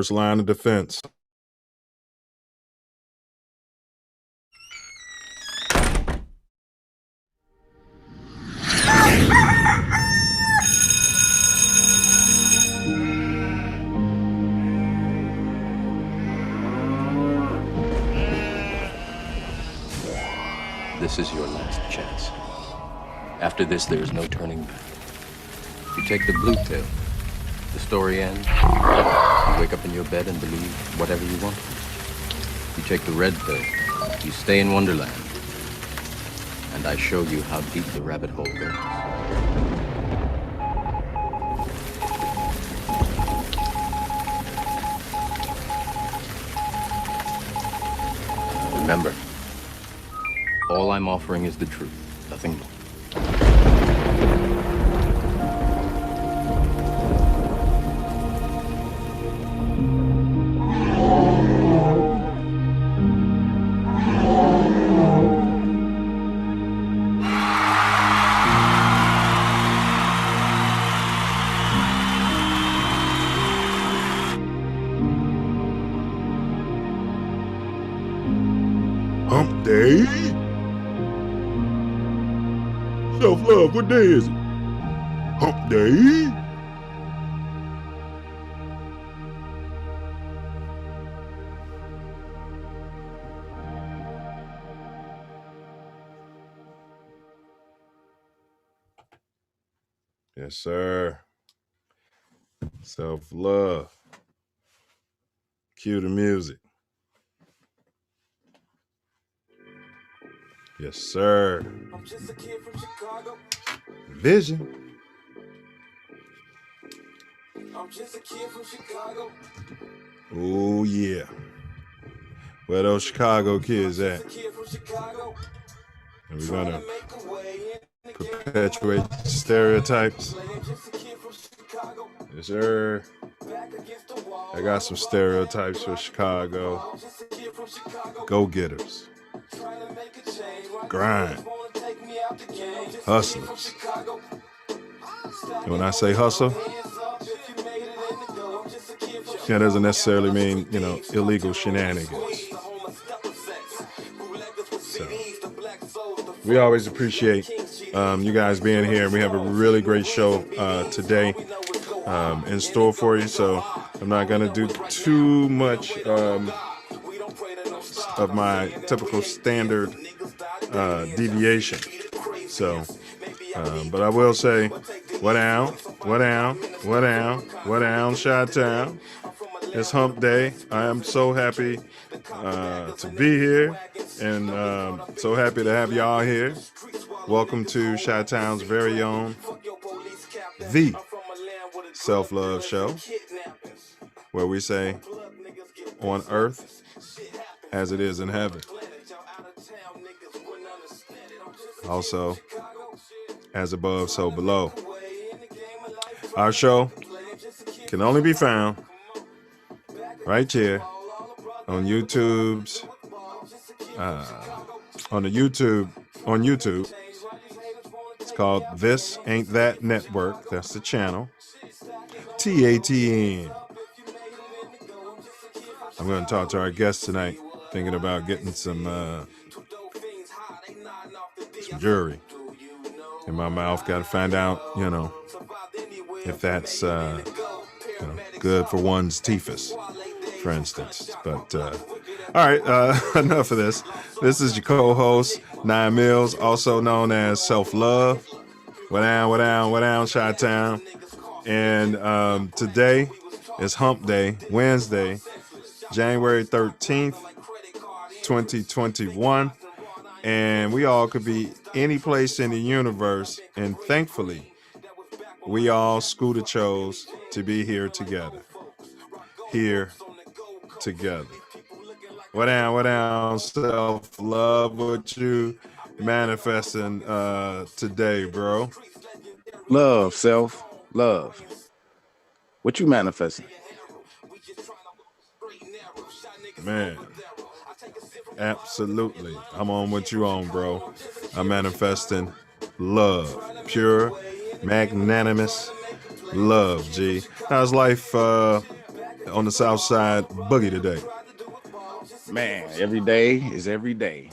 First line of defense. This is your last chance. After this, there is no turning back. You take the blue pill, the story ends. You wake up in your bed and believe whatever you want. You take the red pill, you stay in Wonderland. And I show you how deep the rabbit hole goes. Remember, all I'm offering is the truth, nothing more. Hump day? Self Love, what day is it? Hump day? Yes, sir. Self Love. Cue the music. Yes, sir. I'm just a kid from Chicago. Vision. I'm just a kid from Chicago. Oh, yeah. Where those Chicago kids at? And we're going to perpetuate stereotypes. Yes, sir. I got some stereotypes for Chicago. Go-getters. Grind. Hustlers. And when I say hustle, that doesn't necessarily mean, illegal shenanigans. So, we always appreciate you guys being here. We have a really great show today in store for you. So I'm not going to do too much of my typical standard deviation. So, but I will say, what down, Chi-Town. It's hump day. I am so happy to be here and so happy to have y'all here. Welcome to Chi-Town's very own, the Self Love Show, where we say, on earth as it is in heaven. Also, as above, so below. Our show can only be found right here on YouTube's on YouTube. It's called This Ain't That Network. That's the channel. TATN. I'm going to talk to our guest tonight, thinking about getting some jewelry in my mouth. Got to find out, if that's good for one's teethus, for instance. But all right, enough of this. This is your co-host, Nine Mills, also known as Self Love. What down, Chi-Town. And today is Hump Day, Wednesday, January 13th, 2021. And we all could be any place in the universe. And thankfully, we all Scooter chose to be here together. Here together. What down, Self Love? What you manifesting today, bro? Love, self, love. What you manifesting? Man, absolutely. I'm on what you on, bro. I'm manifesting love. Pure, magnanimous love, G. How's life on the South Side boogie today? Man, every day is every day.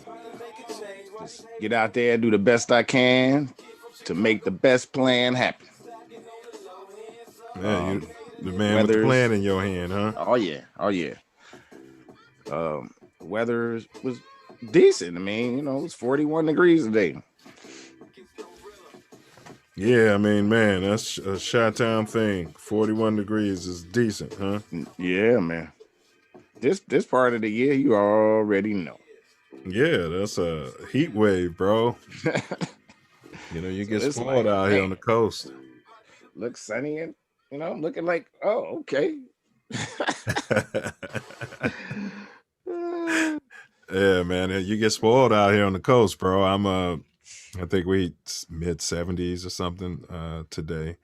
Just get out there, do the best I can to make the best plan happen. Yeah, you the man with the Weather's plan in your hand, huh? oh yeah. Weather was decent. I mean, it was 41 degrees today. Yeah, I mean, man, that's a Chi-Town thing. 41 degrees is decent, huh? Yeah, man. This part of the year, you already know. Yeah, that's a heat wave, bro. You So get it's spoiled like, out here on the coast. looks sunny and looking like, oh, okay. Yeah, man, you get spoiled out here on the coast, bro. I think we mid 70s or something today,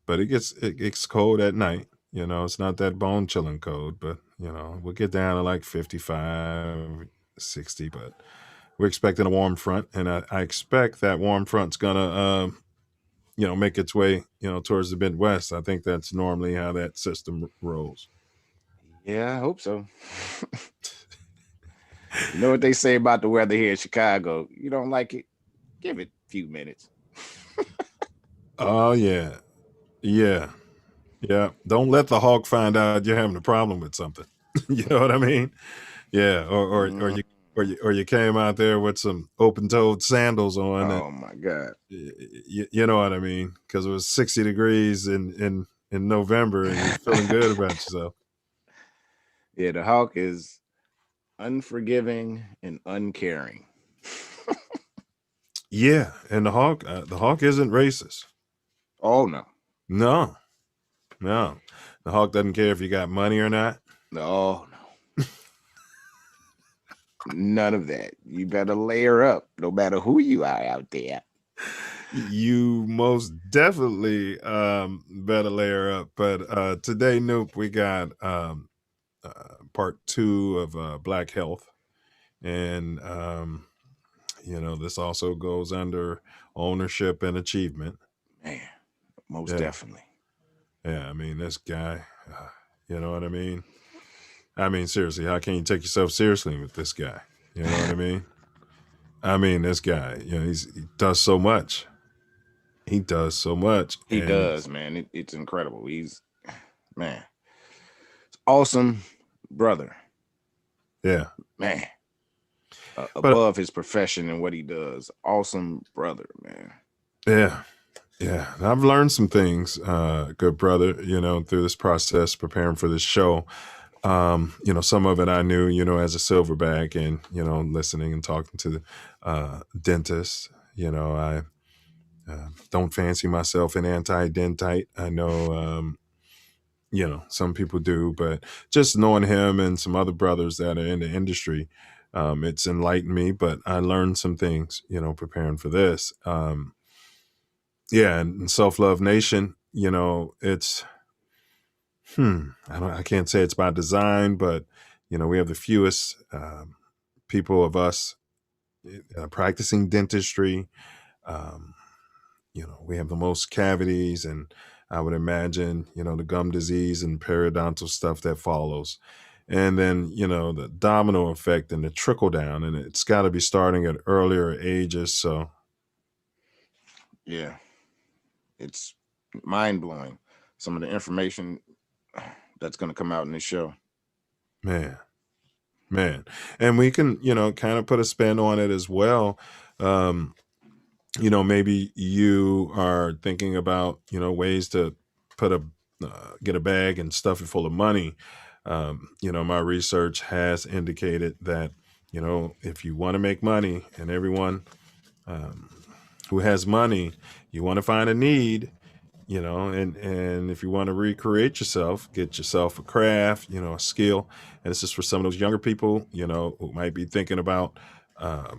but it gets cold at night. It's not that bone chilling cold, but we'll get down to like 55, 60. But we're expecting a warm front, and I expect that warm front's gonna make its way towards the Midwest. I think that's normally how that system rolls. Yeah, I hope so. You know what they say about the weather here in Chicago? You don't like it? Give it a few minutes. Oh yeah. Yeah. Don't let the hawk find out you're having a problem with something. You know what I mean? Yeah. Or you came out there with some open-toed sandals on. Oh my God. You know what I mean? Because it was 60 degrees in November, and you're feeling good about yourself. Yeah, the hawk is unforgiving and uncaring. Yeah, and the hawk isn't racist. Oh no. No. The hawk doesn't care if you got money or not. No. None of that. You better layer up, no matter who you are out there. You most definitely better layer up. But today, Noop, we got part 2 of Black Health. And, this also goes under ownership and achievement. Man, most definitely. Yeah, I mean, this guy, you know what I mean? I mean, seriously, how can you take yourself seriously with this guy? You know what I mean? I mean, this guy, he does so much. He does so much. He does, man. It's incredible. He's, man, awesome brother. Yeah. Man. Above his profession and what he does. Awesome brother, man. Yeah. Yeah. I've learned some things, good brother, through this process, preparing for this show. Some of it I knew, as a silverback, and, listening and talking to the dentist. I don't fancy myself an anti-dentite. I know, some people do, but just knowing him and some other brothers that are in the industry, it's enlightened me. But I learned some things, preparing for this. And Self Luv Nation, it's, I can't say it's by design, but we have the fewest people of us practicing dentistry. We have the most cavities, and I would imagine, the gum disease and periodontal stuff that follows. And then, the domino effect and the trickle down, and it's got to be starting at earlier ages. So, yeah, it's mind blowing. Some of the information that's going to come out in this show. Man. And we can, kind of put a spin on it as well. Maybe you are thinking about, ways to get a bag and stuff it full of money. My research has indicated that, if you want to make money, and everyone who has money, you want to find a need, and if you want to recreate yourself, get yourself a craft, a skill. And this is for some of those younger people, who might be thinking about, a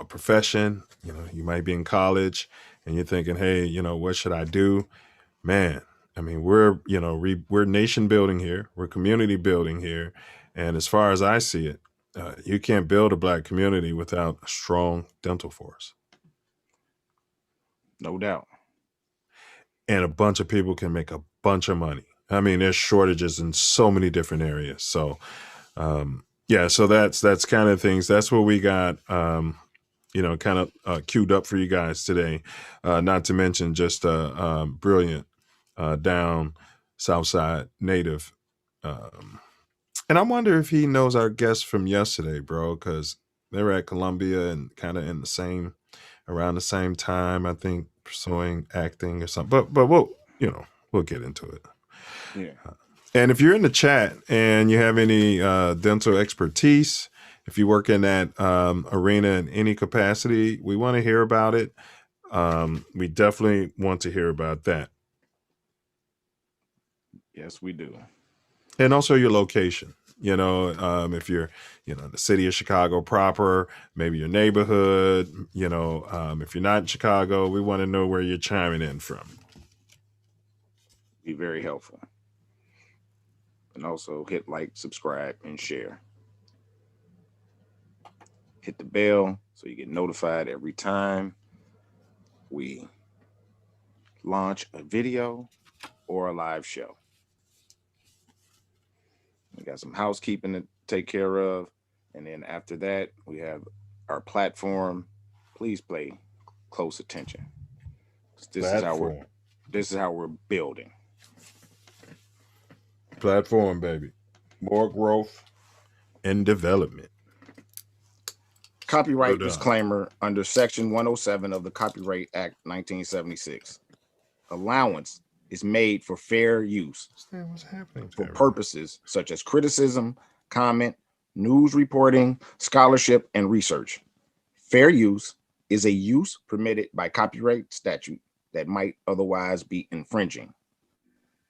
profession. You might be in college and you're thinking, hey, what should I do? Man, I mean, we're nation building here. We're community building here. And as far as I see it, you can't build a Black community without a strong dental force. No doubt. And a bunch of people can make a bunch of money. I mean, there's shortages in so many different areas. So, yeah, so that's kind of things. That's what we got, kind of queued up for you guys today. Not to mention just a brilliant down Southside native. And I wonder if he knows our guest from yesterday, bro, because they were at Columbia and kind of around the same time, I think, pursuing acting or something. But we'll get into it. Yeah. And if you're in the chat and you have any dental expertise, if you work in that arena in any capacity, we want to hear about it. We definitely want to hear about that. Yes, we do. And also your location. If you're, the city of Chicago proper, maybe your neighborhood, if you're not in Chicago, we want to know where you're chiming in from. Be very helpful. And also hit like, subscribe, and share. Hit the bell so you get notified every time we launch a video or a live show. We got some housekeeping to take care of. And then after that, we have our platform. Please pay close attention. This is how we're building. Platform, baby. More growth and development. Copyright disclaimer under Section 107 of the Copyright Act 1976. Allowance is made for fair use What's happening for purposes such as criticism, comment, news reporting, scholarship, and research. Fair use is a use permitted by copyright statute that might otherwise be infringing.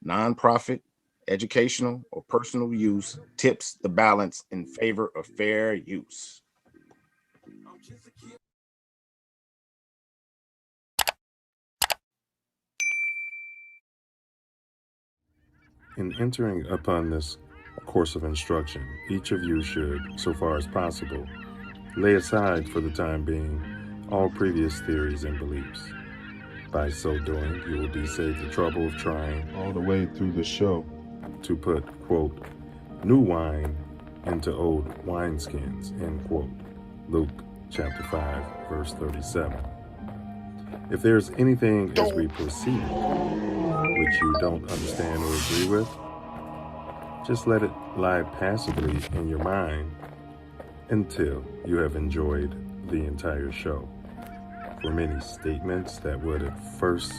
Nonprofit, educational, or personal use tips the balance in favor of fair use. In entering upon this course of instruction, each of you should, so far as possible, lay aside for the time being all previous theories and beliefs. By so doing, you will be saved the trouble of trying all the way through the show to put, quote, new wine into old wineskins, end quote. Luke chapter 5, verse 37. If there's anything as we proceed which you don't understand or agree with, just let it lie passively in your mind until you have enjoyed the entire show. For many statements that would at first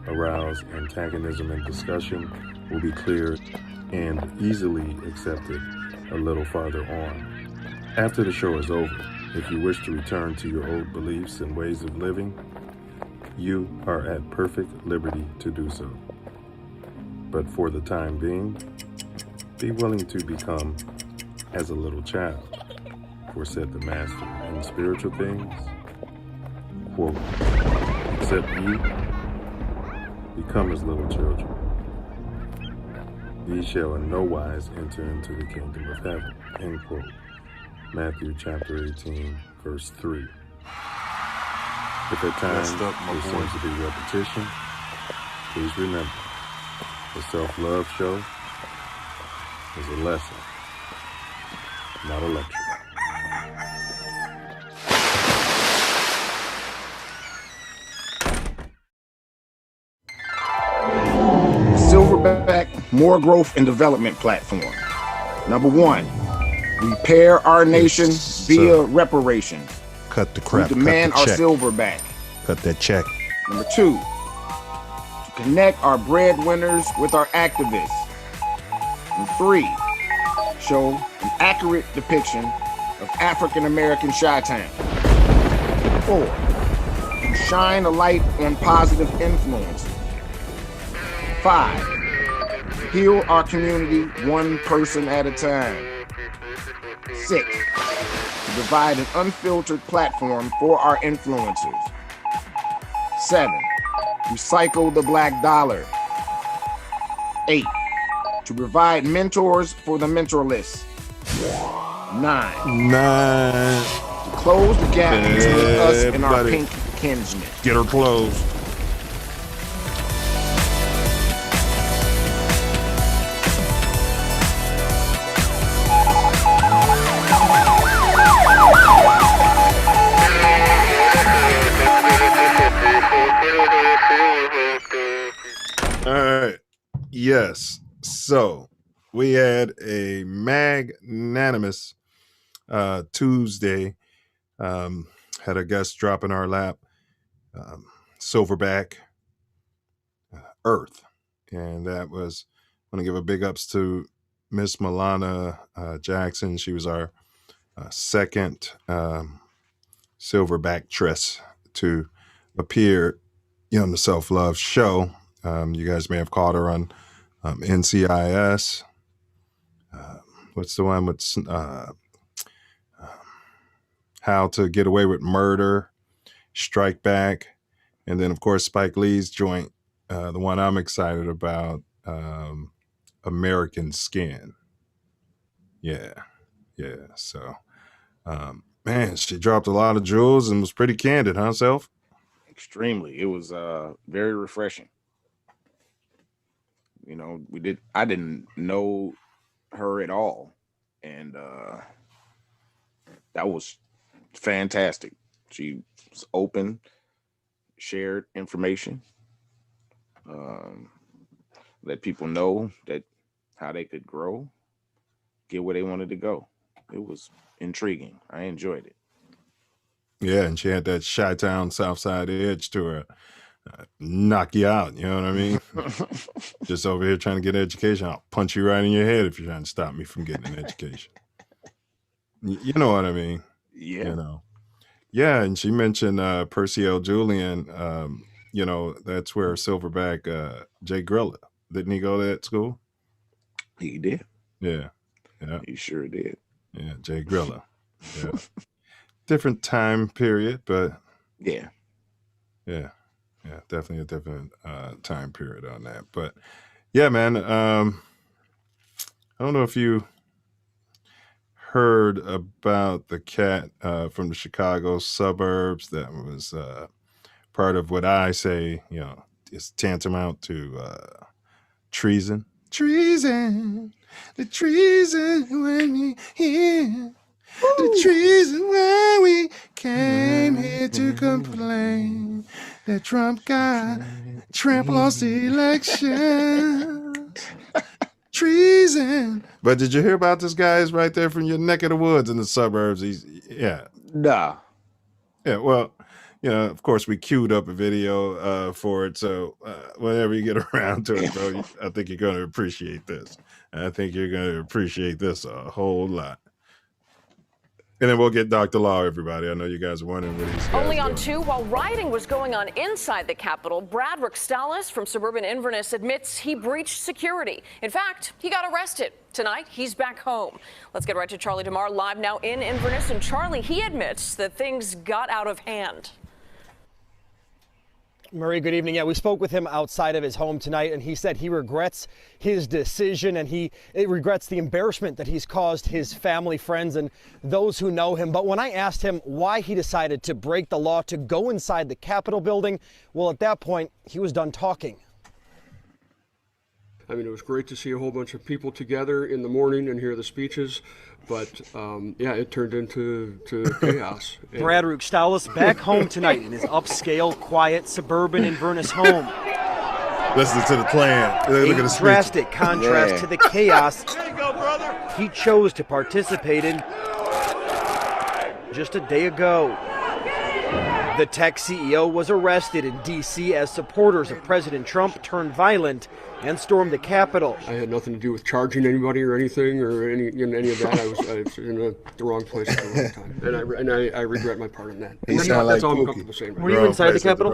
arouse antagonism and discussion will be cleared and easily accepted a little farther on. After the show is over, if you wish to return to your old beliefs and ways of living, you are at perfect liberty to do so. But for the time being, be willing to become as a little child, for said the Master in spiritual things, quote, except ye become as little children, ye shall in no wise enter into the kingdom of heaven, end quote. Matthew chapter 18, verse 3. If at times there seems to be repetition, please remember, the Self Luv Show is a lesson, not a lecture. Silverback More Growth and Development Platform. Number 1, repair our nation via reparations. Cut the crap. We demand cut the our check. silver back. Cut that check. Number 2, to connect our breadwinners with our activists. And 3, show an accurate depiction of African American Chi-Town. 4, to shine a light on positive influence. 5, heal our community one person at a time. 6, to provide an unfiltered platform for our influencers. 7, recycle the black dollar. 8, to provide mentors for the mentorless. 9, to close the gap between us and our Everybody. pink kinsmen. Get her closed. Yes. So we had a magnanimous Tuesday. Had a guest drop in our lap, Silverback Earth. And that was, I want to give a big ups to Miss Milana Jackson. She was our second Silverback Tress to appear on the Self Luv Show. You guys may have caught her on NCIS. What's the one with How to Get Away with Murder, Strike Back, and then of course Spike Lee's joint, the one I'm excited about, American Skin. Yeah. So, man, she dropped a lot of jewels and was pretty candid, huh, Self? Extremely. It was very refreshing. I didn't know her at all, and that was fantastic. She was open, shared information, let people know that how they could grow, get where they wanted to go. It was intriguing. I enjoyed it. Yeah, and she had that Chi-Town Southside edge to her. Knock you out, you know what I mean? Just over here trying to get education. I'll punch you right in your head if you're trying to stop me from getting an education. You know what I mean? Yeah. Yeah, and she mentioned Percy L. Julian. That's where Silverback Jay Grilla, didn't he go to that school? He did. Yeah. He sure did. Yeah, Jay Grilla. Yeah. Different time period, but yeah, definitely a different time period on that. But yeah, man, I don't know if you heard about the cat from the Chicago suburbs that was part of what I say, is tantamount to treason. Treason, the treason when we here. The treason where we came here to complain that Trump lost the election. Treason. But did you hear about this guy? He's right there from your neck of the woods in the suburbs. Nah. Yeah, well, of course we queued up a video for it. So whenever you get around to it, bro, I think you're going to appreciate this. I think you're going to appreciate this a whole lot. And then we'll get Dr. Law, everybody. I know you guys are wondering what he's Only on two, while rioting was going on inside the Capitol, Brad Ruxtalis from suburban Inverness admits he breached security. In fact, he got arrested. Tonight, he's back home. Let's get right to Charlie DeMar, live now in Inverness. And Charlie, he admits that things got out of hand. Murray, good evening. Yeah, we spoke with him outside of his home tonight, and he said he regrets his decision and he regrets the embarrassment that he's caused his family, friends, and those who know him. But when I asked him why he decided to break the law to go inside the Capitol building, well, at that point, he was done talking. I mean, it was great to see a whole bunch of people together in the morning and hear the speeches, but it turned into chaos. Brad Ruxtalis back home tonight in his upscale, quiet, suburban Inverness home. Listen to the plan. Look at the speech. Drastic contrast to the chaos he chose to participate in just a day ago. The tech CEO was arrested in D.C. as supporters of President Trump turned violent and stormed the Capitol. I had nothing to do with charging anybody or anything or any of that. I was in the wrong place at the wrong time, and I regret my part in that. That's all I'm comfortable saying. Were you inside the Capitol?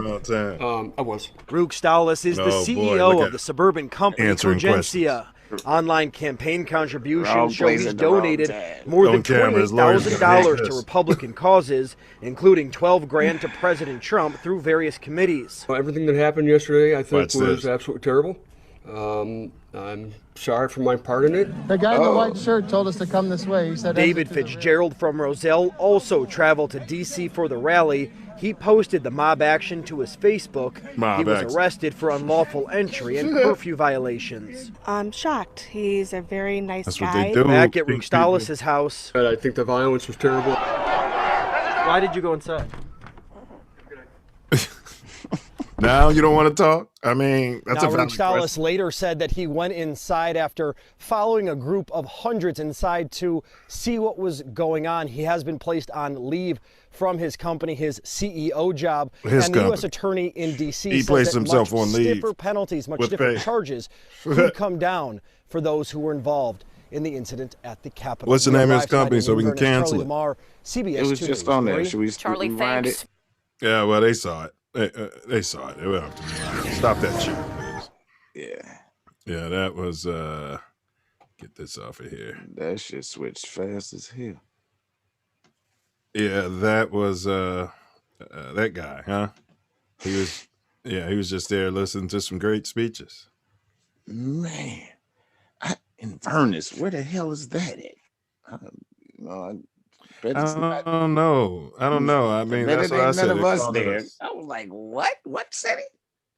I was. Ruxtalis is the CEO of the suburban company Urgencia. Online campaign contributions show he's donated more than $28,000 to Republican causes, including $12,000 to President Trump through various committees. Everything that happened yesterday, I think, was absolutely terrible. I'm sorry for my part in it. The guy in the white shirt told us to come this way. He said David Fitzgerald from Roselle also traveled to D.C. for the rally. He posted the mob action to his Facebook. He was arrested for unlawful entry and curfew violations. I'm shocked. He's a very nice That's guy. What they do. Back at Ruxtalis' house. I think the violence was terrible. Why did you go inside? Now you don't want to talk? I mean, that's a valid Rugstalis question. later said that he went inside after following a group of hundreds inside to see what was going on. He has been placed on leave from his company, his CEO job, and the U.S. attorney in D.C. He says placed that himself much on leave stiffer penalties, much with different pay. charges could come down for those who were involved in the incident at the Capitol. What's the name of his company so we can cancel it? Charlie CBS It was just on there. Should we Charlie, rewind thanks. it? Yeah, well, they saw it. They saw it. They would have to rewind it. Stop that shit, please. Yeah. Yeah, that was, get this off of here. That shit switched fast as hell. Yeah, that was, that guy, huh? He was just there listening to some great speeches. Man, in Venice, where the hell is that at? I don't know. I mean, that's what I said. None of us there. I was like, what? What city?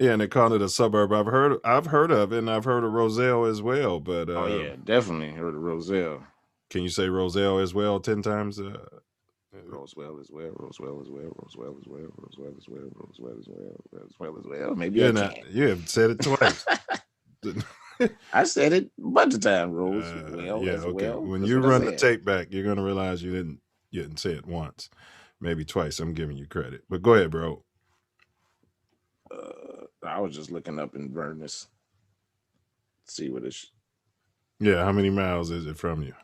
Yeah, and they call it a suburb. I've heard of it, and I've heard of Roselle as well. But oh yeah, definitely heard of Roselle. Can you say Roselle as well 10 times? Roswell as well. Roswell as well. Roswell as well. Roswell as well. Roswell as well. Roswell as well. Maybe you have said it twice. I said it a bunch of times. Roswell yeah, as okay. well. When you run the tape back, you're gonna realize you didn't say it once, maybe twice. I'm giving you credit, but go ahead, bro. I was just looking up in Venice. See what it's. Yeah, how many miles is it from you?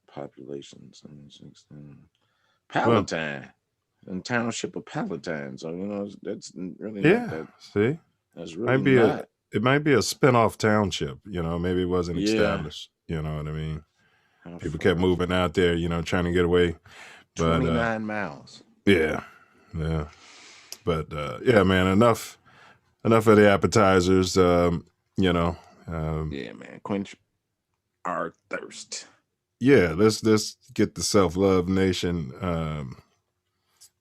Population 716. Palatine, in township of Palatine. So that's really not that. See, that's really it might be a spinoff township. Maybe it wasn't established. You know what I mean? People kept moving out there. Trying to get away. But 29 miles. Yeah. But yeah, man, enough of the appetizers. Yeah, man, quench our thirst. Yeah, let's get the Self Love Nation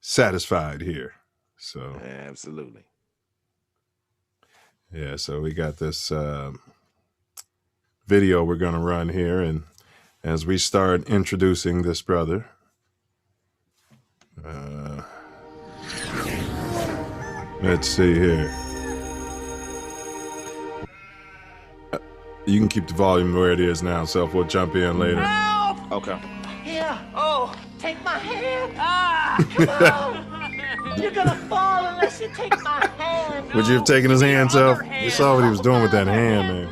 satisfied here. So absolutely. Yeah, so we got this video we're gonna run here, and as we start introducing this brother, let's see here. You can keep the volume where it is now, Self. We'll jump in later. Help! Okay. Here. Oh, take my hand. Come on. You're gonna fall unless you take my hand. Would you have taken his hand, Self? You saw what he was doing with that hand, man.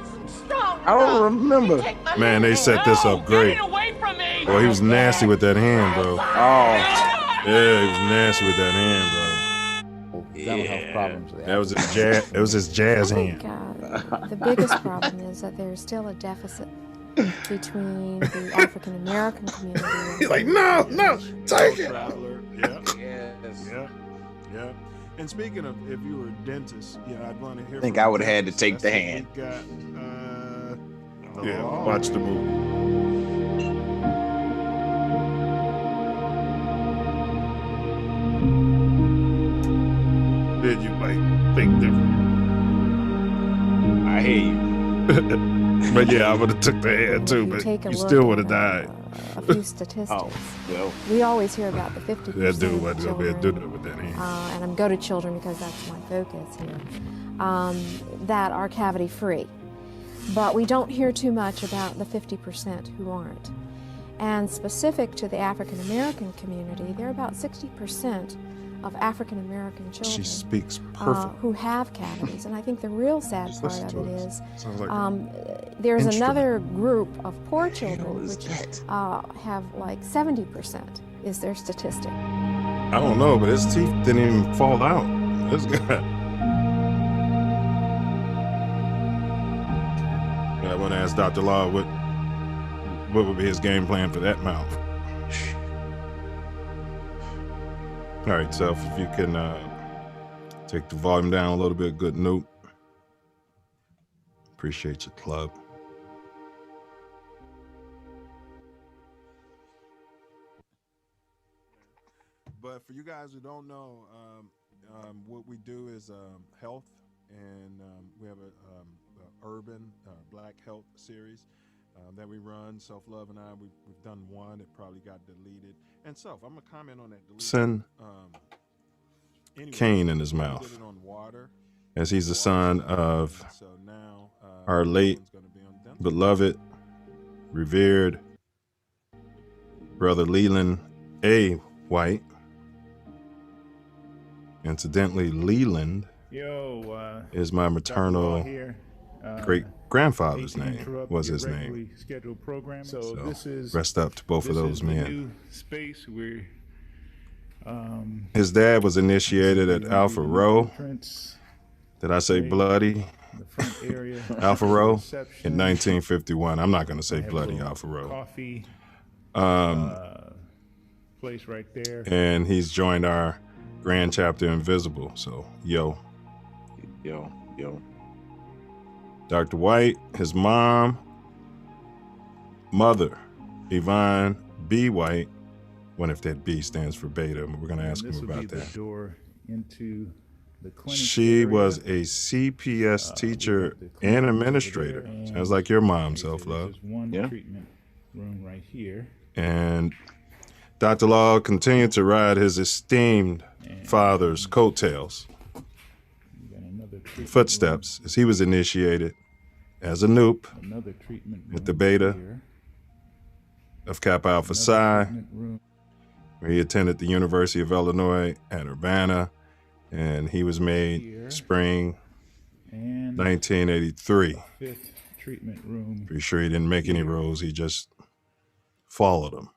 I don't remember. Man, they set this up great. Boy, he was nasty with that hand, bro. Oh. Yeah, he was nasty with that hand, bro. Mental health problems. That was his jazz. It was his jazz hand. The biggest problem is that there's still a deficit between the African American community. He's like, no, take it. Yeah. And speaking of, if you were a dentist, I'd want to hear. I think I would have had to take the hand. Watch the movie. Did you think different? I hear you. But yeah, I would have took the hand too, but you still would have died. A few statistics. We always hear about the 50%. That dude wasn't gonna be able to do that with that hand. And I'm go to children because that's my focus here. That are cavity free, but we don't hear too much about the 50% who aren't. And specific to the African American community, there are about 60% of African American children She speaks perfect. Who have cavities. And I think the real sad part of it is there's another group of poor children which have like 70% is their statistic. I don't know, but his teeth didn't even fall out. This guy. I want to ask Dr. Law what would be his game plan for that mouth. All right, Self, if you can take the volume down a little bit, good note. Appreciate your club. But for you guys who don't know, what we do is health, and we have a urban black health series. that we run. Self Love and I, we've done one. It probably got deleted. And Self, I'm gonna comment on that. Send cane in his mouth, as he's the son of our late, beloved, revered brother Leland A. White. Incidentally, Leland is my maternal great grandfather's name, was his name. So rest up to both of those men. His dad was initiated at Alpha Rho. Did I say bloody? Alpha Rho in 1951. I'm not going to say bloody Alpha Rho. Place right there. And he's joined our grand chapter Invisible. So, yo. Dr. White, his mother, Yvonne B. White. Wonder if that B stands for beta. We're going to ask him about that. Door into the she was a CPS teacher and administrator. Sounds like your mom, Self Love. Yeah. Treatment room right here. And Dr. Law continued to ride his esteemed father's coattails, footsteps, as he was initiated as a noob at the beta of Kappa Alpha Psi, where he attended the University of Illinois at Urbana, and he was made spring 1983. Pretty sure he didn't make any roles, he just followed them.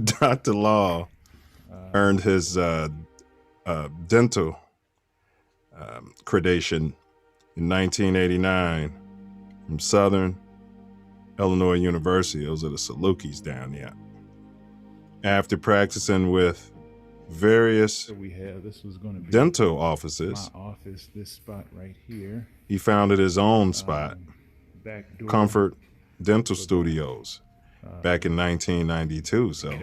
Dr. Law earned his dental credential in 1989 from Southern Illinois University. Those are the Salukis down there. After practicing with various dental offices, my office, this spot right here, he founded his own spot, Comfort Dental Studios, back in 1992. So,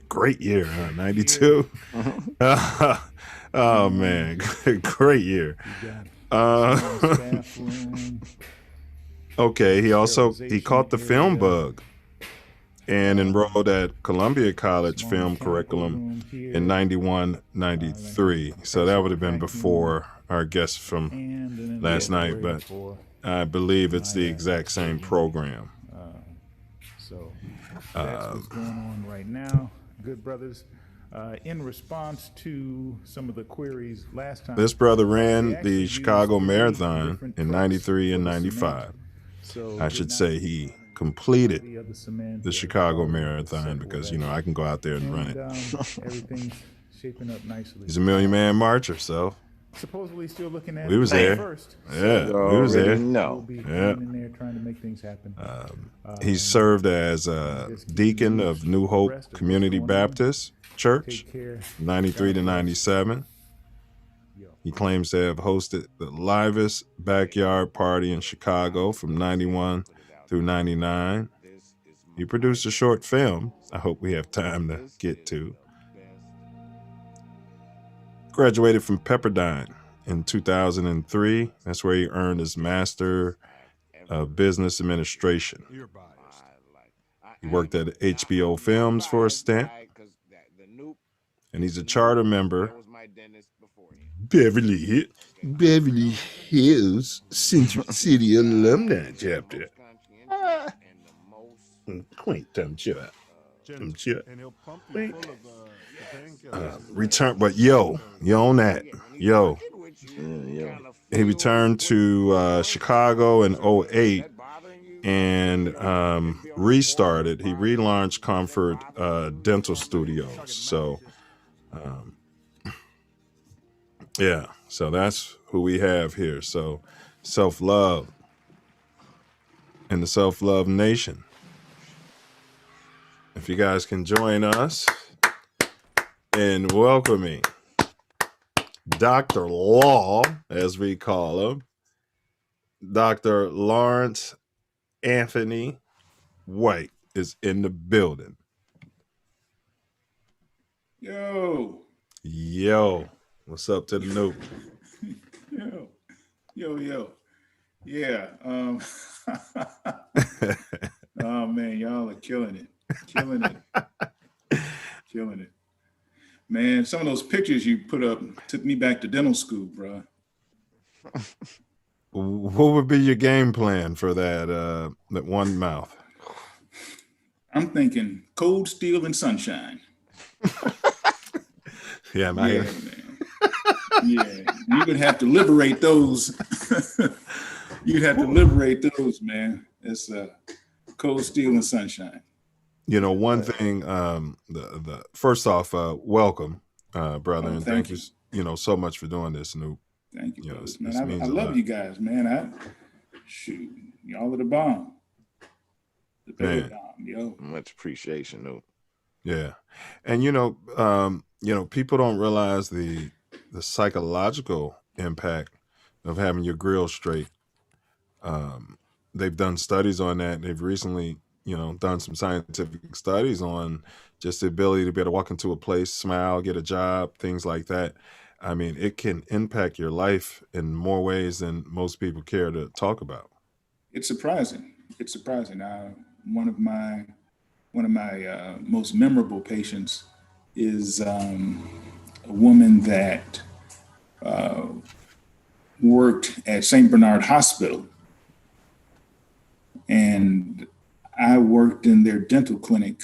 great year, huh? 92. Oh man, great year. Okay, he caught the film bug and enrolled at Columbia College film curriculum in 91, 93. So that would have been before our guest from last night, but I believe it's the exact same program. So that's what's going on right now, good brothers. In response to some of the queries last time, this brother ran the Chicago Marathon in 93 and 95. I should say he completed the Chicago Marathon because, I can go out there and run it. Everything's shaping up nicely. He's a Million Man Marcher, so. Supposedly still looking at we was there. First. Yeah, we was there. No. Yeah. In there trying to make things happen. He served as a deacon of New Hope Community Baptist Church, 93 to 97. He claims to have hosted the livest backyard party in Chicago from 91 through 99. He produced a short film I hope we have time to get to. Graduated from Pepperdine in 2003. That's where he earned his Master of Business Administration. He worked at HBO Films for a stint. And he's a charter member, Beverly Hills Central City Alumni Chapter. Quaint, I'm sure. Return, but yo on that. He returned to Chicago in 2008 and restarted. He relaunched Comfort Dental Studios. So, so that's who we have here. So, Self Love and the Self Love Nation. If you guys can join us in welcoming Dr. Law, as we call him, Dr. Lawrence Anthony White is in the building. Yo, what's up to the noob? Yo. Yeah. Oh man, y'all are killing it. Killing it. Killing it. Man, some of those pictures you put up took me back to dental school, bro. What would be your game plan for that one mouth? I'm thinking cold steel and sunshine. Yeah, man. Yeah, you would have to liberate those. You'd have to liberate those, man. It's cold steel and sunshine. You know, one thing. The first off, welcome, brother, and thank you. You know, so much for doing this, Snoop. Thank you, man. I love you guys, man. Shoot, y'all are the bomb. The bomb, yo. Much appreciation, Snoop. Yeah, and you know, people don't realize the psychological impact of having your grill straight. They've done studies on that. They've recently, done some scientific studies on just the ability to be able to walk into a place, smile, get a job, things like that. I mean, it can impact your life in more ways than most people care to talk about. It's surprising. It's surprising. One of my most memorable patients is a woman that worked at St. Bernard Hospital, and I worked in their dental clinic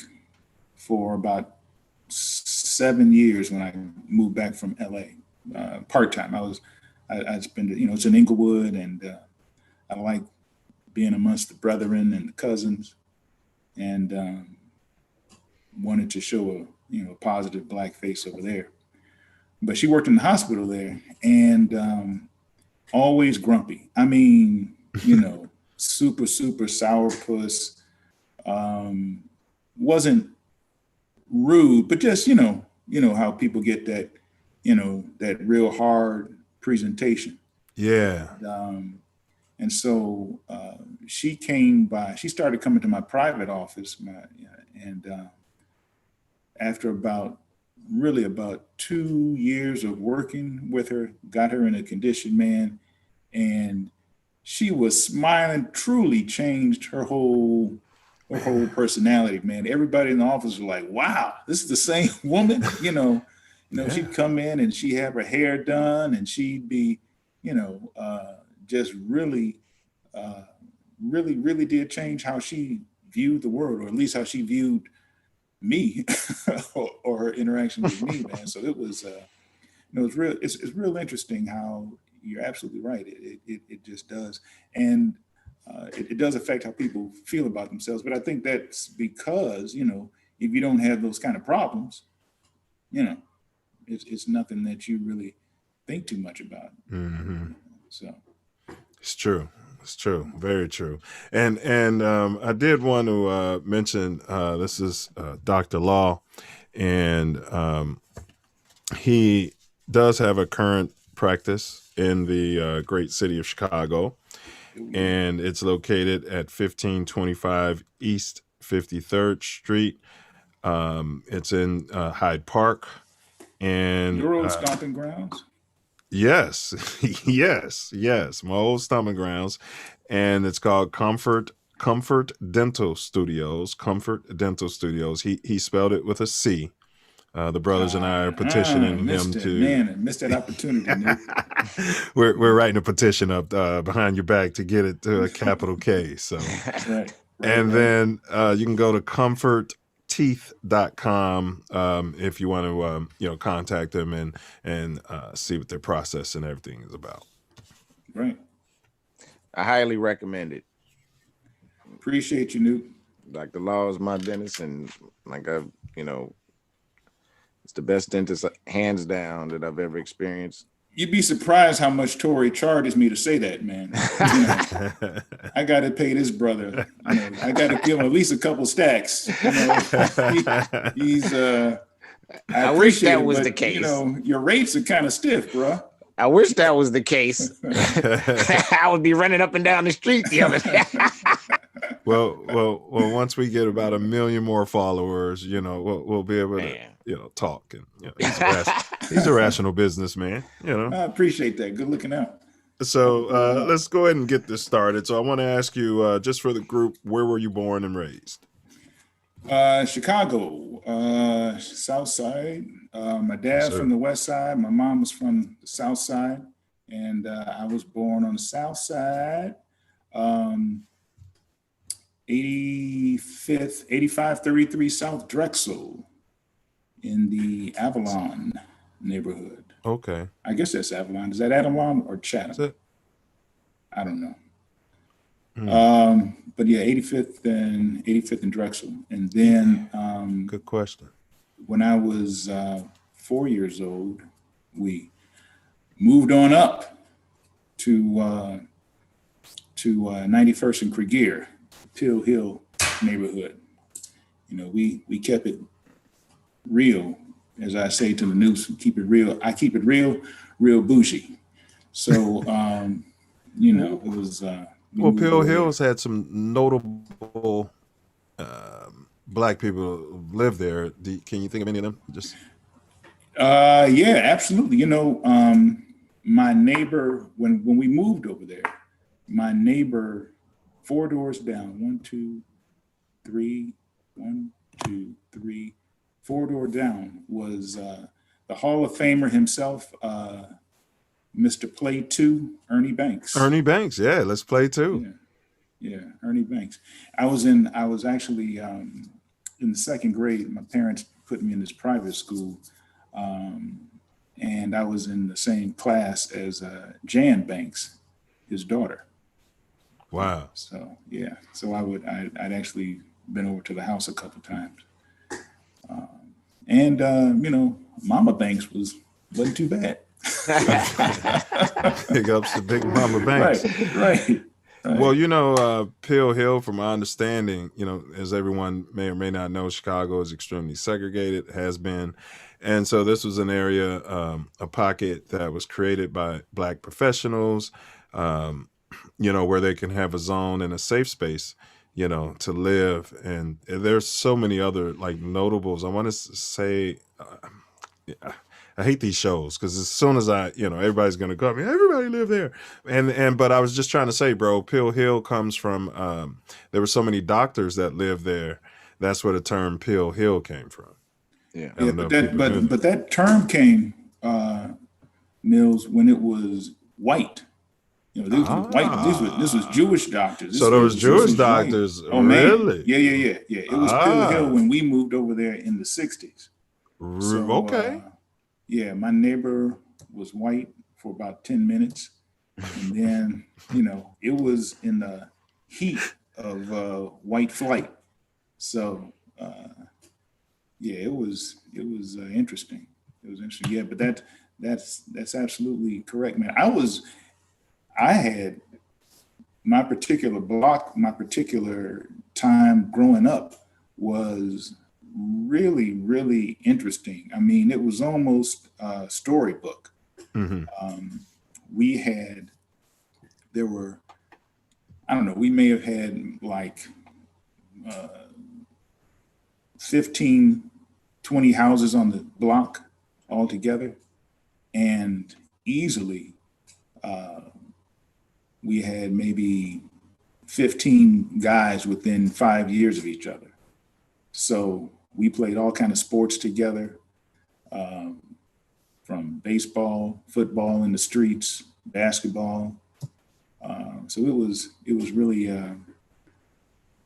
for about 7 years when I moved back from LA, part-time. I spent, it's in Inglewood, and I like being amongst the brethren and the cousins, and wanted to show a positive black face over there. But she worked in the hospital there, and always grumpy. I mean, super sourpuss. Wasn't rude, but just how people get that that real hard presentation. Yeah. And so she came by. She started coming to my private office, and after about 2 years of working with her, got her in a condition, man, and she was smiling. Truly changed her whole personality, man. Everybody in the office was like, "Wow, this is the same woman." Yeah. She'd come in and she'd have her hair done, and she'd be, just really did change how she viewed the world, or at least how she viewed me, or her interaction with me, man. So it was, it's real interesting how you're absolutely right. It just does. And it does affect how people feel about themselves. But I think that's because, if you don't have those kind of problems, it's nothing that you really think too much about. Mm-hmm. So it's true. It's true. Very true. And I did want to mention, this is Dr. Law, and he does have a current practice in the great city of Chicago, and it's located at 1525 East 53rd Street. It's in Hyde Park. And your old stomping grounds? Yes, yes. My old stomping grounds. And it's called Comfort Dental Studios. Comfort Dental Studios. He spelled it with a C. The brothers and I are petitioning him to. Man, I missed that opportunity. We're writing a petition up behind your back to get it to a capital K. So, right. Then you can go to comfortteeth.com if you want to contact them and see what their process and everything is about. Right. I highly recommend it. Appreciate you, Newt. Dr. Law is my dentist, and it's the best dentist, hands down, that I've ever experienced. You'd be surprised how much Tory charges me to say that, man. I got to pay this brother. I got to give him at least a couple stacks. He's. I wish that was the case. Your rates are kind of stiff, bro. I wish that was the case. I would be running up and down the street the other day. Well, once we get about 1 million more followers, we'll be able to, talk. And he's a rational businessman. I appreciate that. Good looking out. So let's go ahead and get this started. So I want to ask you, just for the group, where were you born and raised? Chicago, South Side. My dad's Sir. from the West Side. My mom was from the South Side, and I was born on the South Side. 8533 South Drexel in the Avalon neighborhood. Okay. I guess that's Avalon. Is that Avalon or Chatham? I don't know. But yeah, 85th and Drexel. And then good question. When I was 4 years old, we moved on up to 91st and Cregier, Pill Hill neighborhood. You know, we kept it real, as I say to the news, keep it real. I keep it real bougie. So, you know, it was. Well, Pill Hill's had some notable Black people who live there. Can you think of any of them? Just. Yeah, absolutely. You know, my neighbor, when we moved over there, my neighbor, 4 doors down, 1, 2, 3, 1, 2, 3, 4 door down was the Hall of Famer himself, Mr. Play 2, Ernie Banks. Ernie Banks, yeah, let's play 2. Yeah, Ernie Banks. I was actually in the 2nd grade. My parents put me in this private school, and I was in the same class as Jan Banks, his daughter. Wow. So yeah, so I'd actually been over to the house a couple times, and you know, Mama Banks wasn't too bad. Big ups to Big Mama Banks. Right. Well, you know, Pill Hill, from my understanding, you know, as everyone may or may not know, Chicago is extremely segregated, has been. And so this was an area, a pocket that was created by Black professionals, you know, where they can have a zone and a safe space, you know, to live. And there's so many other like notables. I want to say, I hate these shows because as soon as everybody's going to go, everybody live there. But I was just trying to say, bro, Pill Hill comes from, there were so many doctors that lived there. That's where the term Pill Hill came from. Yeah, but that term came, Mills, when it was white. You know, these were white. This was Jewish doctors. So those Jewish doctors, oh, really? Yeah. It was Pill Hill when we moved over there in the 60s. So, okay. Yeah, my neighbor was white for about 10 minutes. And then, you know, it was in the heat of white flight. So, yeah, it was interesting. It was interesting. Yeah, but that's absolutely correct, man. I had my particular block, my particular time growing up was really, really interesting. I mean, it was almost a storybook. Mm-hmm. We may have had like 15, 20 houses on the block altogether. And easily, we had maybe 15 guys within 5 years of each other. So we played all kind of sports together, from baseball, football in the streets, basketball. So it was really,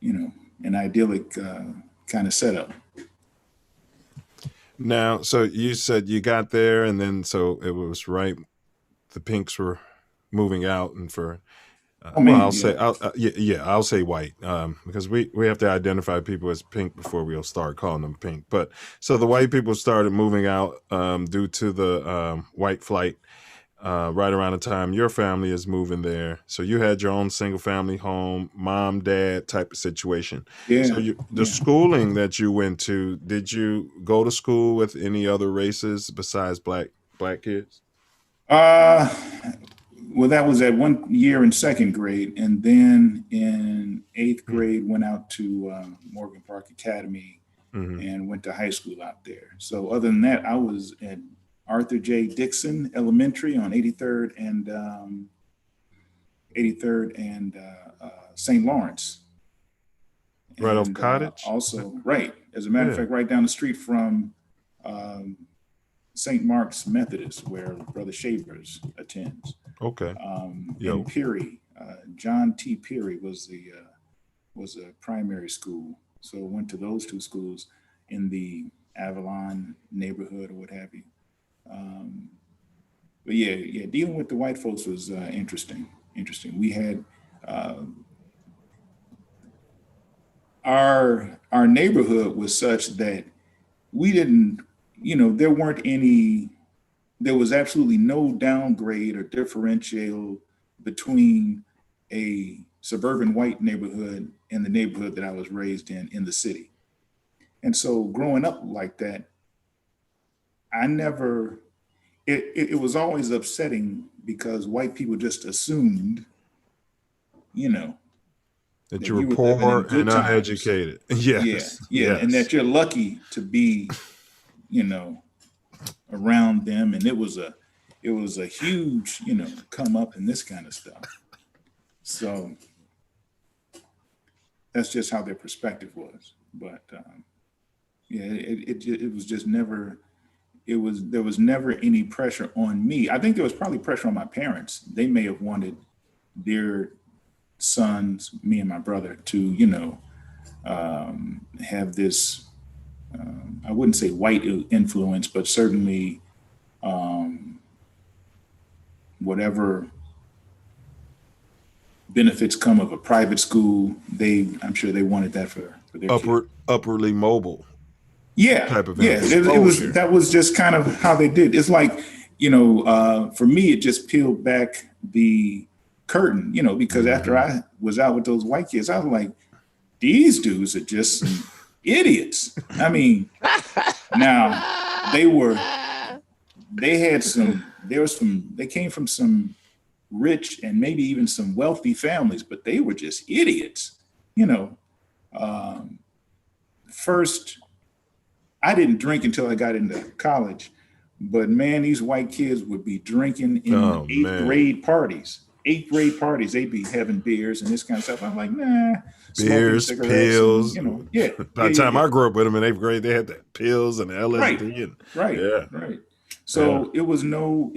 you know, an idyllic kind of setup. Now, so you said you got there, and then so it was right. The Pinks were moving out, and for I'll say white, because we have to identify people as pink before we'll start calling them pink. But so the white people started moving out due to the white flight right around the time your family is moving there. So you had your own single family home, mom, dad type of situation. Yeah. So the schooling that you went to, did you go to school with any other races besides black kids? Well, that was at 1 year in 2nd grade, and then in 8th grade went out to Morgan Park Academy and went to high school out there. So other than that, I was at Arthur J. Dixon Elementary on 83rd and 83rd and St. Lawrence. Right off And, Cottage? Also, right. As a matter of fact, right down the street from St. Mark's Methodist, where Brother Shavers attends. Okay. In Peary, John T. Peary was a primary school. So I went to those two schools in the Avalon neighborhood or what have you. But yeah, dealing with the white folks was interesting. We had our neighborhood was such that we didn't, there was absolutely no downgrade or differential between a suburban white neighborhood and the neighborhood that I was raised in the city. And so growing up like that, it was always upsetting because white people just assumed, that you were poor and uneducated. Yes. Yeah. And that you're lucky to be, around them. And it was a huge, come up and this kind of stuff. So that's just how their perspective was. But it was just never, there was never any pressure on me. I think there was probably pressure on my parents. They may have wanted their sons, me and my brother, to, have this, I wouldn't say white influence, but certainly whatever benefits come of a private school, I'm sure they wanted that for their upwardly mobile. Yeah, type of that was just kind of how they did. It's like, for me, it just peeled back the curtain, because after I was out with those white kids, I was like, these dudes are just some idiots. I mean, now they came from some rich and maybe even some wealthy families, but they were just idiots. First, I didn't drink until I got into college, but man, these white kids would be drinking in eighth grade parties. They'd be having beers and this kind of stuff. I'm like, nah. Beers, pills. And, By the time I grew up with them in 8th grade, they had the pills and the LSD. Right. So it was no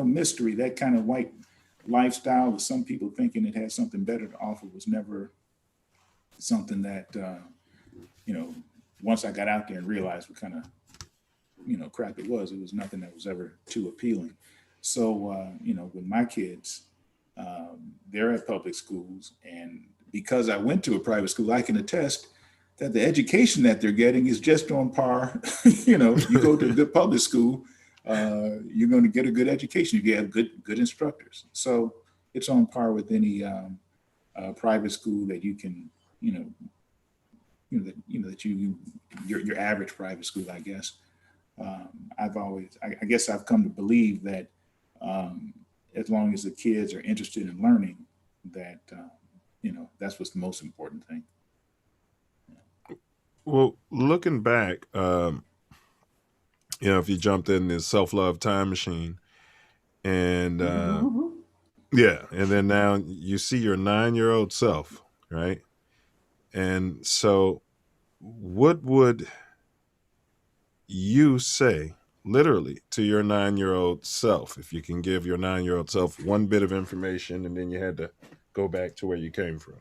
mystery. That kind of white lifestyle with some people thinking it had something better to offer was never something that, once I got out there and realized what kind of, crap it was nothing that was ever too appealing. So, with my kids, they're at public schools, and because I went to a private school, I can attest that the education that they're getting is just on par. You go to a good public school, you're going to get a good education. You have good instructors. So it's on par with any private school that you can, your average private school, I guess. I guess I've come to believe that as long as the kids are interested in learning, that, that's what's the most important thing. Well, looking back, if you jumped in this self-love time machine and, and then now you see your 9-year-old self, right? And so what would you say literally to your 9-year-old self, if you can give your 9-year-old self one bit of information and then you had to go back to where you came from?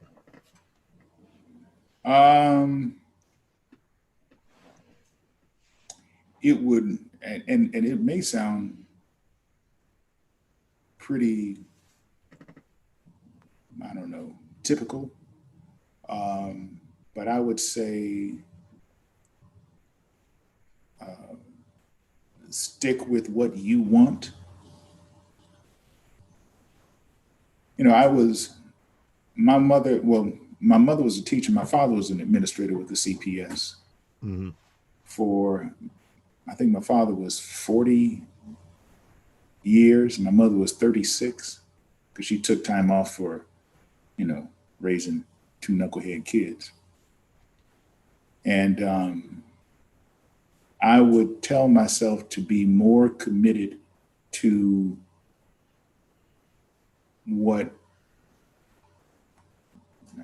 It would, and it may sound pretty, I don't know, typical, but I would say stick with what you want. My mother was a teacher. My father was an administrator with the CPS for, I think my father was 40 years. My mother was 36 because she took time off for, raising 2 knucklehead kids. And I would tell myself to be more committed to what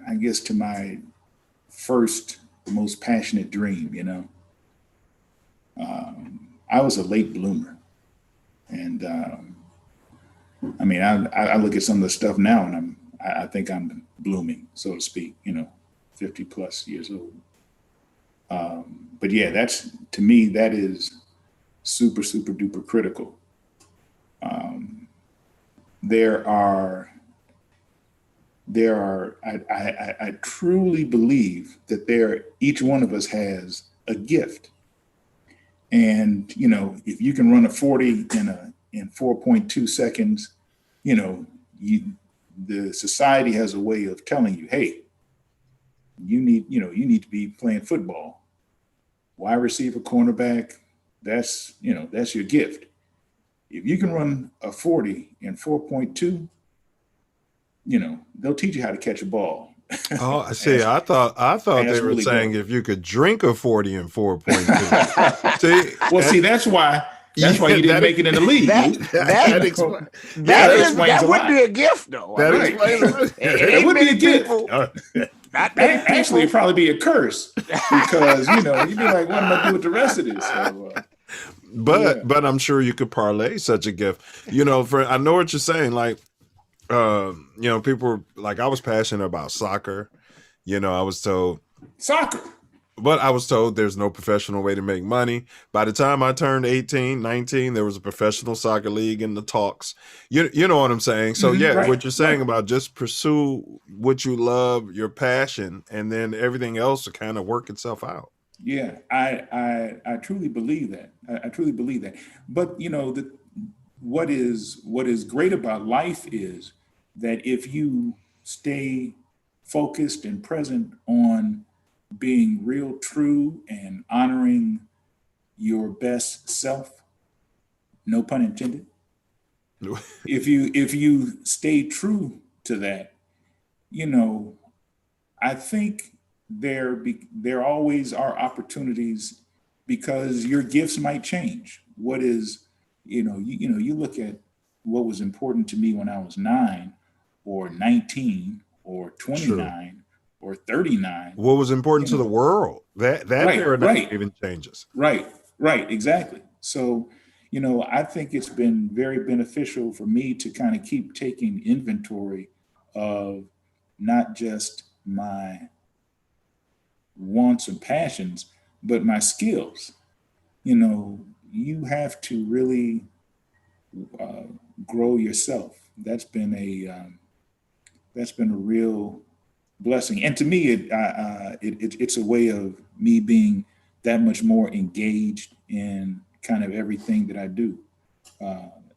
I guess to my first, most passionate dream, you know. I was a late bloomer. And I mean, I look at some of the stuff now and I think I'm blooming, so to speak, you know, 50 plus years old. But yeah, that's, to me, that is super, super duper critical. I truly believe that each one of us has a gift. And, you know, if you can run a 40 in 4.2 seconds, you know, the society has a way of telling you, hey, you need to be playing football. Wide receiver, cornerback, that's your gift. If you can run a 40 in 4.2, you know, they'll teach you how to catch a ball. Oh, I see. I thought they were really saying dope. if you could drink a 40 and 4.2. See, well, see, that's why you didn't make it in the league. That would be a gift, though. That Right. explains It would be a gift. Actually, it'd probably be a curse because, you know, you'd be like, what am I doing with the rest of this? So, but I'm sure you could parlay such a gift. You know, I know what you're saying. Like, you know, people like, I was passionate about soccer. You know, I was told there's no professional way to make money. By the time I turned 18, 19, there was a professional soccer league in the talks. You know what I'm saying? So yeah, right, what you're saying about just pursue what you love, your passion, and then everything else will kind of work itself out. Yeah, I truly believe that. I truly believe that. But, you know, what is great about life is that if you stay focused and present on being real true and honoring your best self, no pun intended. If you stay true to that, you know, I think there always are opportunities because your gifts might change. What is, you look at what was important to me when I was 9 or 19 or 29 or 39. What was important to the world? That paradigm even changes. Right, exactly. So, you know, I think it's been very beneficial for me to kind of keep taking inventory of not just my wants and passions, but my skills. You know, you have to really grow yourself. That's been a real blessing, and to me, it's a way of me being that much more engaged in kind of everything that I do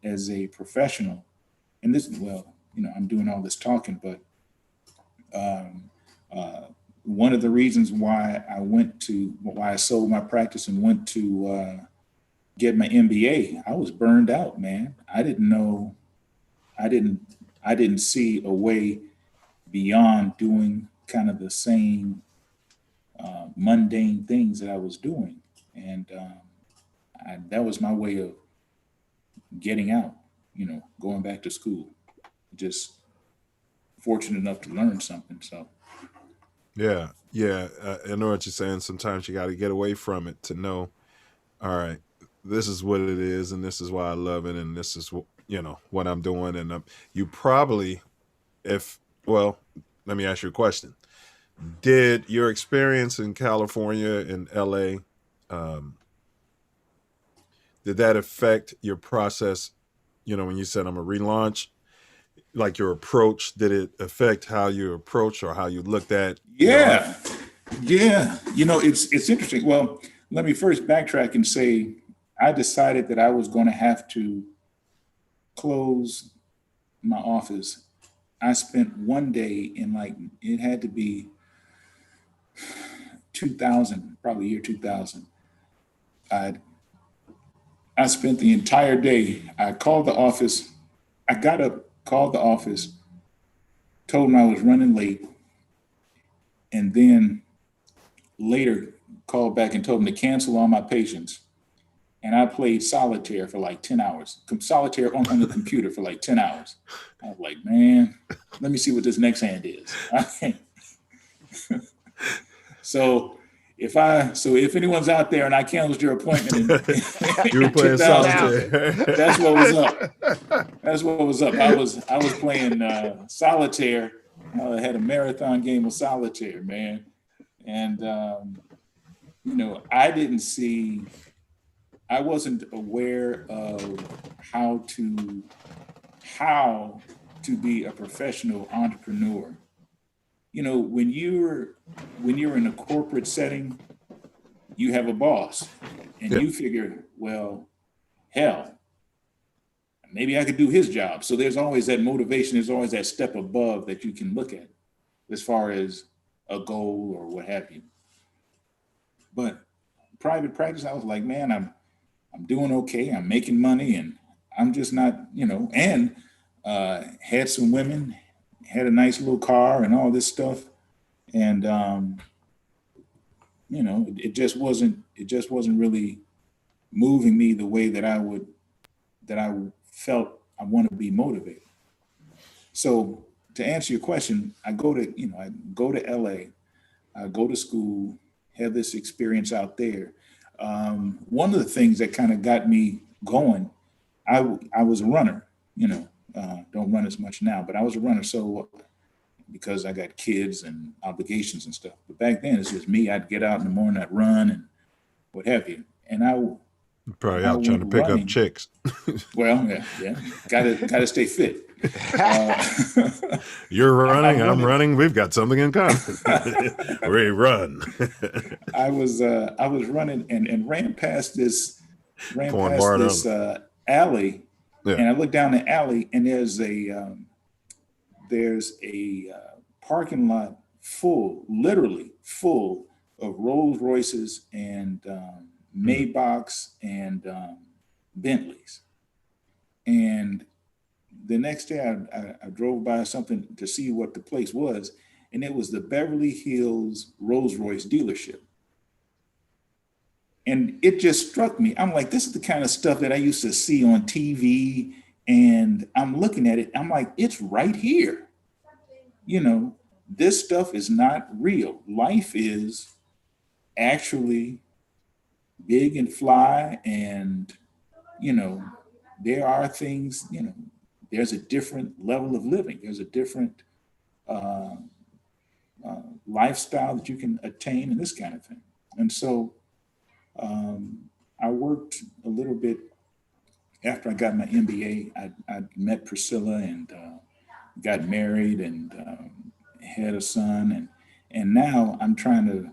as a professional. And this, well, you know, I'm doing all this talking, but one of the reasons why I sold my practice and went to get my MBA, I was burned out, man. I didn't see a way beyond doing kind of the same mundane things that I was doing. And that was my way of getting out, you know, going back to school. Just fortunate enough to learn something, so. Yeah. I know what you're saying. Sometimes you got to get away from it to know, all right, this is what it is, and this is why I love it, and this is, you know, what I'm doing. And you probably, let me ask you a question. Did your experience in California and LA, did that affect your process? You know, when you said I'm a relaunch, like your approach, did it affect how you approach or how you looked at? Yeah. You know, it's interesting. Well, let me first backtrack and say, I decided that I was going to have to close my office. I spent one day in it had to be 2000, probably year 2000. I spent the entire day. I called the office. I got up, called the office, told them I was running late, and then later called back and told them to cancel all my patients and I played solitaire for like 10 hours. Solitaire on the computer for like 10 hours. I was like, man, let me see what this next hand is. So if anyone's out there and I canceled your appointment you were playing solitaire. That's what was up. That's what was up. I was playing solitaire. I had a marathon game of solitaire, man. And I wasn't aware of how to be a professional entrepreneur. When you're in a corporate setting, you have a boss, and you figure, well, hell, maybe I could do his job. So there's always that motivation. There's always that step above that you can look at as far as a goal or what have you. But private practice, I was like, man, I'm doing okay. I'm making money, and I'm just not, and had some women, had a nice little car and all this stuff. And, it just wasn't really moving me the way that I felt I want to be motivated. So to answer your question, I go to LA, I go to school, have this experience out there. One of the things that kind of got me going, I was a runner, don't run as much now, but I was a runner. So because I got kids and obligations and stuff, but back then it's just me. I'd get out in the morning, I'd run and what have you. And probably out trying to pick up chicks. Well, yeah. Gotta stay fit. You're running, I'm running. We've got something in common. We run. I was running and ran past this alley, and I looked down the alley, and there's a parking lot literally full of Rolls Royces and Maybachs and Bentleys. And the next day I drove by something to see what the place was, and it was the Beverly Hills Rolls Royce dealership. And it just struck me. I'm like, this is the kind of stuff that I used to see on TV, and I'm looking at it. I'm like, it's right here. This stuff is not real. Life is actually big and fly, and, there are things, there's a different level of living. There's a different lifestyle that you can attain and this kind of thing. And so I worked a little bit after I got my MBA. I met Priscilla and got married and had a son. And now I'm trying to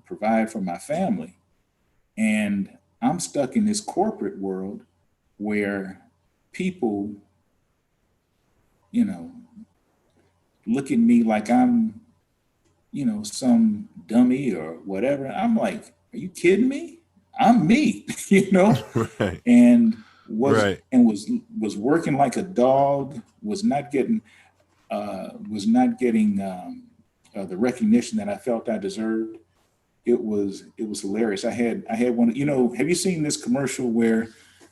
provide for my family. And I'm stuck in this corporate world where people, look at me like I'm, some dummy or whatever. I'm like, are you kidding me? I'm me, Right. And was working like a dog, was not getting the recognition that I felt I deserved. It was hilarious. I had one, have you seen this commercial where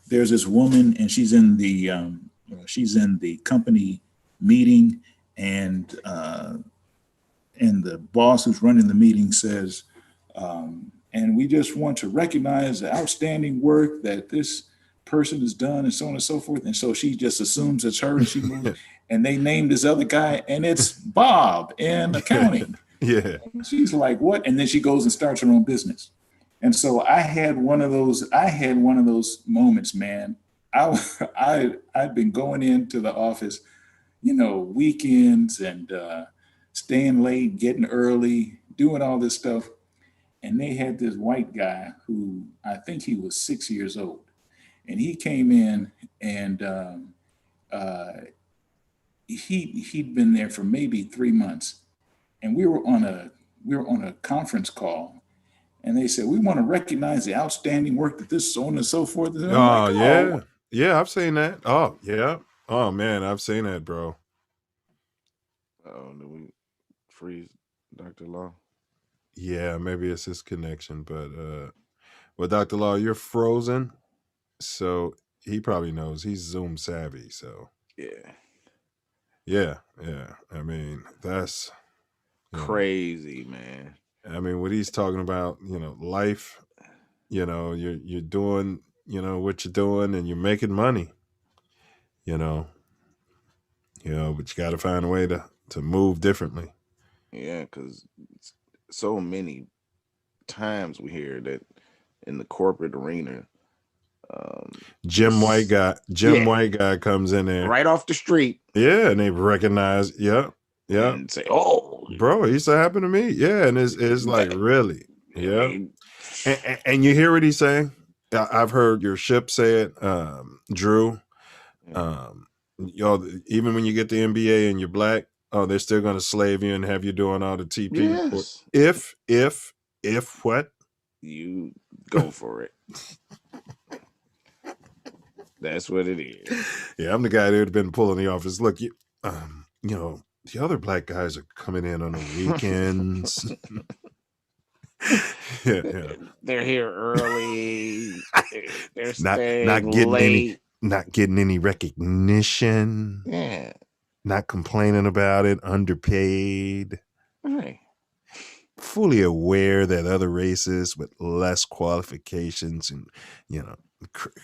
there's this woman and she's in the company meeting, and the boss who's running the meeting says, and we just want to recognize the outstanding work that this person has done, and so on and so forth. And so she just assumes it's her, and she moves, and they named this other guy, and it's Bob in accounting. Yeah. She's like, what? And then she goes and starts her own business. And so I had one of those moments, man. I'd been going into the office, weekends and staying late, getting early, doing all this stuff. And they had this white guy who I think he was 6 years old. And he came in, and he'd been there for maybe 3 months. And we were on a conference call, and they said, we want to recognize the outstanding work that this, so on and so forth. And like, yeah. Yeah, I've seen that. Oh, yeah. Oh, man, I've seen that, bro. Did we freeze Dr. Law? Yeah, maybe it's his connection, but Well, Dr. Law, you're frozen. So he probably knows he's Zoom savvy. So yeah. I mean, that's crazy, man. I mean, what he's talking about, life, you're doing, what you're doing and you're making money, but you got to find a way to move differently. Yeah, because so many times we hear that in the corporate arena, Jim White guy comes in there right off the street. Yeah, and they recognize, and say, "Oh, bro, it used to happen to me." Yeah, and it's like really, and you hear what he's saying. I've heard your ship say it, Drew. Even when you get the MBA and you're black, they're still going to slave you and have you doing all the TP. Yes. If what? You go for it. That's what it is. Yeah, I'm the guy that had been pulling the office. Look, the other black guys are coming in on the weekends. yeah. They're here early. They're not getting any recognition. Yeah. Not complaining about it, underpaid. Right. Fully aware that other races with less qualifications and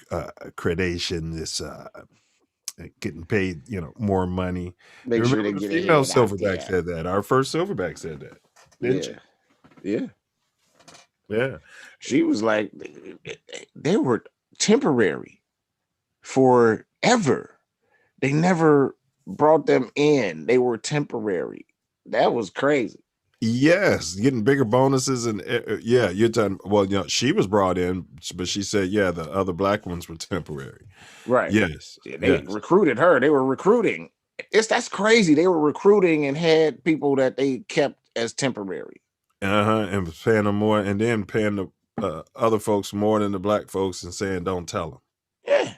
accreditation is getting paid more money. Make sure they get female silverback said that. Our first silverback said that, didn't she? Yeah. She was like, they were temporary forever. They never brought them in. They were temporary. That was crazy. Yes, getting bigger bonuses and you're talking. Well, she was brought in, but she said, the other black ones were temporary. Right. Yes. They recruited her. They were recruiting. That's crazy. They were recruiting and had people that they kept as temporary. And was paying them more, and then paying the other folks more than the black folks, and saying, "Don't tell them." Yeah.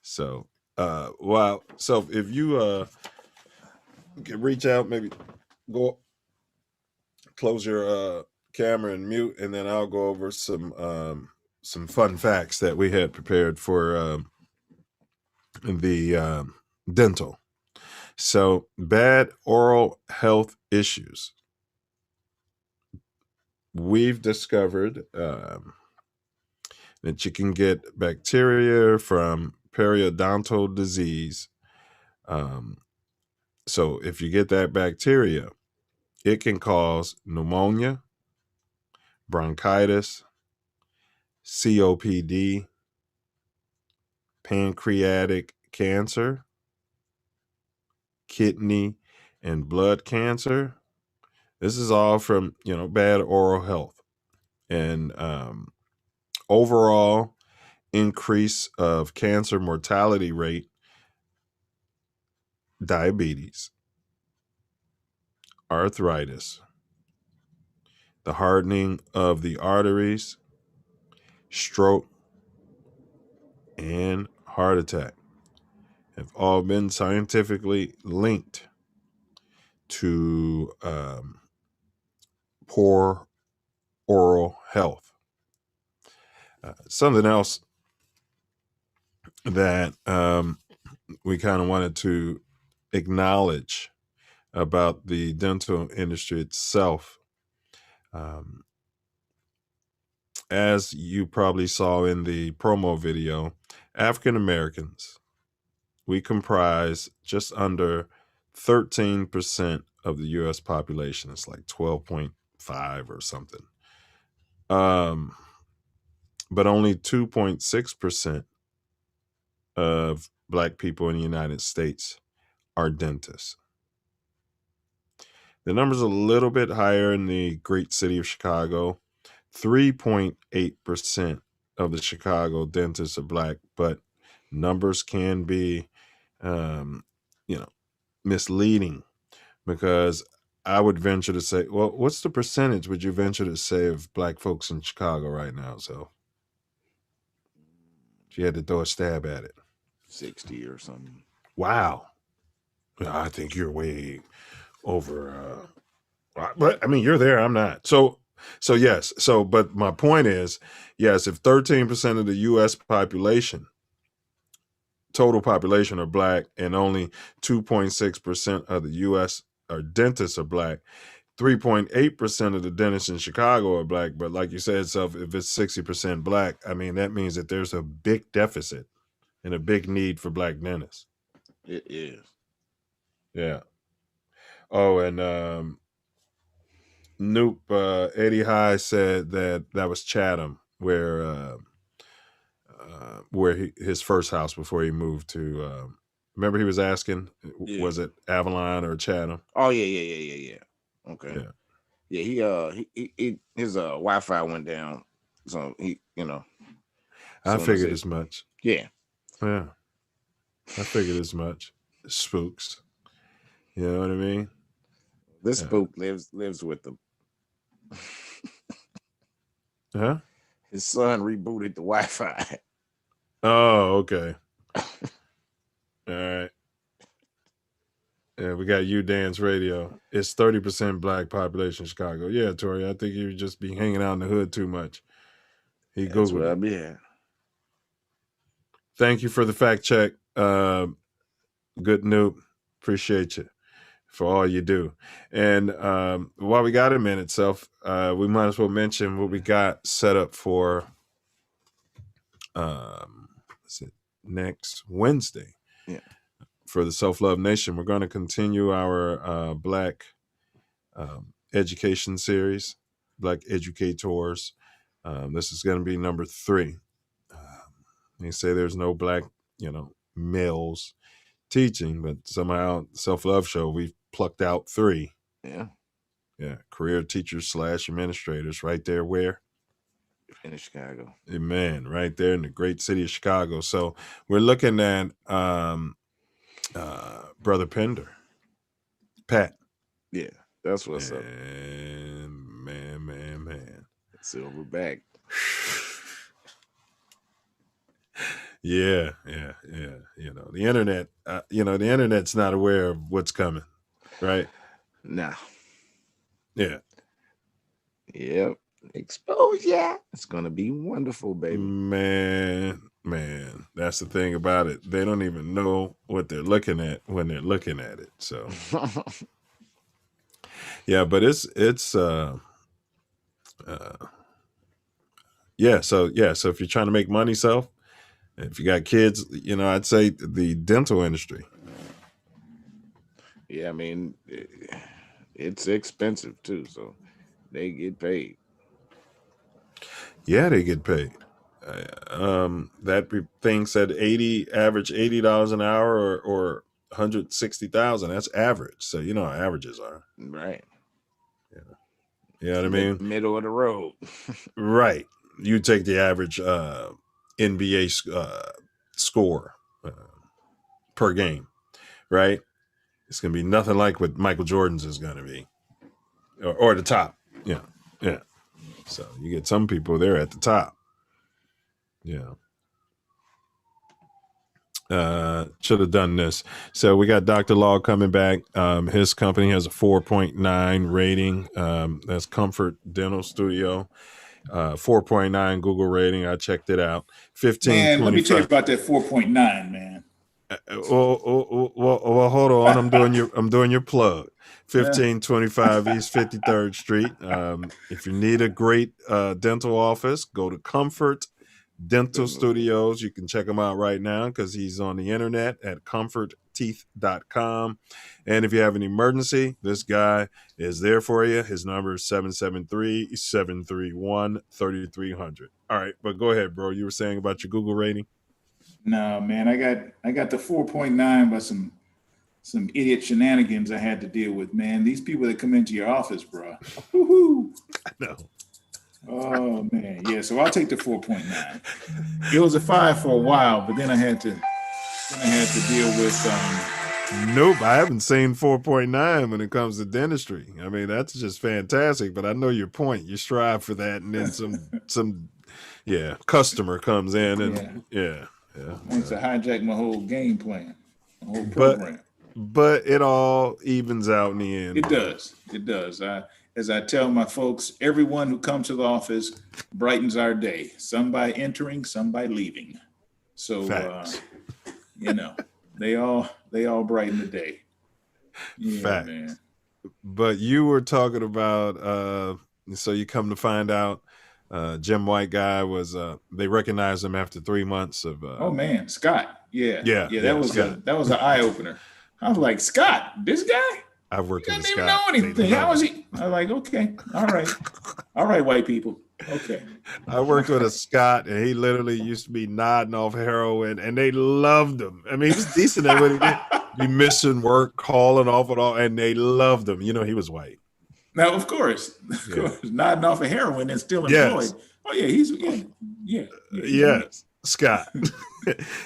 So, wow. So if you can reach out, maybe go. Close your camera and mute, and then I'll go over some fun facts that we had prepared for the dental. So, bad oral health issues. We've discovered that you can get bacteria from periodontal disease. So, if you get that bacteria, it can cause pneumonia, bronchitis, COPD, pancreatic cancer, kidney and blood cancer. This is all from, bad oral health. And overall increase of cancer mortality rate, diabetes, arthritis, the hardening of the arteries, stroke, and heart attack have all been scientifically linked to poor oral health. Something else that we kind of wanted to acknowledge about the dental industry itself. As you probably saw in the promo video, African Americans, we comprise just under 13% of the U.S. population. It's like 12.5 or something. But only 2.6% of Black people in the United States are dentists. The number's a little bit higher in the great city of Chicago. 3.8% of the Chicago dentists are Black, but numbers can be, misleading, because I would venture to say, well, what's the percentage would you venture to say of Black folks in Chicago right now? So if you had to throw a stab at it. 60 or something. Wow. I think you're way over, but I mean, you're there, I'm not. So So yes. So, but my point is, yes, if 13% of the U.S. population, total population, are black, and only 2.6% of the U.S. dentists are black, 3.8% of the dentists in Chicago are black. But like you said, Self, if it's 60% black, I mean, that means that there's a big deficit and a big need for black dentists. It is. Yeah. Oh, and Noop, Eddie High said that was Chatham, where his first house before he moved to. Remember, he was asking, was it Avalon or Chatham? Oh yeah. Okay. Yeah, he his Wi-Fi went down, so he, I figured as much. Yeah. I figured as much. Spooks. You know what I mean? This spook lives with them. Huh? His son rebooted the Wi-Fi. Oh, okay. All right. Yeah, we got You Dance Radio. It's 30% black population in Chicago. Yeah, Tori, I think you just be hanging out in the hood too much. He That's Googled where I it. be at. Thank you for the fact check. Good Noop. Appreciate you for all you do. And while we got a minute, Self, we might as well mention what we got set up for next Wednesday. Yeah. For the Self Love Nation. We're going to continue our Black education series, Black Educators. This is going to be number 3. They say there's no black, males teaching, but somehow Self Love Show, we've plucked out 3. Yeah. Yeah. Career teachers / administrators right there where? In Chicago. Man, right there in the great city of Chicago. So we're looking at Brother Pender, Pat. Yeah, that's what's up. Man. Silverback. Yeah. The internet, the internet's not aware of what's coming, right? Nah. Yeah. Yep. Exposure. It's gonna be wonderful, baby. Man, that's the thing about it. They don't even know what they're looking at when they're looking at it. So yeah, but it's so if you're trying to make money, Self, if you got kids, I'd say the dental industry. Yeah, I mean, it's expensive too, so they get paid. Yeah, they get paid. That thing said average $80 an hour or 160,000. That's average. So you know how averages are. Right. Yeah. You know what I mean? Middle of the road. Right. You take the average NBA score per game, right? It's going to be nothing like what Michael Jordan's is going to be, or the top. Yeah. So you get some people there at the top. Yeah. Should have done this. So we got Dr. Law coming back. His company has a 4.9 rating. That's Comfort Dental Studio. 4.9 Google rating. I checked it out. 15. Man, let me tell you about that 4.9, man. Well, hold on. I'm doing your plug. 1525 East 53rd Street. If you need a great dental office, go to Comfort Dental Studios. You can check him out right now because he's on the internet at comfortteeth.com. And if you have an emergency, this guy is there for you. His number is 773-731-3300. All right, but go ahead, bro. You were saying about your Google rating? No, man, I got the 4.9 by some idiot shenanigans I had to deal with, man. These people that come into your office, bro. Woo-hoo. I know. Oh man, yeah. So I'll take the 4.9. It was a 5 for a while, but then I had to deal with. Nope, I haven't seen 4.9 when it comes to dentistry. I mean, that's just fantastic. But I know your point. You strive for that, and then some customer comes in and wants to hijack my whole game plan, my whole program. But it all evens out in the end. It does. as I tell my folks, everyone who comes to the office brightens our day. Some by entering, some by leaving. So, you know, they all brighten the day. Yeah, Facts. man. But you were talking about, so you come to find out, Jim White guy was, they recognized him after 3 months of. Oh man, Scott. Yeah. That was Scott. that was an eye opener. I was like, Scott, this guy? I've worked with He Scott. doesn't even know anything. How was he? I was like, okay, all right, white people. Okay. I worked with a Scott, and he literally used to be nodding off heroin, and they loved him. I mean, he was decent at what he did. Be missing work, calling off and all, and they loved him. You know, he was white. Now, of course, nodding off of heroin and still employed. Yes. Oh yeah, Yes, Scott.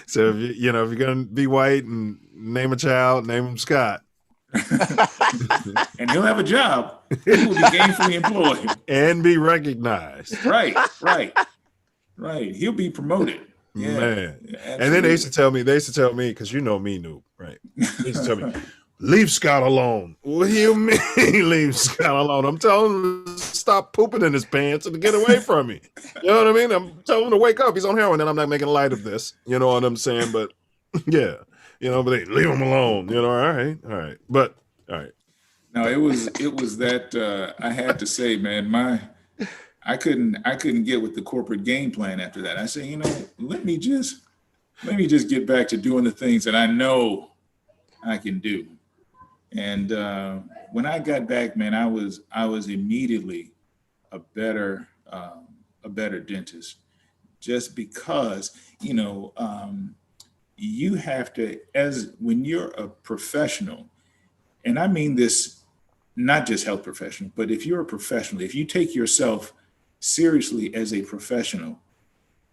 So if you're gonna be white and name a child, name him Scott. And he'll have a job. He will be gainfully employed and be recognized. Right. He'll be promoted. Yeah, man. Yeah, and then they used to tell me, because you know me, Noob, right? They used to tell me, leave Scott alone. What do you mean leave Scott alone? I'm telling him to stop pooping in his pants and to get away from me. You know what I mean? I'm telling him to wake up. He's on heroin, and I'm not making light of this. You know what I'm saying? But yeah, but they leave him alone. All right. But all right. No, it was that I had to say, man, I couldn't get with the corporate game plan after that. I said, let me just get back to doing the things that I know I can do. And when I got back, man, I was immediately a better dentist, just because you have to, when you're a professional, and I mean this not just health professional, but if you're a professional, if you take yourself seriously as a professional,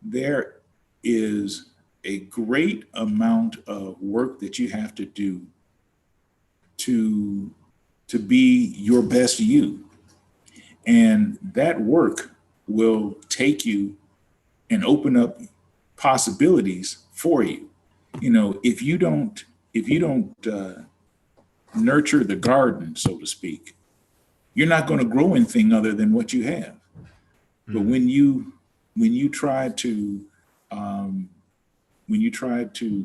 there is a great amount of work that you have to do to be your best you. And that work will take you and open up possibilities for you. If you don't nurture the garden, so to speak, you're not going to grow anything other than what you have. But when you try to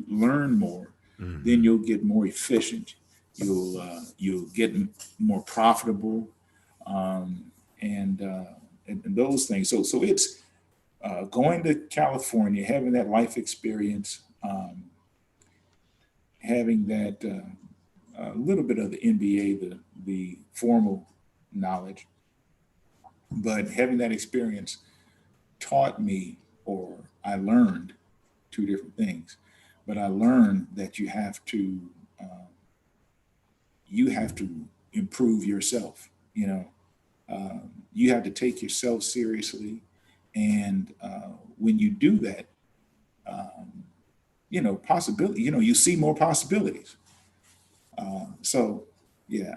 learn more, then you'll get more efficient. You'll get more profitable, and those things. So it's going to California, having that life experience, having that a little bit of the MBA, the formal knowledge, but having that experience taught me, or I learned two different things. But I learned that you have to improve yourself. You have to take yourself seriously, and when you do that, possibility. You see more possibilities. So yeah,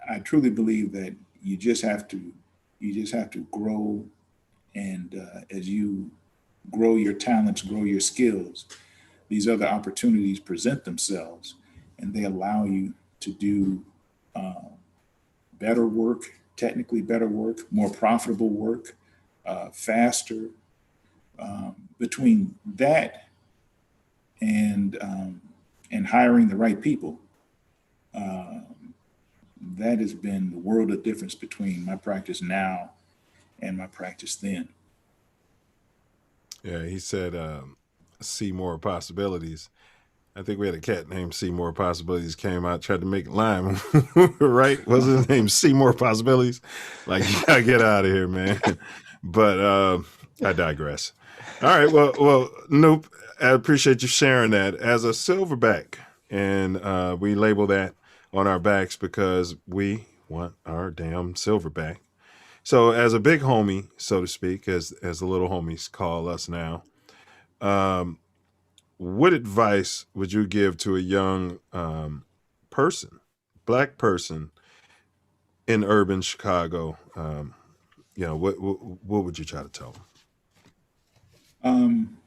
I truly believe that you just have to grow, and as you grow your talents, grow your skills, these other opportunities present themselves, and they allow you to do better work, technically better work, more profitable work, faster. Between that and hiring the right people, that has been the world of difference between my practice now and my practice then. Yeah, he said, see more possibilities. I think we had a cat named See More Possibilities came out, tried to make lime, right? What's his name? See More Possibilities. Like, you gotta get out of here, man. But I digress. All right, well, Nope, I appreciate you sharing that. As a silverback, and we label that on our backs because we want our damn silverback. So as a big homie, so to speak, as the little homies call us now, what advice would you give to a young person, Black person in urban Chicago? What would you try to tell them?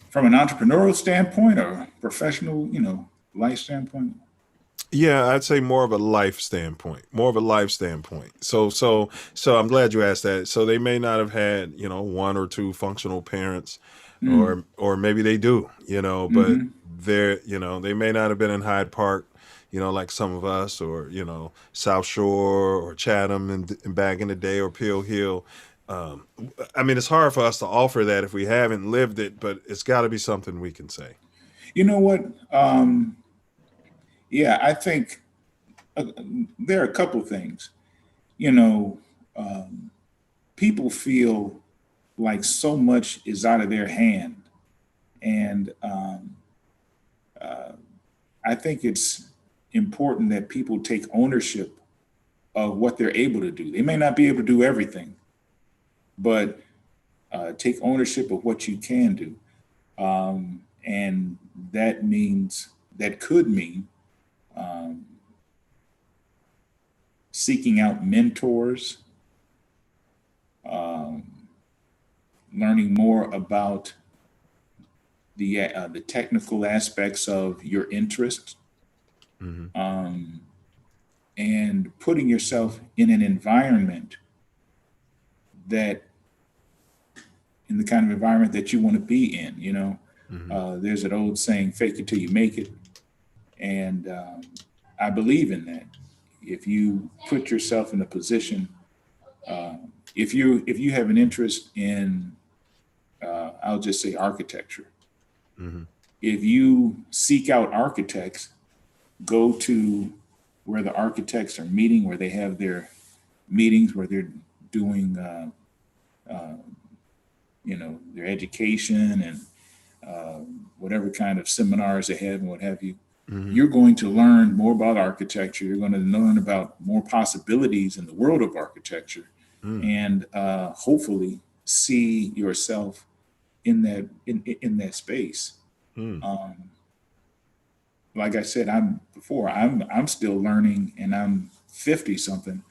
From an entrepreneurial standpoint or professional, life standpoint? Yeah, I'd say more of a life standpoint. So I'm glad you asked that. So they may not have had, one or two functional parents, or maybe they do, but they may not have been in Hyde Park, like some of us, or, South Shore or Chatham and back in the day, or Peel Hill. I mean, it's hard for us to offer that if we haven't lived it, but it's got to be something we can say. You know what? Yeah, I think there are a couple of things. People feel like so much is out of their hand. And I think it's important that people take ownership of what they're able to do. They may not be able to do everything, but take ownership of what you can do. And that could mean seeking out mentors, learning more about the technical aspects of your interest, and putting yourself in an environment in the kind of environment that you want to be in. There's an old saying, fake it till you make it. And I believe in that. If you put yourself in a position, if you have an interest in, I'll just say architecture. If you seek out architects, go to where the architects are meeting, where they have their meetings, where they're doing, their education and whatever kind of seminars they have and what have you. You're going to learn more about architecture. You're going to learn about more possibilities in the world of architecture, and hopefully see yourself in that space. Like I said, I'm still learning, and I'm 50 something,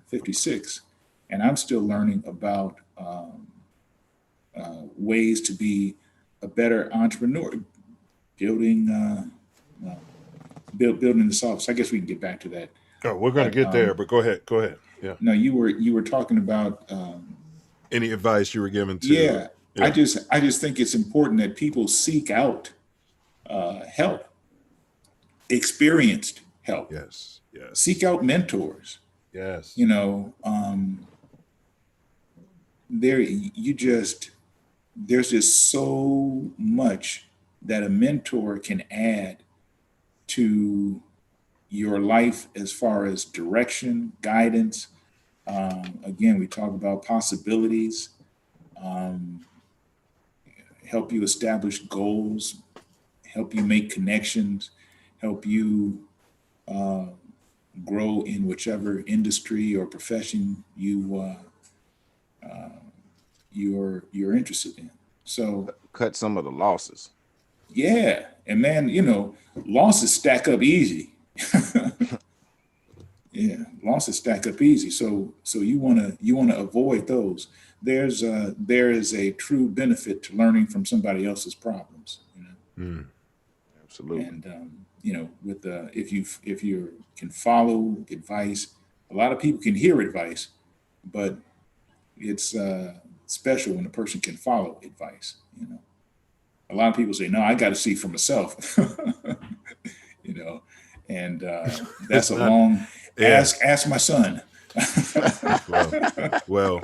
56, and I'm still learning about ways to be a better entrepreneur, building the soft. So I guess we can get back to that. Oh, we're going to get there, but go ahead. Yeah. No, you were talking about any advice you were given to. Yeah. I just think it's important that people seek out help, experienced help. Yes. Seek out mentors. Yes. There's just so much that a mentor can add to your life as far as direction, guidance. Again, we talk about possibilities, help you establish goals, help you make connections, help you grow in whichever industry or profession you're interested in. So cut some of the losses. Yeah. And man, losses stack up easy. Yeah, losses stack up easy. So you wanna avoid those. There is a true benefit to learning from somebody else's problems. Absolutely. And if you can follow advice, a lot of people can hear advice, but it's special when a person can follow advice. A lot of people say, no, I got to see for myself, and that's a long ask my son. Well,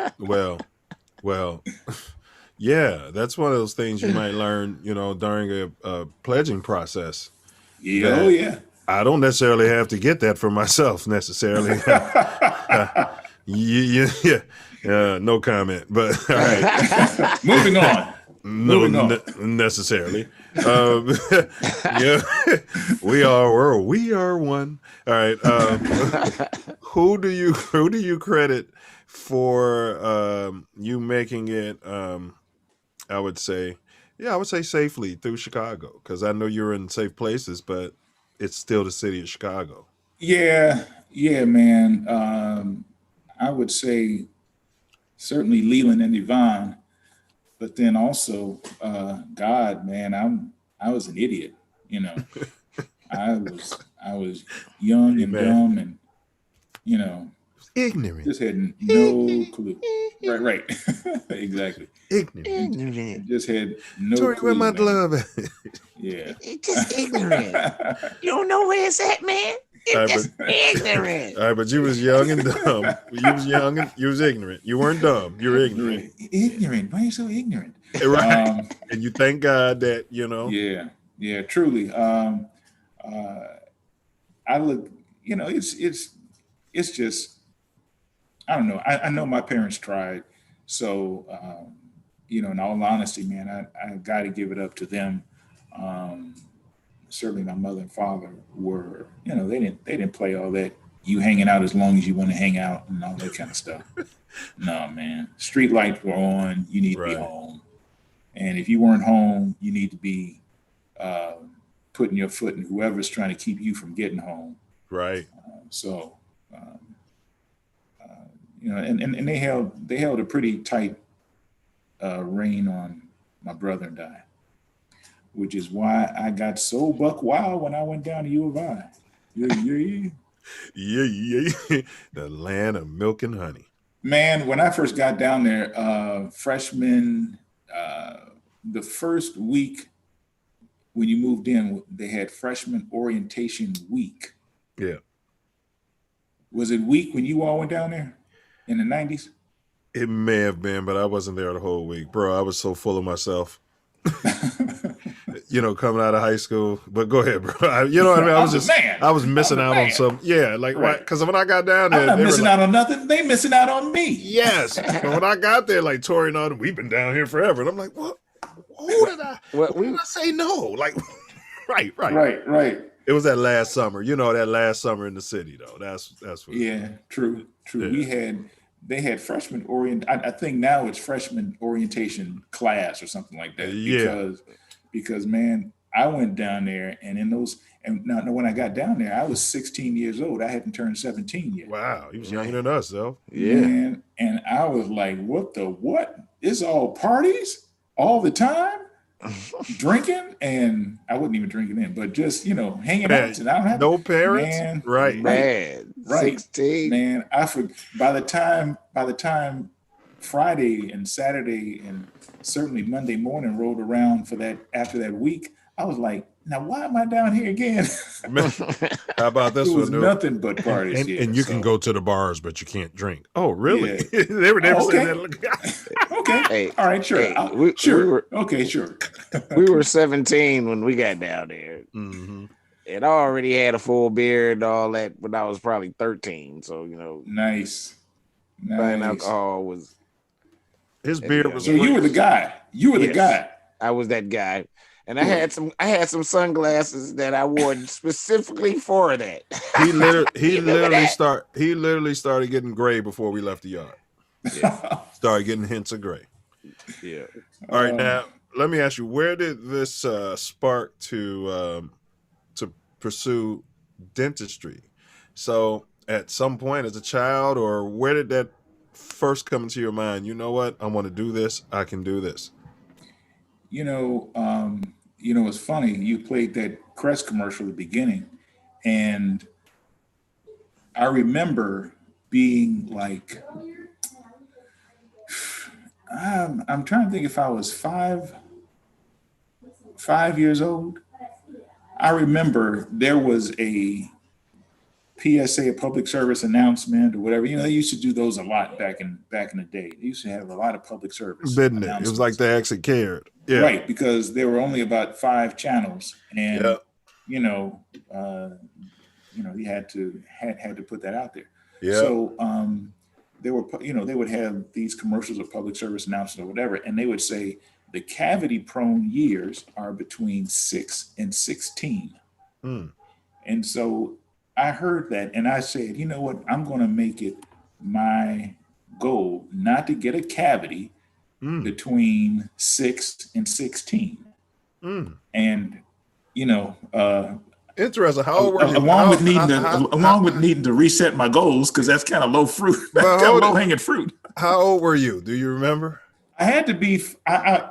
yeah, that's one of those things you might learn, during a pledging process. Yeah. Oh yeah. I don't necessarily have to get that for myself necessarily. No comment, but all right. Moving on. Necessarily. Yeah, we are one. All right. Who do you credit for you making it? I would say safely through Chicago, because I know you're in safe places, but it's still the city of Chicago. Yeah, man. I would say certainly Leland and Yvonne. But then also, God, man, I was an idiot. I was young and dumb, and ignorant. Just had no clue. Right. Exactly. Ignorant. Just had no Tori, clue. where my man. glove at? Yeah. It's just ignorant. You don't know where it's at, man. It's just ignorant. All right, but you was young and dumb. You was young and you was ignorant. You weren't dumb. You were ignorant. Ignorant. Why are you so ignorant? Right. And you thank God that, Yeah, truly. I look, it's just, I don't know. I know my parents tried. So, in all honesty, man, I got to give it up to them. Certainly my mother and father were, they didn't play all that. You hanging out as long as you want to hang out and all that kind of stuff. No, man. Street lights were on. You need to be home. And if you weren't home, you need to be putting your foot in whoever's trying to keep you from getting home. Right. And they held a pretty tight rein on my brother and I, which is why I got so buck wild when I went down to U of I. Yeah. The land of milk and honey. Man, when I first got down there, freshman, the first week when you moved in, they had freshman orientation week. Yeah. Was it week when you all went down there in the 90s? It may have been, but I wasn't there the whole week. Bro, I was so full of myself. Coming out of high school. But go ahead, bro. You know what I mean? I was missing out on some. Yeah, like why? Because when I got down there, I'm not missing out on nothing. They missing out on me. Yes. But when I got there, like Tori and all them, we've been down here forever. And I'm like, what? Who did I? Who did I say no? Like, right. It was that last summer. That last summer in the city, though. That's what. Yeah, true. Yeah. They had freshman I think now it's freshman orientation class or something like that. Because man, I went down there and now when I got down there, I was 16 years old. I hadn't turned 17 yet. Wow, he was younger than us, though. Yeah. Man, and I was like, what? It's all parties all the time? Drinking, and I wasn't even drinking then, but just hanging out. And I don't have no parents, man, right? 16, man. By the time Friday and Saturday and certainly Monday morning rolled around after that week, I was like, now why am I down here again? How about this one? It was nothing but parties. And you can go to the bars, but you can't drink. Oh, really? Yeah. They were never saying that. Okay. Hey, all right, sure. Hey, Sure. We were 17 when we got down there. Mm-hmm. And I already had a full beard and all that when I was probably 13. So, Nice. Buying alcohol was. His beard was. So you were the guy. The guy. I was that guy. And I had some sunglasses that I wore specifically for that. He literally started getting gray before we left the yard. Yeah. Started getting hints of gray. Yeah. All right, now let me ask you, where did this spark to pursue dentistry? So at some point as a child, or where did that first come into your mind? You know what? I want to do this. I can do this. It's funny. You played that Crest commercial at the beginning, and I remember being like, I'm trying to think if I was five years old. I remember there was a PSA, a public service announcement or whatever. They used to do those a lot back in the day. They used to have a lot of public service. Didn't it? It was like they actually cared. Yeah. Right, because there were only about 5 channels, and you had to put that out there. Yeah. So they would have these commercials of public service announcements or whatever, and they would say the cavity-prone years are between 6 and 16. And so I heard that, and I said, you know what? I'm going to make it my goal not to get a cavity between 6 and 16. And interesting. How old were you? Along with needing to reset my goals, because that's kind of low fruit. That's kind of low hanging fruit. How old were you? Do you remember? I had to be.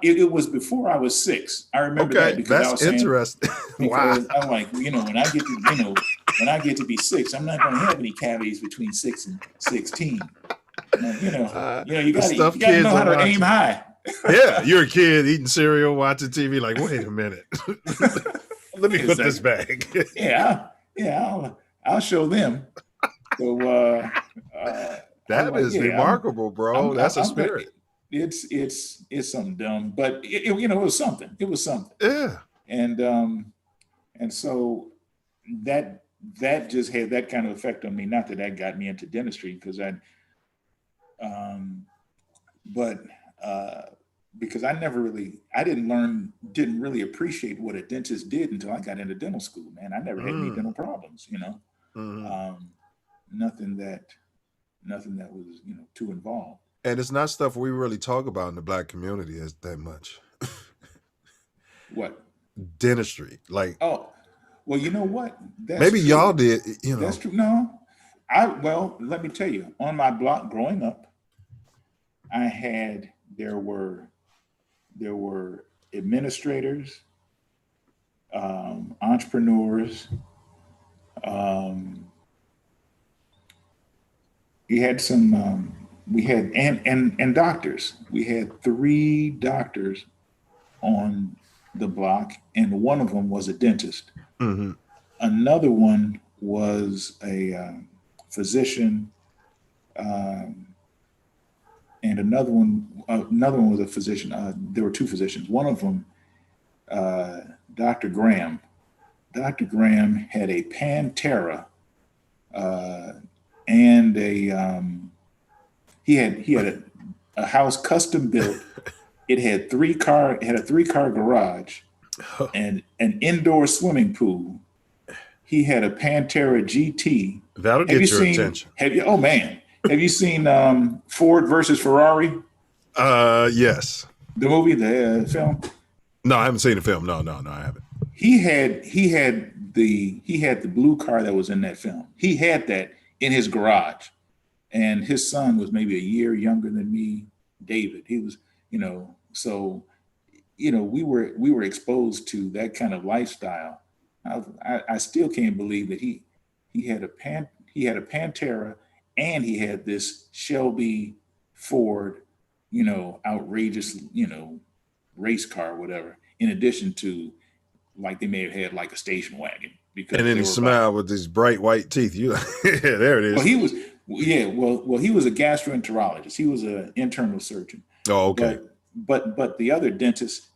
It was before I was 6. I remember that because that's I was saying, interesting. Because I'm like, when I get to, when I get to be 6, I'm not going to have any cavities between 6 and 16. You gotta know how to aim high. Yeah, you're a kid eating cereal, watching TV. Like, wait a minute, let me put this back. I'll show them. So that is remarkable, bro. That's a spirit. It's something dumb, but it was something. It was something. Yeah. And so that just had that kind of effect on me. Not that got me into dentistry, because because I didn't really appreciate what a dentist did until I got into dental school, man. I never had any dental problems, nothing that was, too involved. And it's not stuff we really talk about in the Black community as that much. What? Dentistry. Like, oh, well, you know what? Maybe true. Y'all did, That's true. No, let me tell you, on my block growing up, there were administrators, entrepreneurs, we had some, and doctors. We had 3 doctors on the block, and one of them was a dentist. Mm-hmm. Another one was a physician, and another one was a physician. There were 2 physicians. One of them, Dr. Graham. Dr. Graham had a Pantera, and he had a house custom built. It had a 3-car garage and an indoor swimming pool. He had a Pantera GT. That'll get your attention. Oh man. Have you seen Ford versus Ferrari? Yes. The movie, the film? No, I haven't seen the film. No, I haven't. He had the blue car that was in that film. He had that in his garage. And his son was maybe a year younger than me, David. He was, so we were exposed to that kind of lifestyle. I still can't believe that he had a Pantera, and he had this Shelby Ford, outrageous, race car or whatever, in addition to, like, they may have had like a station wagon. Because and then he smiled with these bright white teeth. There it is. Well, he was a gastroenterologist. He was an internal surgeon. Oh, okay. But the other dentist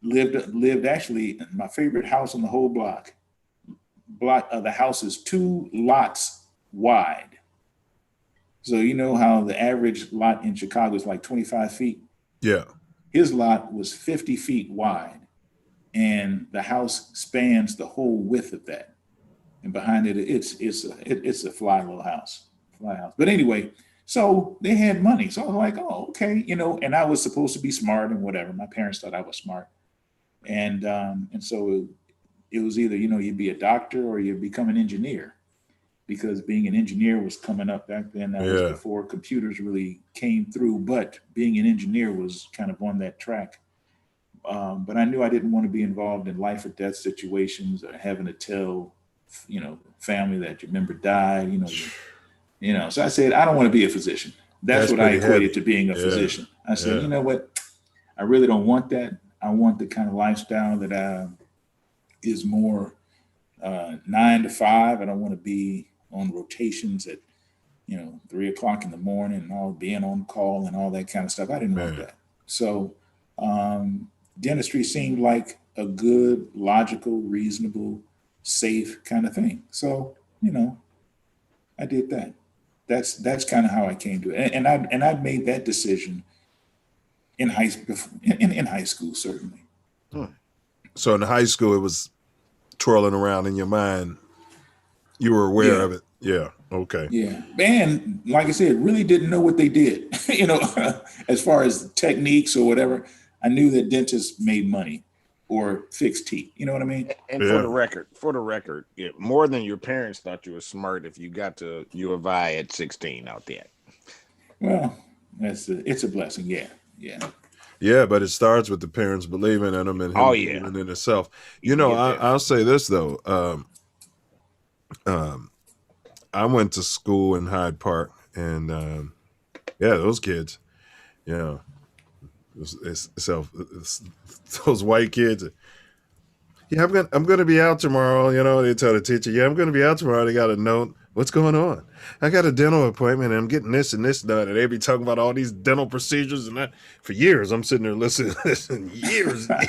lived actually in my favorite house on the whole block. The house is 2 lots wide. So you know how the average lot in Chicago is like 25 feet? Yeah. His lot was 50 feet wide, and the house spans the whole width of that. And behind it, it's a fly little house. But anyway, so they had money. So I was like, oh, okay, and I was supposed to be smart and whatever. My parents thought I was smart. And so it was either, you'd be a doctor or you'd become an engineer, because being an engineer was coming up back then. That was before computers really came through, but being an engineer was kind of on that track. But I knew I didn't want to be involved in life or death situations, or having to tell, family that your member died, So I said, I don't want to be a physician. That's what I equated to being a physician. I said, you know what? I really don't want that. I want the kind of lifestyle that is more 9 to 5. I don't want to be on rotations at 3 o'clock in the morning and all, being on call and all that kind of stuff. I didn't want that. So dentistry seemed like a good, logical, reasonable, safe kind of thing. So, I did that. That's kind of how I came to it. And I made that decision in high school, certainly. So in high school, it was twirling around in your mind. You were aware of it. Yeah. Okay. Yeah. And like I said, really didn't know what they did, as far as techniques or whatever. I knew that dentists made money or fixed teeth. You know what I mean? And for the record, more than your parents thought you were smart if you got to U of I at 16 out there. Well, it's a blessing. Yeah. Yeah. Yeah, but it starts with the parents believing in them and him believing in itself. I'll say this though. I went to school in Hyde Park, and yeah, those kids, you know, it's those white kids. Yeah, I'm gonna be out tomorrow. You know, they tell the teacher, yeah, I'm gonna be out tomorrow. They got a note. What's going on? I got a dental appointment and I'm getting this and this done. And they be talking about all these dental procedures and that for years. I'm sitting there listening years and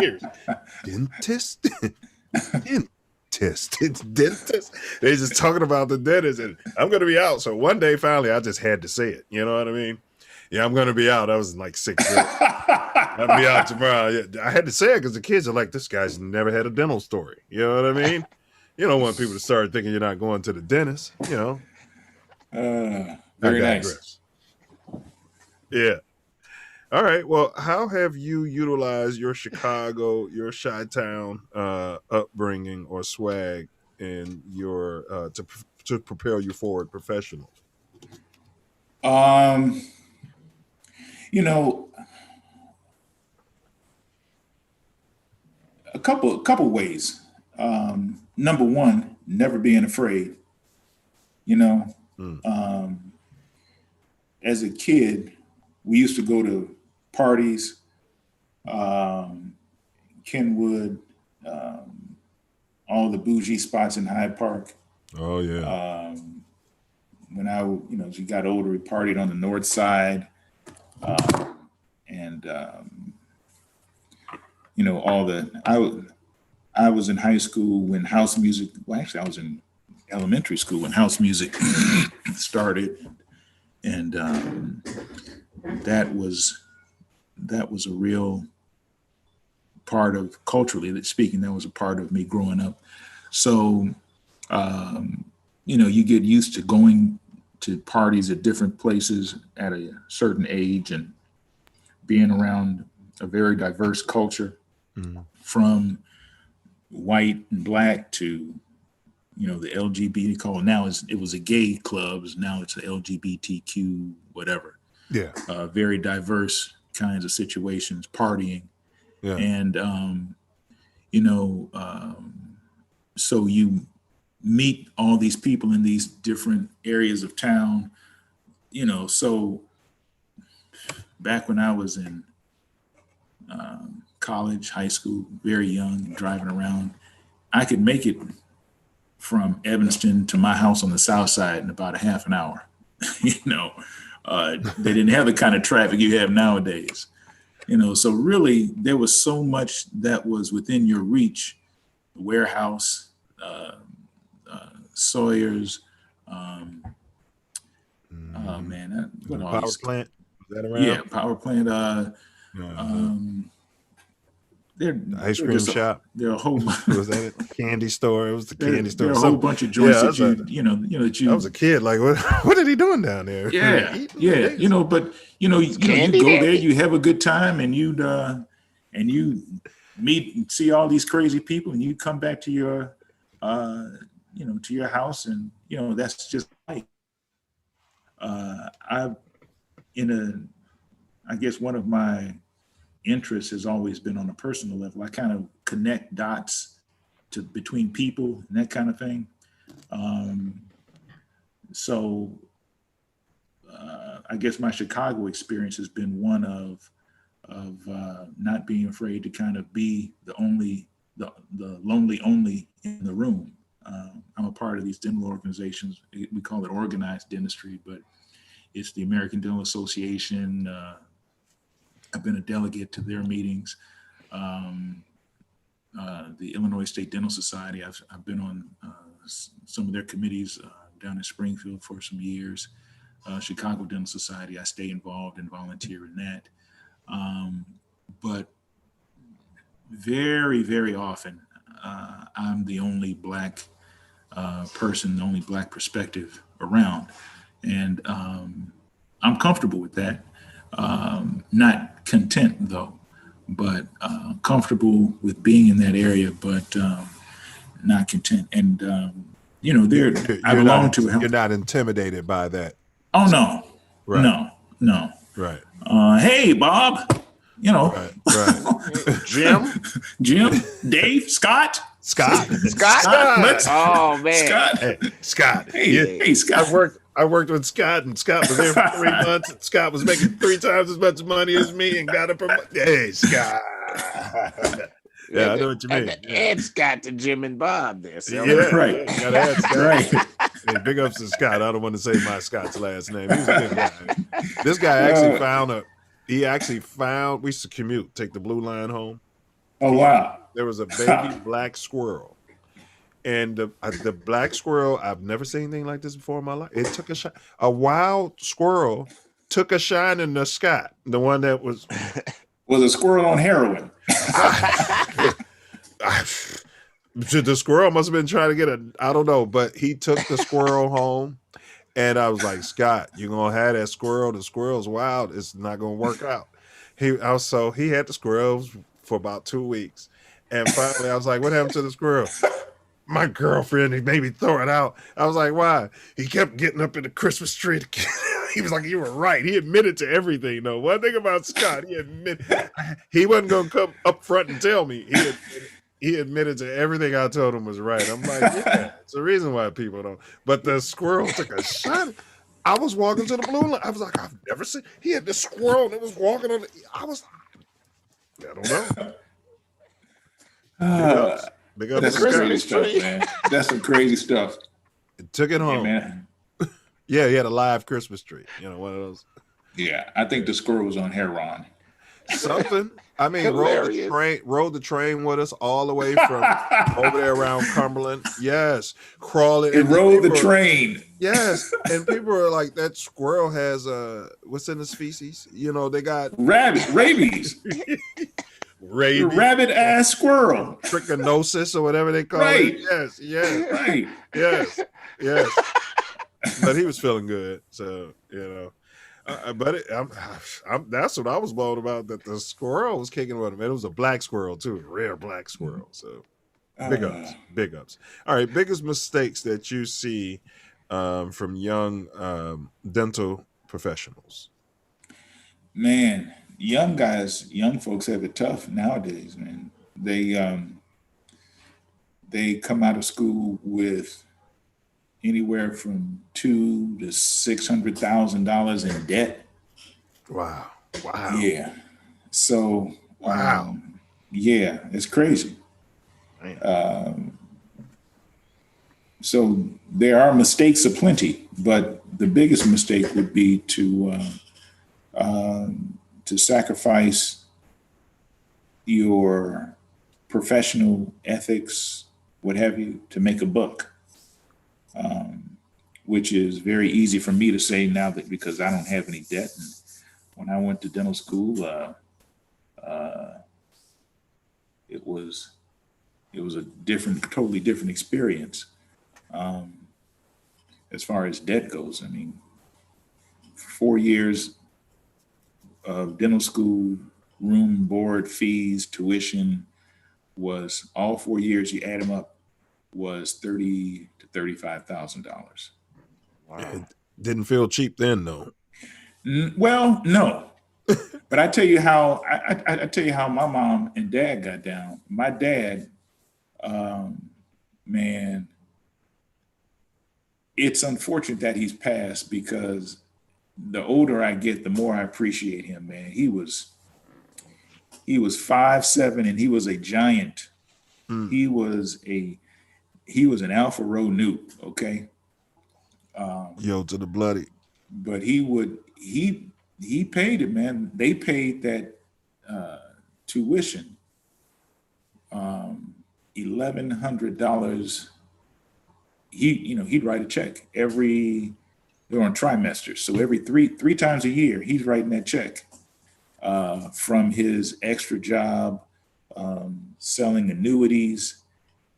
years. Dentist? Dentist. It's dentist. They just talking about the dentist, and I'm gonna be out. So one day finally I just had to say it. You know what I mean? Yeah, I'm gonna be out. I was in like 6th grade. I'll be out tomorrow. Yeah, I had to say it because the kids are like, this guy's never had a dental story. You know what I mean? You don't want people to start thinking you're not going to the dentist, you know. Very nice. Yeah. All right. Well, how have you utilized your Chicago, your Chi-Town upbringing or swag in your to propel you forward professionally? You know, a couple ways. Number one, never being afraid. You know, as a kid, we used to go to parties, Kenwood, all the bougie spots in Hyde Park. Oh yeah. When as you got older, we partied on the North Side, and I was in high school when house music. Well, actually, I was in elementary school when house music started, and that was a real part of, culturally speaking, that was a part of me growing up. So, you get used to going to parties at different places at a certain age and being around a very diverse culture, from white and black to, the LGBT, call now it was a gay clubs. Now it's a LGBTQ, whatever. Yeah. Very diverse kinds of situations, partying. Yeah. And, so you meet all these people in these different areas of town, so back when I was in college, high school, very young, driving around, I could make it from Evanston to my house on the south side in about a half an hour. They didn't have the kind of traffic you have nowadays. So really there was so much that was within your reach. The Warehouse, Sawyer's, what Power else? Plant, is that around? Yeah, Power Plant. Ice cream shop. There are a whole was that it? Candy store. It was the candy store. There are a whole bunch of joints that I was a kid. Like, what are they doing down there? Yeah, yeah. But you go there, you have a good time, and you meet and see all these crazy people, and you come back to your to your house, and that's just like I guess one of my interests has always been on a personal level. I kind of connect dots between people and that kind of thing. So I guess my Chicago experience has been one of not being afraid to kind of be the lonely only in the room. I'm a part of these dental organizations. We call it organized dentistry, but it's the American Dental Association. I've been a delegate to their meetings. The Illinois State Dental Society, I've been on some of their committees down in Springfield for some years. Chicago Dental Society, I stay involved and volunteer in that. But very, very often, I'm the only Black person, the only Black perspective around. And I'm comfortable with that. Not content though, but comfortable with being in that area, but not content. And I belong to it. You're not intimidated by that. Oh no, right. No. Right. Hey, Bob. Right. Jim, Dave, Scott. Scott. Scott. Oh man. Scott. Hey, Scott. Hey, Scott. I worked with Scott, and Scott was there for 3 months. And Scott was making 3 times as much money as me and got a promotion. Hey, Scott. Yeah, I know what you mean. And Scott to Jim and Bob there. So. Yeah, right. Gotta add Scott. Right. Hey, big ups to Scott. I don't want to say my Scott's last name. He's a good guy. This guy actually found, we used to commute, take the blue line home. Oh, wow. There was a baby black squirrel. And the black squirrel, I've never seen anything like this before in my life. It took a shot. A wild squirrel took a shine in the Scott. The one that was a squirrel on heroin. The squirrel must have been trying to get I don't know, but he took the squirrel home. And I was like, Scott, you're going to have that squirrel. The squirrel's wild. It's not going to work out. He had the squirrels for about 2 weeks. And finally, I was like, what happened to the squirrel? My girlfriend, he made me throw it out. I was like, why? He kept getting up in the Christmas tree. He was like, you were right. He admitted to everything, though. One thing about Scott, he wasn't going to come up front and tell me. He admitted to everything I told him was right. I'm like, yeah, it's the reason why people don't. But the squirrel took a shot. I was walking to the blue line. I was like, I've never seen. He had this squirrel that was walking on. I don't know. Big up That's some crazy stuff, man. That's some crazy stuff. It took it home. Hey, man. Yeah, he had a live Christmas tree. One of those. Yeah, I think the squirrel was on heroin. Something. I mean, rode the train with us all the way from over there around Cumberland. Yes, crawling. It rode the train. Yes, and people are like, that squirrel has what's in his feces? They got rabies. Rabbit ass squirrel. Trichinosis or whatever they call it. Yes. Right. Yes. But he was feeling good, so but that's what I was blown about, that the squirrel was kicking with him. And it was a black squirrel too, a rare black squirrel. So big ups. All right, biggest mistakes that you see from young dental professionals. Man, young folks have it tough nowadays, man. They come out of school with anywhere from $200,000 to $600,000 in debt. Wow. Yeah. So yeah, it's crazy. So there are mistakes aplenty, but the biggest mistake would be to sacrifice your professional ethics, what have you, to make a buck. Which is very easy for me to say now, that because I don't have any debt. And when I went to dental school, it was a totally different experience as far as debt goes. I mean, 4 years of dental school, room, board, fees, tuition was, all 4 years, you add them up, was $30,000 to $35,000. Wow. It didn't feel cheap then, though. Well, no. But I tell you how my mom and dad got down. My dad, man, it's unfortunate that he's passed, because the older I get, the more I appreciate him, man. He was 5'7", and he was a giant. He was an Alpha Rho Newt, okay? Yo to the bloody. But he paid it, man. They paid that tuition, $1,100. He'd write a check they were on trimesters. So every three times a year, he's writing that check from his extra job, selling annuities.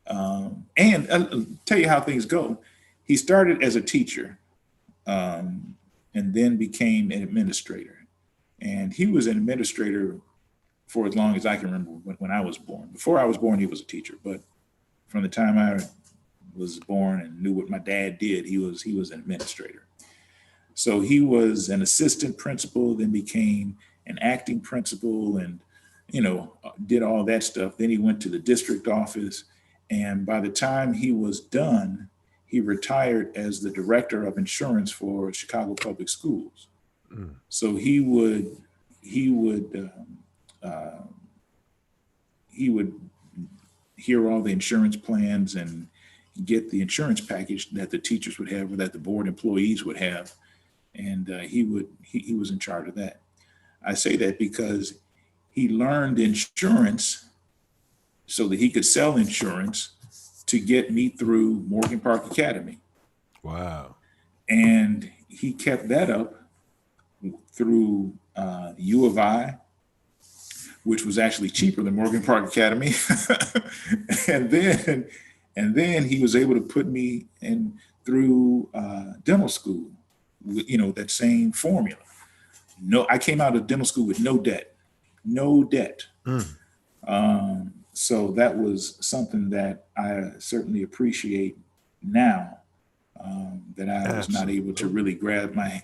And I'll tell you how things go. He started as a teacher and then became an administrator. And he was an administrator for as long as I can remember, when I was born. Before I was born, he was a teacher. But from the time I was born and knew what my dad did, he was an administrator. So he was an assistant principal, then became an acting principal, and did all that stuff. Then he went to the district office. And by the time he was done, he retired as the director of insurance for Chicago Public Schools. So he would hear all the insurance plans and get the insurance package that the teachers would have or that the board employees would have. And he was in charge of that. I say that because he learned insurance so that he could sell insurance to get me through Morgan Park Academy. Wow. And he kept that up through U of I, which was actually cheaper than Morgan Park Academy. and then he was able to put me in through dental school, that same formula. No, I came out of dental school with no debt. So that was something that I certainly appreciate now, that I was not able to really grab my,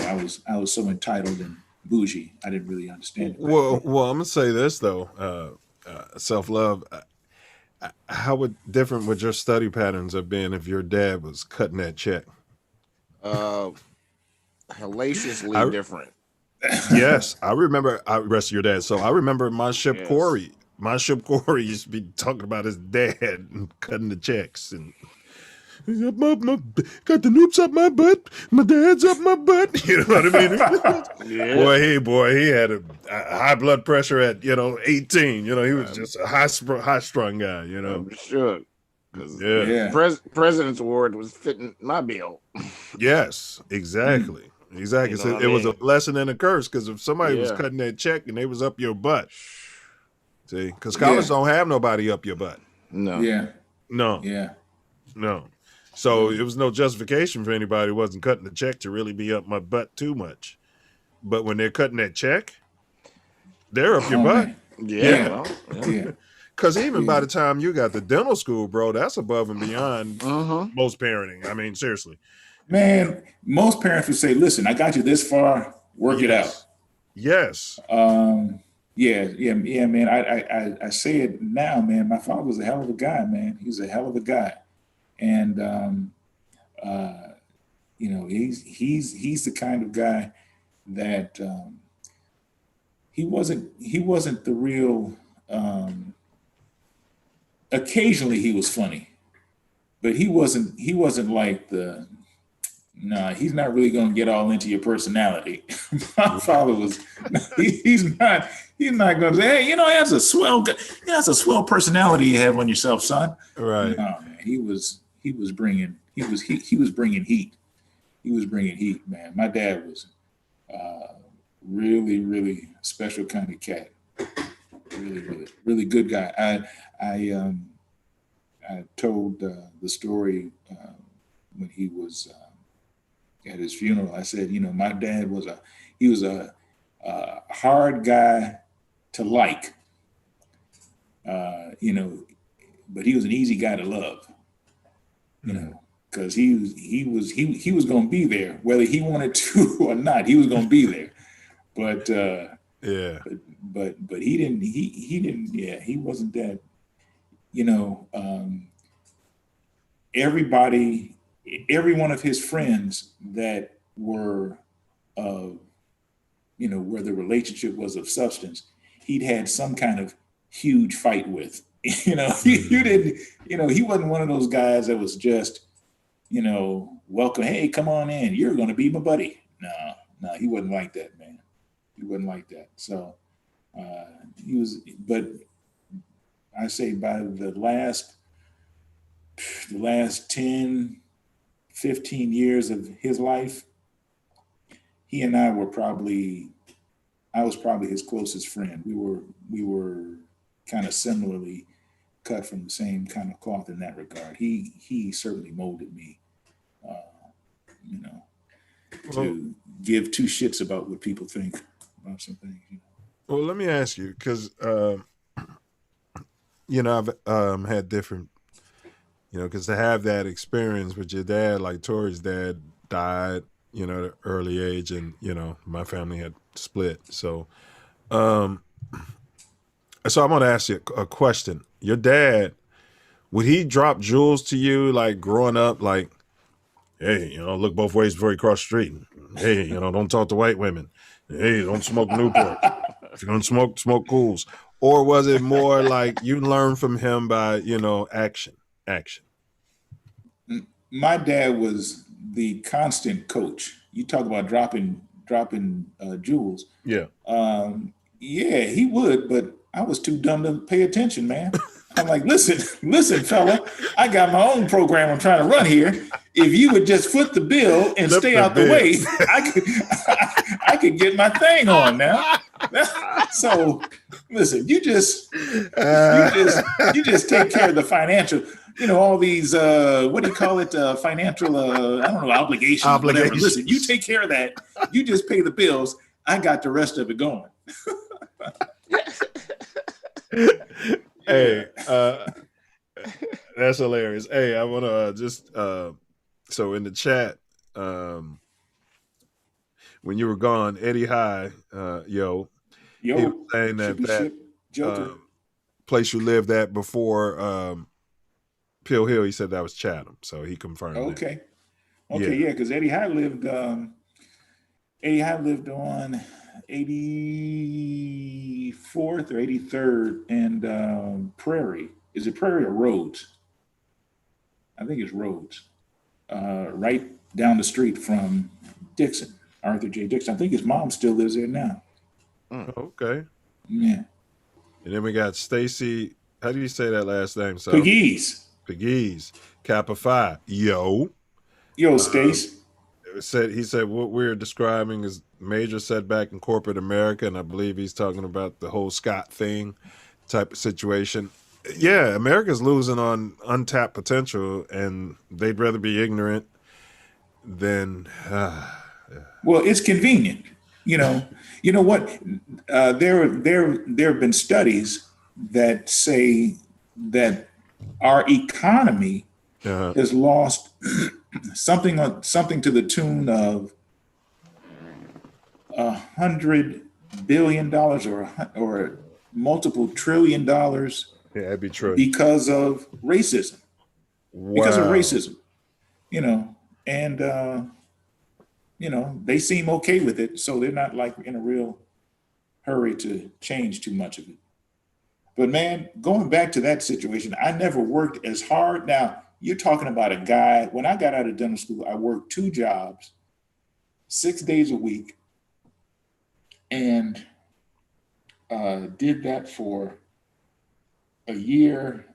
I was so entitled and bougie. I didn't really understand it. Well, I'm gonna say this though, Self Love. How different would your study patterns have been if your dad was cutting that check? Hellaciously different. Yes, I remember. Rest of your dad. So I remember my ship Corey. My ship Corey used to be talking about his dad and cutting the checks and. Got the noops up my butt. My dad's up my butt. You know what I mean? Yeah. Boy, he had a high blood pressure at 18. He was just a high strung guy. I'm sure. President's Award was fitting my bill. Yes, exactly. Exactly. So it was a blessing and a curse because if somebody was cutting that check and they was up your butt, see, because college don't have nobody up your butt. No. Yeah. No. Yeah. No. So it was no justification for anybody who wasn't cutting the check to really be up my butt too much. But when they're cutting that check, they're up your butt. Yeah. Because even by the time you got to dental school, bro, that's above and beyond most parenting. I mean, seriously. Man, most parents would say, listen, I got you this far, work it out. Yes. Man. I say it now, man. My father was a hell of a guy, man. He was a hell of a guy. And he's the kind of guy that he wasn't the real occasionally he was funny, but he wasn't like he's not really gonna get all into your personality. My father was he's not gonna say, hey, that's a swell personality you have on yourself, son. Right. No, man, he was bringing heat. He was bringing heat, man. My dad was really, really special kind of cat. Really, really, really good guy. I told the story when he was at his funeral. I said, my dad was a hard guy to like, but he was an easy guy to love. Because he was going to be there, whether he wanted to or not. He was going to be there, but but he didn't. He wasn't that. Every one of his friends that were, where the relationship was of substance, he'd had some kind of huge fight with. He wasn't one of those guys that was just, welcome, hey, come on in, you're going to be my buddy. No, he wasn't like that, man. He wasn't like that. So but I say by the last 10, 15 years of his life, he and I was probably his closest friend. We were kind of similarly cut from the same kind of cloth in that regard. He certainly molded me, to give two shits about what people think about some things. Well, let me ask you, because I've had different, because to have that experience with your dad, like Tori's dad died, at an early age, and my family had split. So I want to ask you a question. Your dad would he drop jewels to you like growing up? Like, hey, look both ways before you cross the street. Hey, don't talk to white women. Hey, don't smoke Newport. If you're gonna smoke Cools. Or was it more like you learned from him by, action? My dad was the constant coach. You talk about dropping jewels. Yeah. Yeah, he would, but I was too dumb to pay attention, man. I'm like, listen, fella, I got my own program I'm trying to run here. If you would just foot the bill and stay out the way, I could get my thing on now. So listen, you just take care of the financial, all these what do you call it? Financial I don't know, obligations, whatever. Listen, you take care of that. You just pay the bills. I got the rest of it going. Hey, that's hilarious. Hey, I want to just so in the chat, when you were gone, Eddie High, he was saying that place you lived at before Pill Hill, he said that was Chatham, so he confirmed. Okay, yeah, because Eddie High lived on 84th or 83rd and Prairie. Is it Prairie or Rhodes? I think it's Rhodes. Right down the street from Dixon, Arthur J. Dixon. I think his mom still lives there now. Okay. Yeah. And then we got Stacy. How do you say that last name? So Pegues. Kappa Phi. Yo, Stace. He said what we're describing is major setback in corporate America, and I believe he's talking about the whole Scott thing type of situation. Yeah, America's losing on untapped potential, and they'd rather be ignorant than. Well, it's convenient, You know what? There have been studies that say that our economy has lost something to the tune of $100 billion or multiple $1 trillion. Yeah, that'd be true. Because of racism. Wow. Because of racism, and they seem okay with it, so they're not like in a real hurry to change too much of it. But man, going back to that situation, I never worked as hard. Now, you're talking about a guy, when I got out of dental school, I worked 2 jobs, 6 days a week, and did that for a year.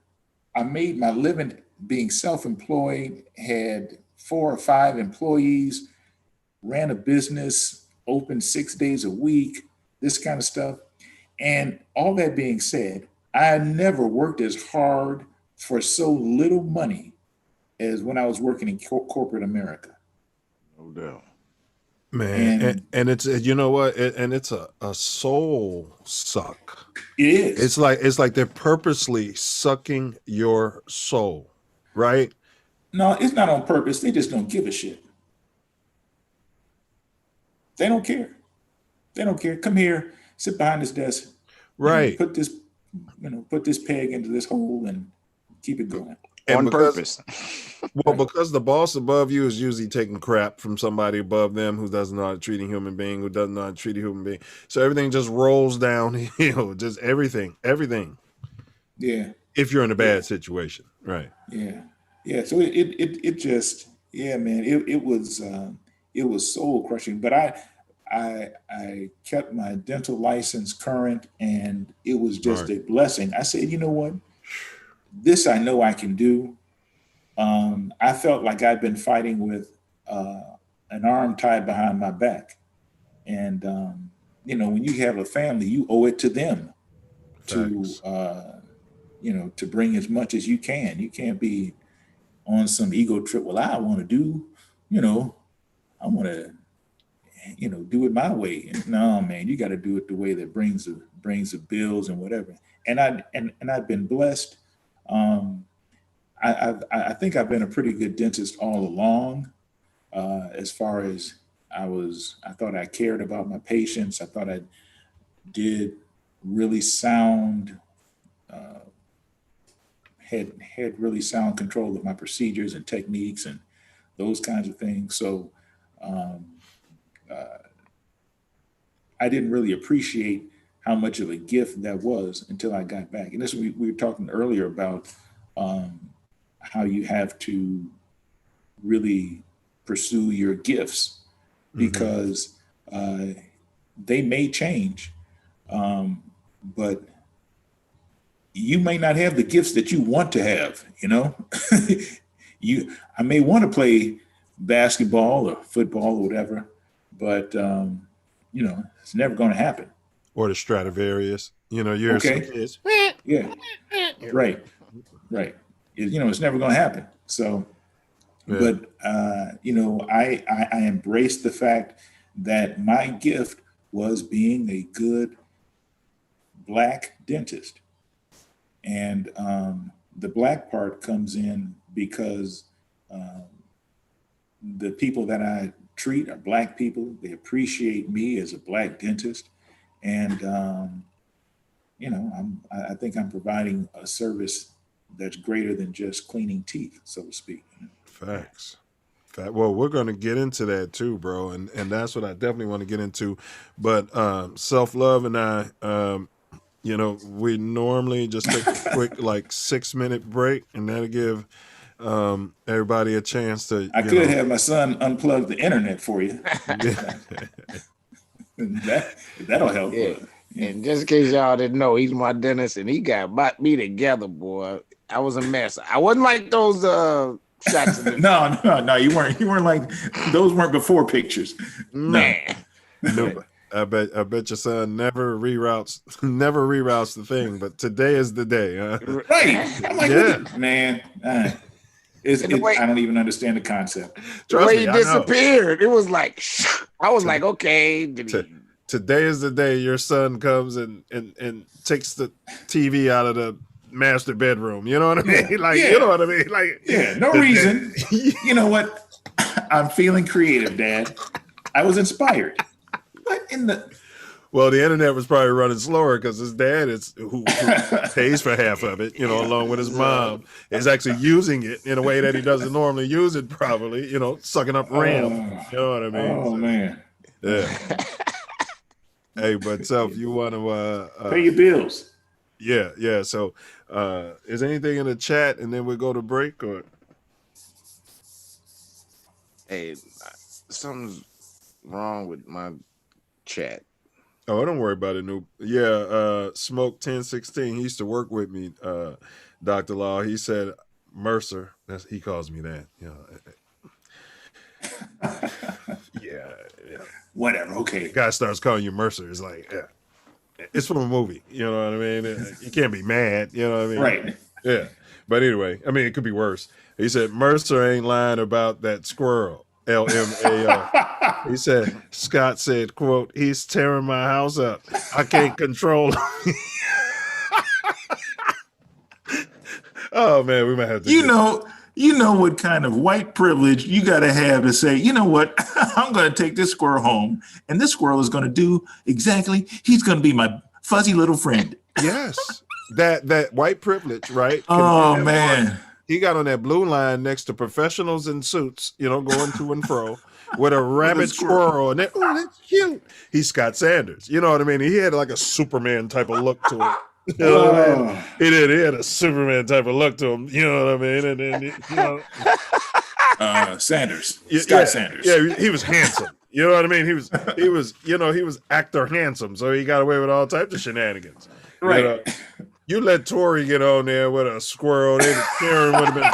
I made my living being self-employed, had 4 or 5 employees, ran a business, open 6 days a week, this kind of stuff. And all that being said, I never worked as hard for so little money as when I was working in corporate America. No doubt. Man, and it's, you know what? And it's a soul suck. It is. It's like they're purposely sucking your soul, right? No, it's not on purpose. They just don't give a shit. They don't care. They don't care. Come here, sit behind this desk. Right. Put this peg into this hole and keep it going. On purpose. Well, because the boss above you is usually taking crap from somebody above them who doesn't know how to treat a human being, who doesn't know how to treat a human being. So everything just rolls downhill, just everything. Yeah. If you're in a bad situation. Right. Yeah. Yeah. So it just, yeah, man, it was soul crushing, but I kept my dental license current, and it was just a blessing. I said, you know what? This I know I can do. I felt like I'd been fighting with an arm tied behind my back. And, when you have a family, you owe it to them to bring as much as you can. You can't be on some ego trip. Well, I want to do, I want to, do it my way. And no, man, you got to do it the way that brings the bills and whatever. And I've been blessed. I think I've been a pretty good dentist all along. As far as I thought I cared about my patients. I thought I did really sound had really sound control of my procedures and techniques and those kinds of things. So I didn't really appreciate how much of a gift that was until I got back. And this, we were talking earlier about how you have to really pursue your gifts because they may change, but you may not have the gifts that you want to have, you know? I may want to play basketball or football or whatever, but you know, it's never going to happen. Or the Stradivarius, you know, you're okay. Yeah, right. You know, it's never going to happen. So, but you know, I embraced the fact that my gift was being a good Black dentist. And the Black part comes in because the people that I treat are Black people. They appreciate me as a Black dentist. And, you know, I think I'm providing a service that's greater than just cleaning teeth, so to speak. Facts. Well, we're going to get into that too, bro. And that's what I definitely want to get into. But Self Love and I, you know, we normally just take a quick, like 6-minute break, and that'll give everybody a chance to. I could have my son unplug the internet for you. That'll help. Yeah. And just in case y'all didn't know, he's my dentist, and he got me together, boy. I was a mess. I wasn't like those shots. No, you weren't like those. Weren't before pictures, man. No. I bet your son never reroutes the thing, but today is the day. Huh? Right. I'm like, yeah, man. I don't even understand the concept. The way he disappeared, it was like, I was like, okay. Today is the day your son comes and takes the TV out of the master bedroom. You know what I mean? Like, you know what I mean? Like, no reason. You know what? I'm feeling creative, Dad. I was inspired. What in the? Well, the internet was probably running slower because his dad who pays for half of it, you know, along with his mom, is actually using it in a way that he doesn't normally use it. Probably, you know, sucking up RAM. You know what I mean? Oh man. Yeah. Hey, but Self, you want to pay your bills? Yeah. So, is anything in the chat, and then we go to break, or? Hey, something's wrong with my chat. Oh, don't worry about it, Noob. Yeah, Smoke 1016. He used to work with me, Dr. Law. He said Mercer. He calls me that. Yeah. Whatever. Okay. The guy starts calling you Mercer. It's like, it's from a movie. You know what I mean? You can't be mad. You know what I mean? Right. Yeah. But anyway, I mean, it could be worse. He said Mercer ain't lying about that squirrel. LMAO. He said, Scott said, quote, he's tearing my house up. I can't control him. Oh man, we might have to. You know what kind of white privilege you got to have to say, you know what, I'm going to take this squirrel home, and this squirrel is going to do exactly. He's going to be my fuzzy little friend. Yes, that white privilege, right? Oh man. He got on that blue line next to professionals in suits, you know, going to and fro with a rabbit squirrel. And that's cute. He's Scott Sanders. You know what I mean? He had like a Superman type of look to him. You know what I mean? He did. He had a Superman type of look to him. You know what I mean? And then, you know. Sanders. Scott Sanders. Yeah, he was handsome. You know what I mean? He was actor handsome. So he got away with all types of shenanigans. Right. You know? You let Tori get on there with a squirrel, Karen would have been,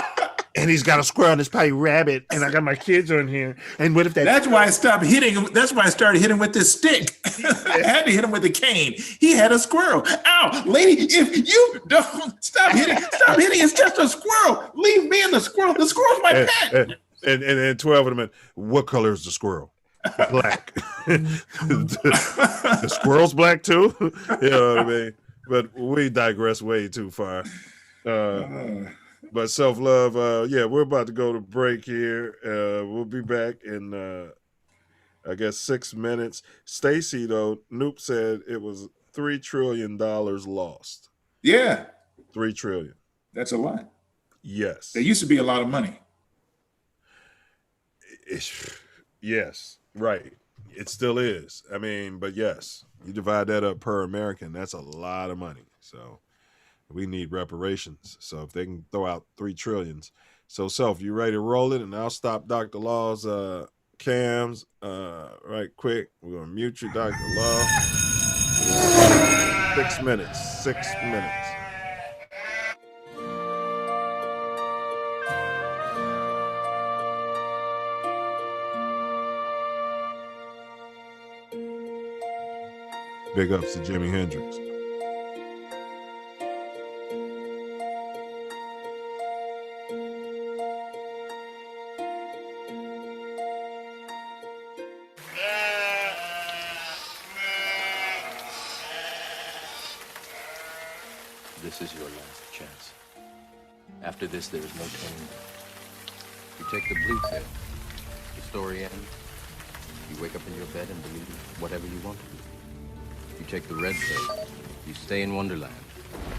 and he's got a squirrel and it's probably rabbit, and I got my kids on here. And what if that's why I stopped hitting him? That's why I started hitting him with this stick. I had to hit him with a cane. He had a squirrel. Ow, lady, if you don't stop hitting, it's just a squirrel. Leave me and the squirrel. The squirrel's my pet. And 12 of them, what color is the squirrel? Black. the squirrel's black too? You know what I mean? But we digress way too far. But Self Love, we're about to go to break here. We'll be back in, I guess, 6 minutes. Stacy, though, Noop said it was $3 trillion lost. Yeah. $3 trillion. That's a lot. Yes. There used to be a lot of money. Yes, right. It still is. I mean, but yes, you divide that up per American, that's a lot of money. So we need reparations. So if they can throw out $3 trillion. So Self, you ready to roll it? And I'll stop Dr. Law's cams right quick. We're gonna mute you, Dr. Law. 6 minutes. 6 minutes. Big ups to Jimi Hendrix. This is your last chance. After this, there is no turning back. You take the blue pill, the story ends. You wake up in your bed and believe whatever you want to believe. You take the red pill, you stay in Wonderland.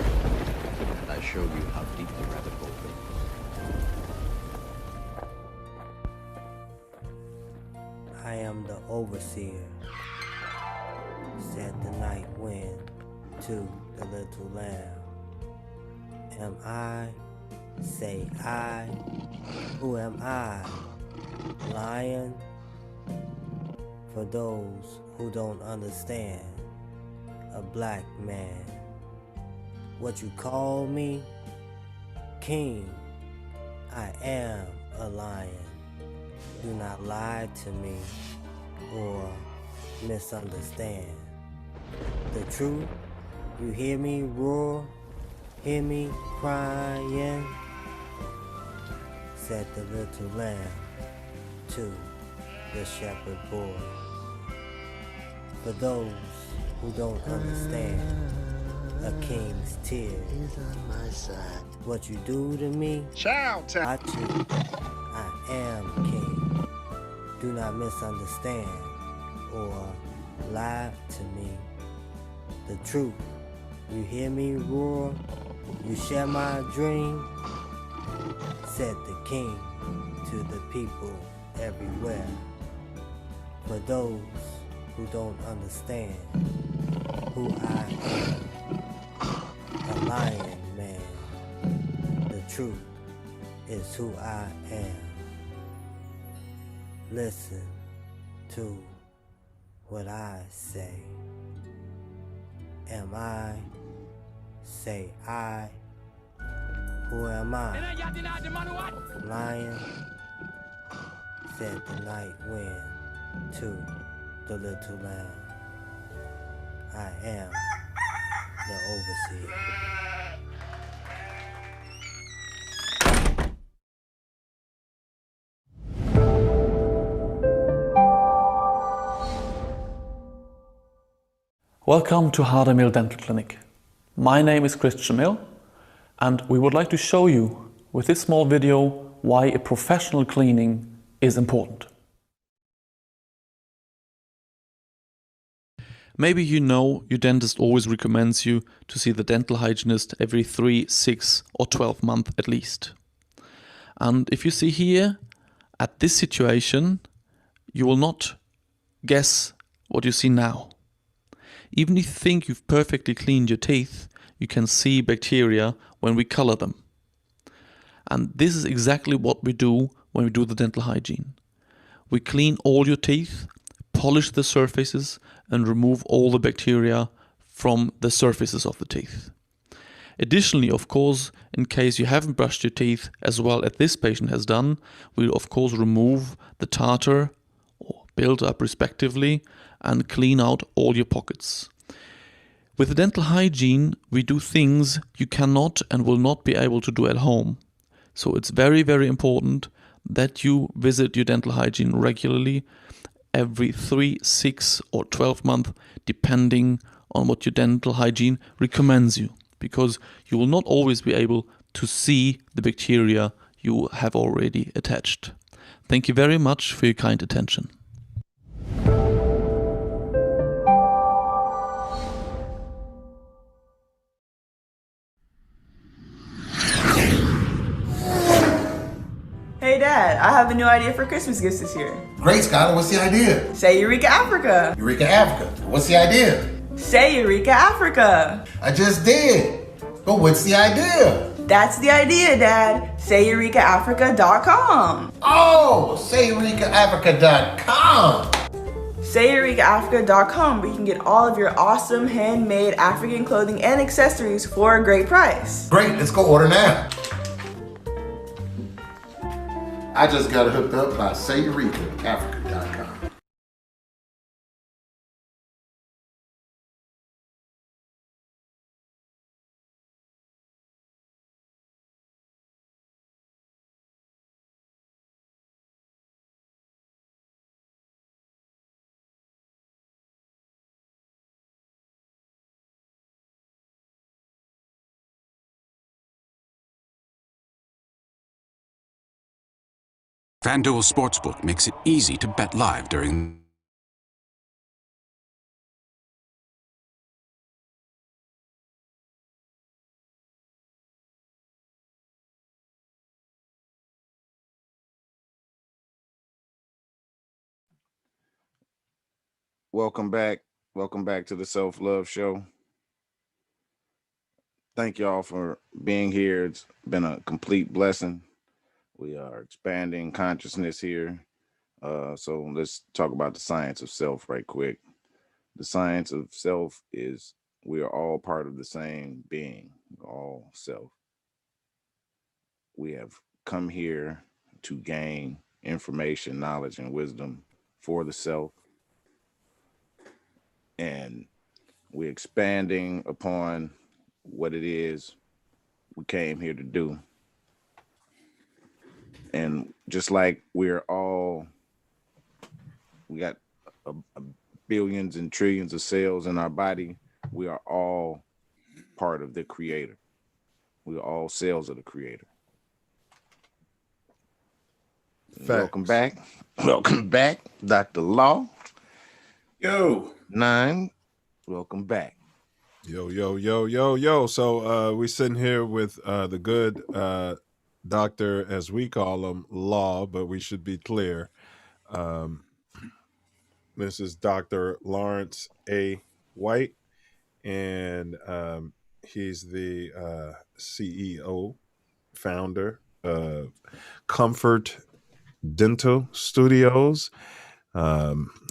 And I show you how deep the rabbit hole goes. I am the overseer, said the night wind to the little lamb. Am I? Say I. Who am I? Lion? For those who don't understand, a black man. What you call me? King. I am a lion. Do not lie to me or misunderstand. The truth, you hear me roar, hear me crying, said the little lamb to the shepherd boy. For those who don't understand, a king's tears. What you do to me, I too, I am king. Do not misunderstand or lie to me. The truth, you hear me roar, you share my dream, said the king to the people everywhere. For those who don't understand who I am, a lion man. The truth is who I am. Listen to what I say. Am I? Say I. Who am I? Lion, said the night wind to the little lamb. I am the overseer. Welcome to Harder Mill Dental Clinic. My name is Christian Mill, and we would like to show you with this small video why a professional cleaning is important. Maybe you know your dentist always recommends you to see the dental hygienist every 3, 6 or 12 months at least. And if you see here, at this situation, you will not guess what you see now. Even if you think you've perfectly cleaned your teeth, you can see bacteria when we color them. And this is exactly what we do when we do the dental hygiene. We clean all your teeth, polish the surfaces, and remove all the bacteria from the surfaces of the teeth. Additionally, of course, in case you haven't brushed your teeth as well as this patient has done, we'll of course remove the tartar or build up respectively and clean out all your pockets. With the dental hygiene, we do things you cannot and will not be able to do at home. So it's very, very important that you visit your dental hygiene regularly, every 3, 6 or 12 months, depending on what your dental hygiene recommends you, because you will not always be able to see the bacteria you have already attached. Thank you very much for your kind attention. Hey Dad, I have a new idea for Christmas gifts this year. Great, Skylar. What's the idea? Say Eureka Africa. Eureka Africa. What's the idea? Say Eureka Africa. I just did. But what's the idea? That's the idea, Dad. Say EurekaAfrica.com. Oh, say EurekaAfrica.com. Say EurekaAfrica.com, where you can get all of your awesome handmade African clothing and accessories for a great price. Great, let's go order now. I just got hooked up by SayEurekaAfrica.com. FanDuel Sportsbook makes it easy to bet live during Welcome back. Welcome back to the Self Love Show. Thank y'all for being here. It's been a complete blessing. We are expanding consciousness here. So let's talk about the science of self right quick. The science of self is we are all part of the same being, all self. We have come here to gain information, knowledge, and wisdom for the self. And we're expanding upon what it is we came here to do. And just like we got billions and trillions of cells in our body, we are all part of the creator. We are all cells of the creator. Welcome back. Welcome back, Dr. Law. Yo. 9. Welcome back. Yo. So we're sitting here with the good Doctor, as we call him, Law, but we should be clear. This is Dr. Lawrence A. White, and he's the CEO, founder of Comfort Dental Studios.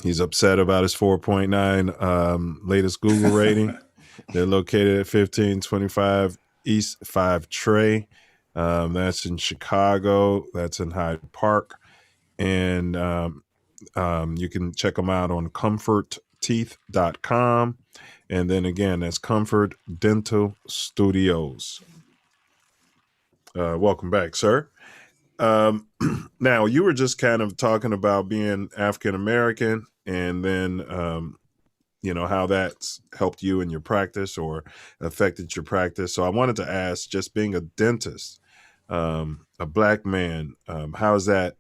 He's upset about his 4.9 latest Google rating. They're located at 1525 East 5 Trey. That's in Chicago. That's in Hyde Park. And you can check them out on comfortteeth.com. And then again, that's Comfort Dental Studios. Welcome back, sir. Now, you were just kind of talking about being African-American and then, how that's helped you in your practice or affected your practice. So I wanted to ask, just being a dentist, a Black man, how has that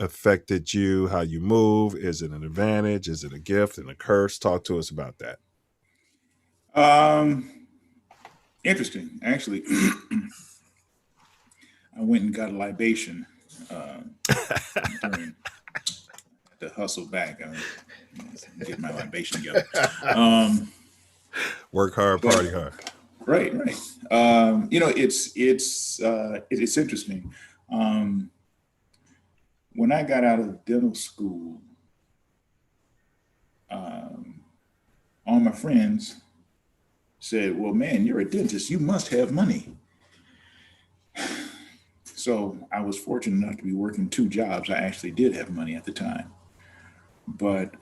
affected you, how you move? Is it an advantage? Is it a gift and a curse? Talk to us about that. Interesting, actually. I went and got a libation to hustle back. Get my libation together. Work hard, party hard. Right. It's interesting. When I got out of dental school, all my friends said, "Well, man, you're a dentist. You must have money." So I was fortunate enough to be working 2 jobs. I actually did have money at the time, but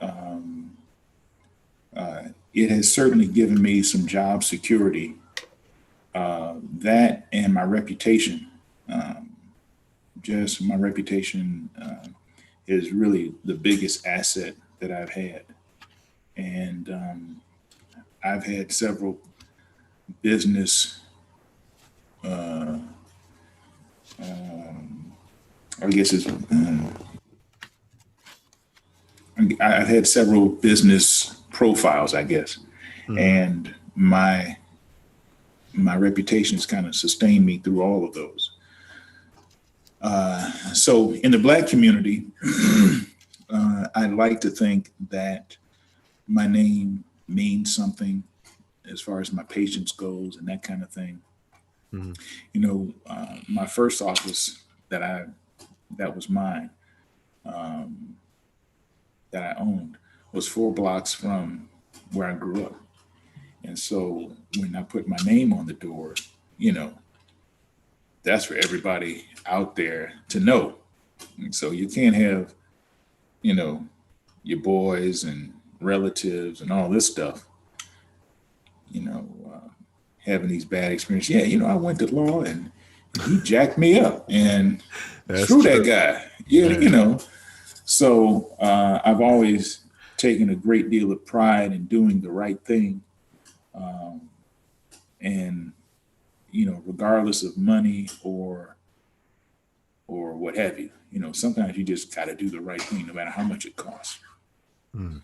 it has certainly given me some job security. That and my reputation. Just my reputation is really the biggest asset that I've had. And I've had several business, I've had several business profiles, I guess. Mm-hmm. And my reputation has kind of sustained me through all of those. So in the Black community, I like to think that my name means something as far as my patience goes and that kind of thing. Mhm. You know, my first office that was mine, that I owned, was 4 blocks from where I grew up. And so when I put my name on the door, you know, that's for everybody out there to know. And so you can't have, you know, your boys and relatives and all this stuff, you know, having these bad experiences. Yeah, you know, I went to law and he jacked me up, and screw that guy. Yeah, you know. So I've always taken a great deal of pride in doing the right thing. And, you know, regardless of money or what have you, you know, sometimes you just got to do the right thing, no matter how much it costs. Mm.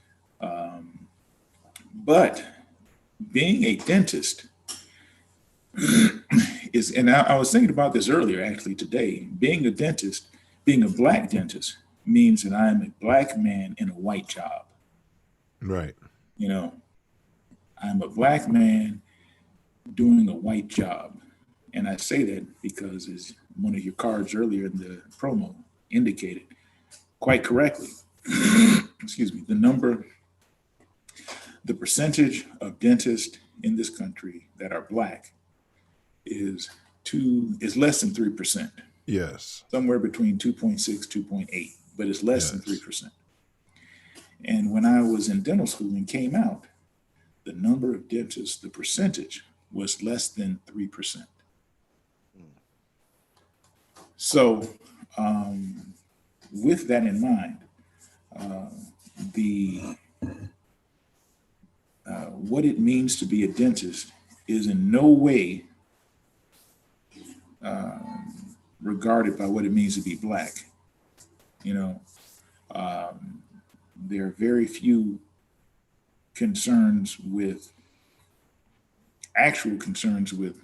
But being a dentist is, and I was thinking about this earlier, actually today, being a dentist, being a Black dentist means that I am a Black man in a white job. Right. You know, I'm a Black man doing a white job. And I say that because, as one of your cards earlier in the promo indicated quite correctly, excuse me, the percentage of dentists in this country that are Black is less than 3%. Yes. Somewhere between 2.6, 2.8, but it's less than 3%. And when I was in dental school and came out, the number of dentists, the percentage was less than 3%. So with that in mind, what it means to be a dentist is in no way regarded by what it means to be Black. You know, there are very few actual concerns with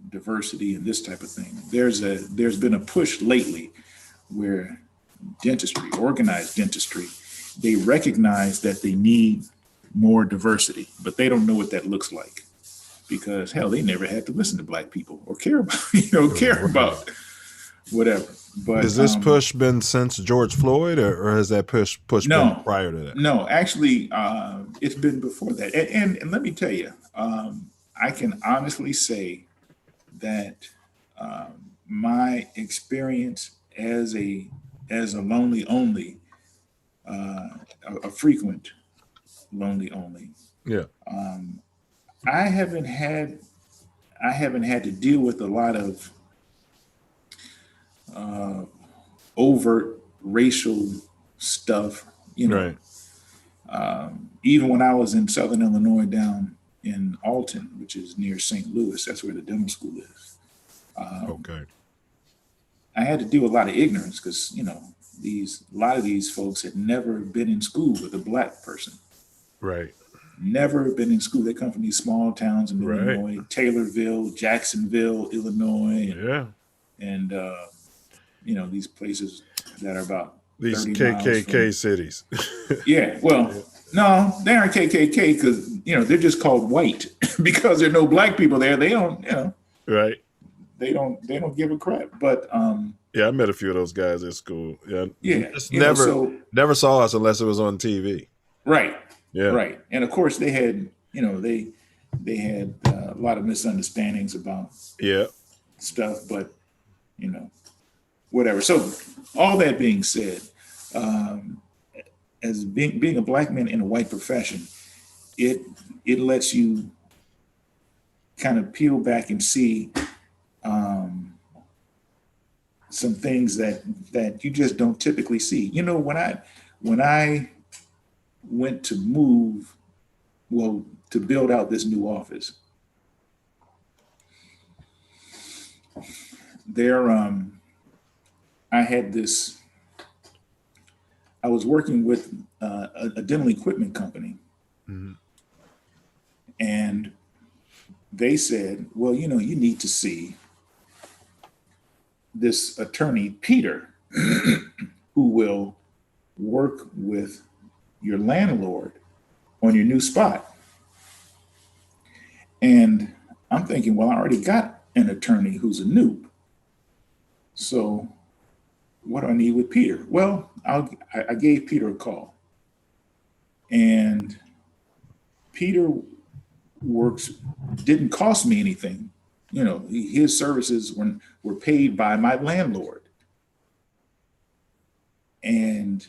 diversity and this type of thing. There's been a push lately where dentistry, organized dentistry, they recognize that they need more diversity, but they don't know what that looks like, because hell, they never had to listen to Black people or care about whatever. But has this push been since George Floyd, or has that push been prior to that? No, actually, it's been before that. And let me tell you, I can honestly say that my experience as a lonely only, a frequent lonely only. Yeah. I haven't had to deal with a lot of overt racial stuff, you know. Right. Even when I was in Southern Illinois, down in Alton, which is near St. Louis, that's where the dental school is. Okay. I had to deal with a lot of ignorance because, you know, a lot of these folks had never been in school with a Black person. Right. Never been in school. They come from these small towns in Illinois, Taylorville, Jacksonville, Illinois, and you know, these places that are about these 30 KKK cities. Yeah, well, no, they aren't KKK because, you know, they're just called white because there are no Black people there. They don't, you know, right. They don't give a crap. But yeah, I met a few of those guys at school. Yeah, just never saw us unless it was on TV. Right. Yeah. Right. And of course they had, you know, they had a lot of misunderstandings about stuff, but, you know, whatever. So all that being said, as being a Black man in a white profession, it lets you kind of peel back and see some things that you just don't typically see. You know, when I went to to build out this new office, I was working with a dental equipment company. Mm-hmm. And they said, well, you know, you need to see this attorney, Peter, who will work with your landlord on your new spot. And I'm thinking, well, I already got an attorney who's a noob. So what do I need with Peter? Well, I gave Peter a call. And Peter didn't cost me anything. You know, his services were paid by my landlord. And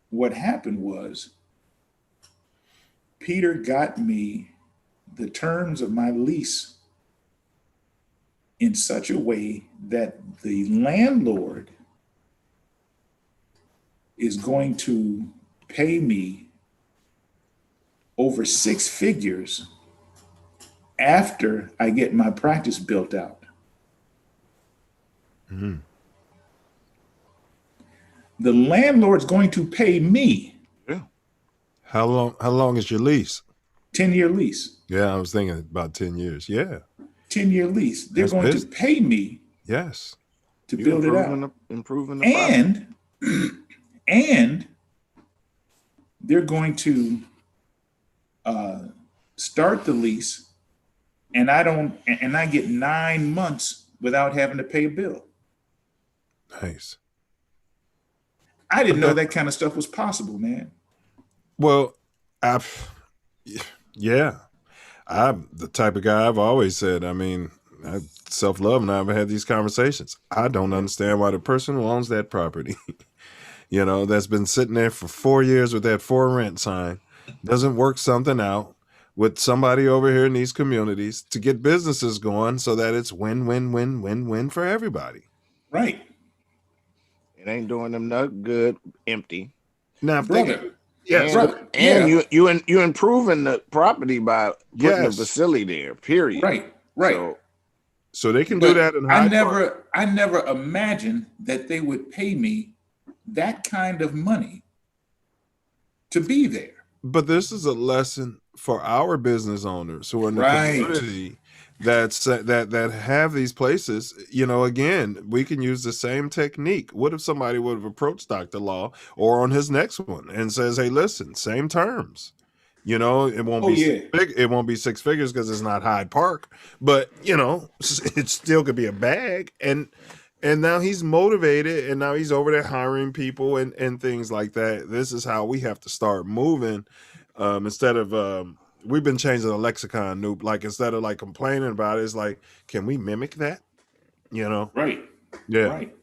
what happened was Peter got me the terms of my lease in such a way that the landlord is going to pay me over 6 figures after I get my practice built out. Mm-hmm. The landlord's going to pay me. Yeah. How long is your lease? 10-year lease. Yeah, I was thinking about 10 years. Yeah. 10-year lease. They're That's going business. to pay me. Yes. To build it out. Improving the and they're going to start the lease, and I get 9 months without having to pay a bill. Nice. I didn't know that kind of stuff was possible, man. Well, yeah, I'm the type of guy I've always said. I mean, Self Love and I have had these conversations. I don't understand why the person who owns that property, you know, that's been sitting there for 4 years with that for rent sign, doesn't work something out with somebody over here in these communities to get businesses going so that it's win, win, win, win, win for everybody. Right. It ain't doing them no good empty. Now, brother. Yes, and you improving the property by putting the facility there. Period. Right. So they can do that in Hyde Park. I never imagined that they would pay me that kind of money to be there. But this is a lesson for our business owners who are in the community that have these places. You know, again, we can use the same technique. What if somebody would have approached Dr. Law or on his next one and says, "Hey, listen, same terms." You know, it won't it won't be 6 figures because it's not Hyde Park, but you know, it still could be a bag. And now he's motivated, and now he's over there hiring people and things like that. This is how we have to start moving. Instead of we've been changing the lexicon, Noob. Like instead of like complaining about it, it's like, can we mimic that? You know? Right. Yeah. Right.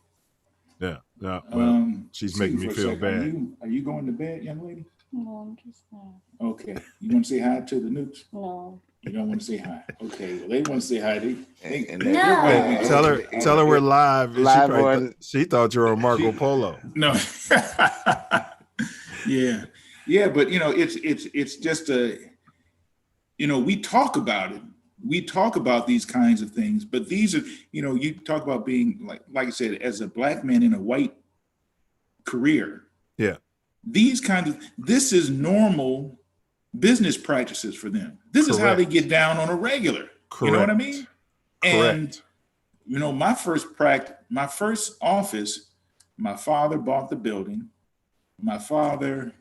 Yeah. Yeah. Well, she's making me feel bad. Are you going to bed, young lady? No, I'm just not. Okay. You want to say hi to the Noops? No. You don't want to say hi. Okay. Well, they want to say hi. Tell her we're live. She thought you were on Marco Polo. No. Yeah. But you know, it's just you know, we talk about it. We talk about these kinds of things, but these are, you know, you talk about being like I said, as a black man in a white career. Yeah. This is normal business practices for them. This is how they get down on a regular. Correct. You know what I mean? And Correct. you know, my first office, my father bought the building. My father,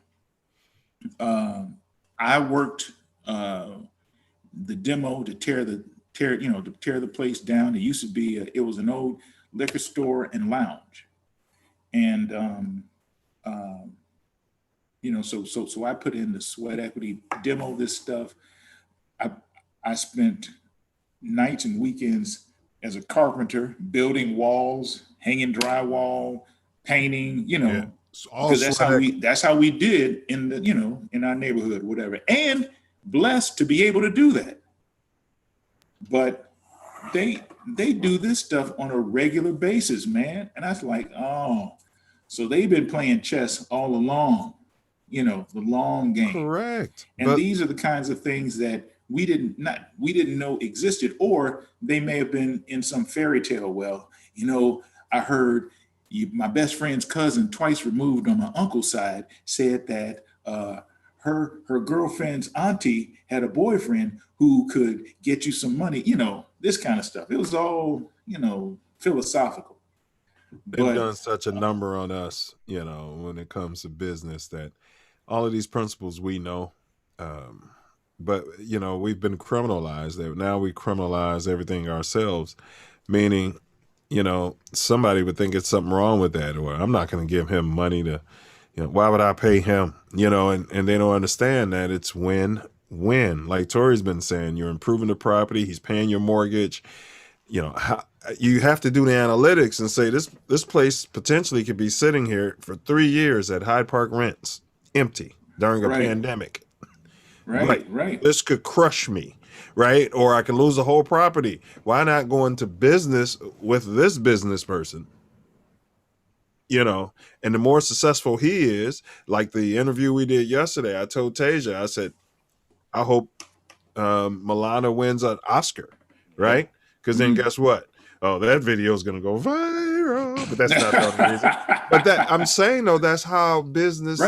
I worked the demo to tear the place down. It used to be it was an old liquor store and lounge, and you know, so I put in the sweat equity, demo this stuff. I spent nights and weekends as a carpenter building walls, hanging drywall, painting, you know, because that's how we did in our neighborhood, whatever. And blessed to be able to do that. But they do this stuff on a regular basis, man. And I was like, oh, so they've been playing chess all along, you know, the long game. Correct. And these are the kinds of things that we didn't know existed, or they may have been in some fairy tale. Well, you know, I heard my best friend's cousin, twice removed on my uncle's side, said that her girlfriend's auntie had a boyfriend who could get you some money, you know, this kind of stuff. It was all, you know, philosophical. They've done such a number on us, you know, when it comes to business, that all of these principles we know, but you know, we've been criminalized. Now we criminalize everything ourselves, meaning, you know, somebody would think it's something wrong with that, or I'm not going to give him money to, you know, why would I pay him? You know, and they don't understand that it's win-win. Like Tori's been saying, you're improving the property, he's paying your mortgage. You know, you have to do the analytics and say this place potentially could be sitting here for 3 years at Hyde Park rents, empty during a pandemic. Right. This could crush me, right? Or I could lose the whole property. Why not go into business with this business person? You know, and the more successful he is, like the interview we did yesterday, I told Tasia, I said, I hope Milana wins an Oscar, right? Because then guess what? Oh, that video is going to go viral. But that's not the only reason. But that I'm saying, though, that's how business,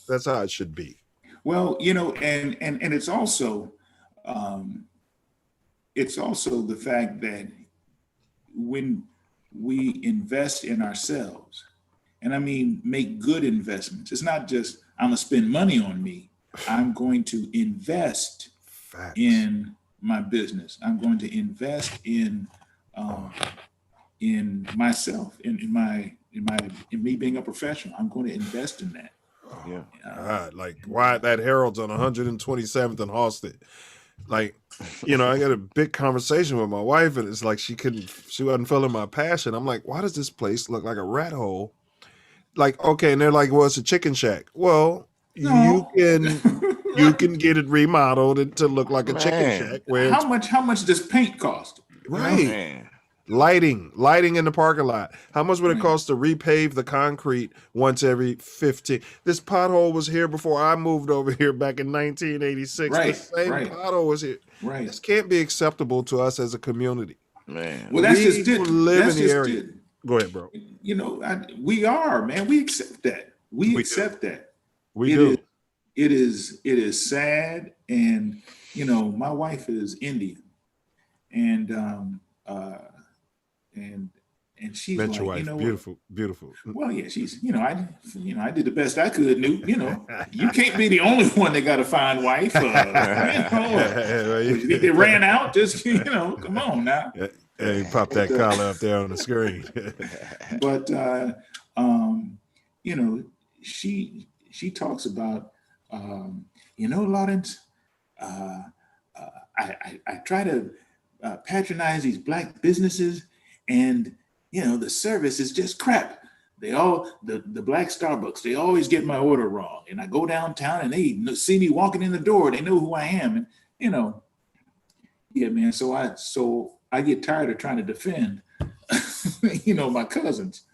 that's how it should be. Well, you know, and it's also the fact that when we invest in ourselves, and I mean, make good investments, it's not just I'm going to spend money on me. I'm going to invest in my business. I'm going to invest in myself, in me being a professional. I'm going to invest in that. Yeah. God, like why that Harold's on 127th and Halsted. Like, you know, I got a big conversation with my wife, and it's like she wasn't feeling my passion. I'm like, why does this place look like a rat hole? Like, okay, and they're like, well, it's a chicken shack. Well, you can get it remodeled to look like a chicken shack. Where how much does paint cost? Right. Man. Lighting in the parking lot. How much would it cost to repave the concrete once every 15? This pothole was here before I moved over here back in 1986. The same pothole was here. Right. This can't be acceptable to us as a community. Man. Well, that's just it. Live in the area. Go ahead, bro. You know, we are, man. We accept that. We accept that. We do. It is sad, and you know, my wife is Indian, and she's met like, your wife. you know, beautiful. Well, yeah, she's, I did the best I could. You know, you can't be the only one that got a fine wife. They ran out. Just come on now. Hey, pop that collar up there on the screen. But she talks about, Lawrence, I try to patronize these Black businesses, and the service is just crap. They all the Black Starbucks, they always get my order wrong, and I go downtown and they see me walking in the door, they know who I am, and yeah, man. So I get tired of trying to defend, my cousins,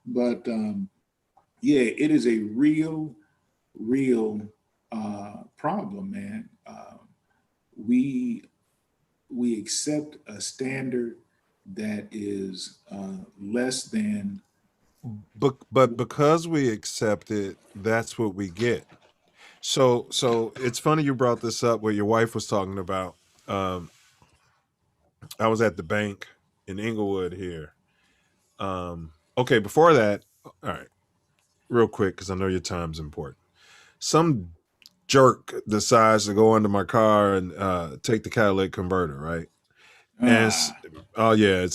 but yeah, it is a real problem, man. We accept a standard that is less than. But because we accept it, that's what we get. So it's funny you brought this up where your wife was talking about. I was at the bank in Inglewood here. Okay, before that, all right, real quick, because I know your time's important. Some jerk decides to go into my car and take the catalytic converter, right? And it's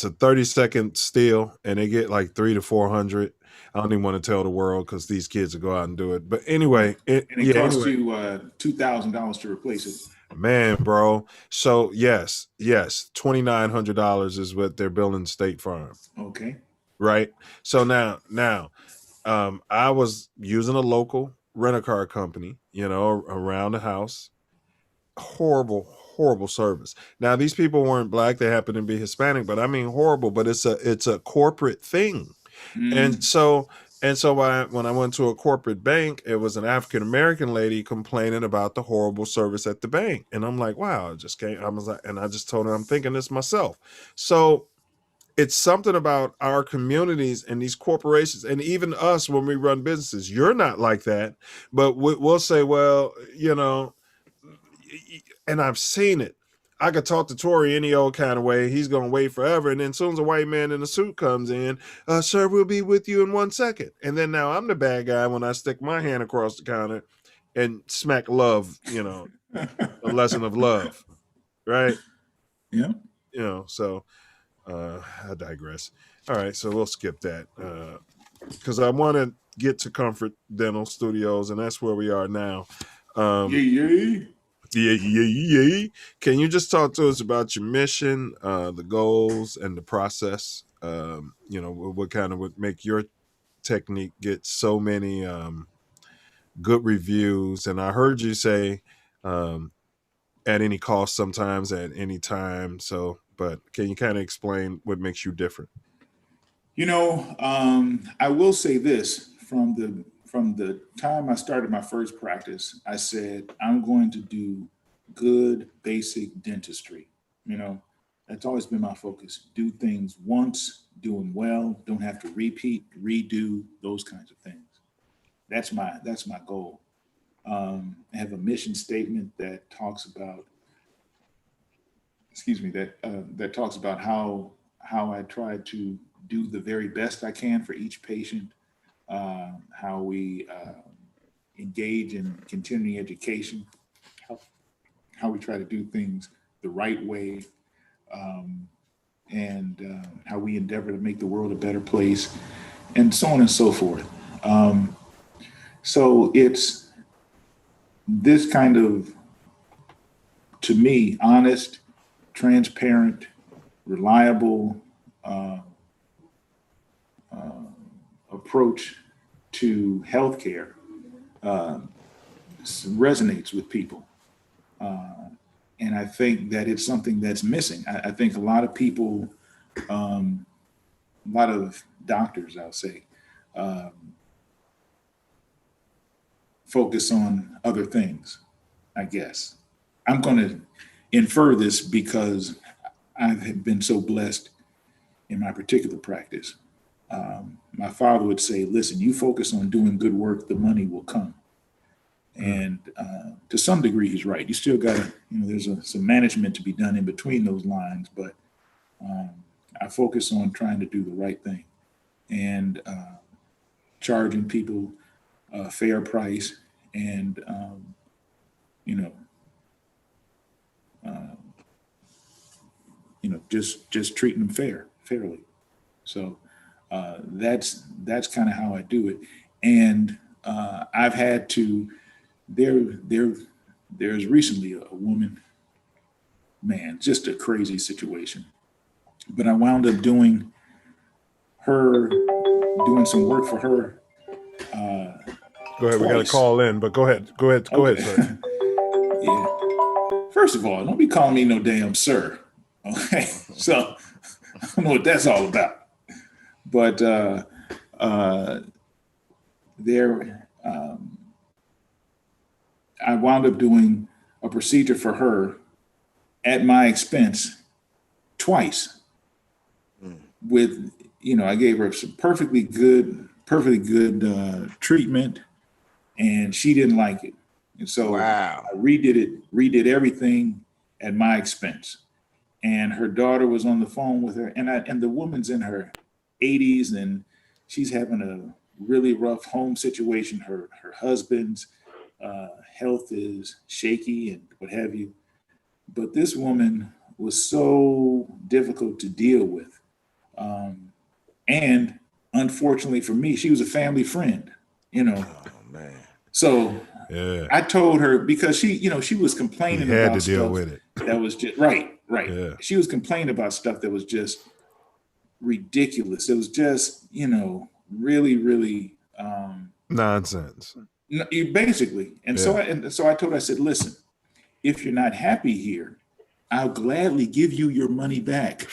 a 30-second steal, and they get like $300 to $400. I don't even want to tell the world because these kids will go out and do it. But anyway, it costs you $2,000 to replace it. Man, bro. So yes, $2,900 is what they're billing State Farm. Okay. Right. So now, I was using a local rent-a-car company, around the house. Horrible service. Now, these people weren't Black; they happen to be Hispanic. But I mean, horrible. But it's a corporate thing, and so when I went to a corporate bank, it was an African American lady complaining about the horrible service at the bank, and I'm like, wow, I just can't. I was like, and I just told her I'm thinking this myself. So it's something about our communities and these corporations, and even us when we run businesses. You're not like that, but we'll say, well, and I've seen it. I could talk to Tory any old kind of way. He's going to wait forever. And then as soon as a white man in a suit comes in, sir, we'll be with you in 1 second. And then now I'm the bad guy when I stick my hand across the counter and smack love, a lesson of love. Right? Yeah. So I digress. All right. So we'll skip that because I want to get to Comfort Dental Studios, and that's where we are now. Yeah. Can you just talk to us about your mission, the goals, and the process? What kind of would make your technique get so many good reviews? And I heard you say at any cost, sometimes at any time. So, but can you kind of explain what makes you different? I will say this from the time I started my first practice, I said, I'm going to do good, basic dentistry. That's always been my focus. Do things once, do them well, don't have to repeat, redo, those kinds of things. That's my goal. I have a mission statement that talks about, that talks about how I try to do the very best I can for each patient, how we engage in continuing education, how we try to do things the right way, and how we endeavor to make the world a better place, and so on and so forth. So it's this kind of, to me, honest, transparent, reliable approach to healthcare resonates with people. And I think that it's something that's missing. I think a lot of people, a lot of doctors, I'll say, focus on other things, I guess. I'm going to infer this because I've been so blessed in my particular practice. My father would say, listen, you focus on doing good work, the money will come. And to some degree, he's right. You still got to, there's some management to be done in between those lines, but I focus on trying to do the right thing and charging people a fair price and, just treating them fairly. So that's kind of how I do it. And I've had to, there's recently a woman, man, just a crazy situation. But I wound up doing some work for her. Go ahead. Twice. We got to call in, but go ahead. Go ahead, sir. Yeah. First of all, don't be calling me no damn sir. Okay. So I don't know what that's all about. But I wound up doing a procedure for her at my expense twice. With, I gave her some perfectly good treatment, and she didn't like it. And so I redid everything at my expense. And her daughter was on the phone with her, and the woman's in her 80s, and she's having a really rough home situation. Her husband's health is shaky and what have you. But this woman was so difficult to deal with. And unfortunately for me, she was a family friend, Oh, man. So yeah. I told her, because she was complaining about to deal stuff with it. That was just right. Yeah. She was complaining about stuff that was just ridiculous. It was just, really, really nonsense. Basically. And yeah. So I told her, I said, listen, if you're not happy here, I'll gladly give you your money back.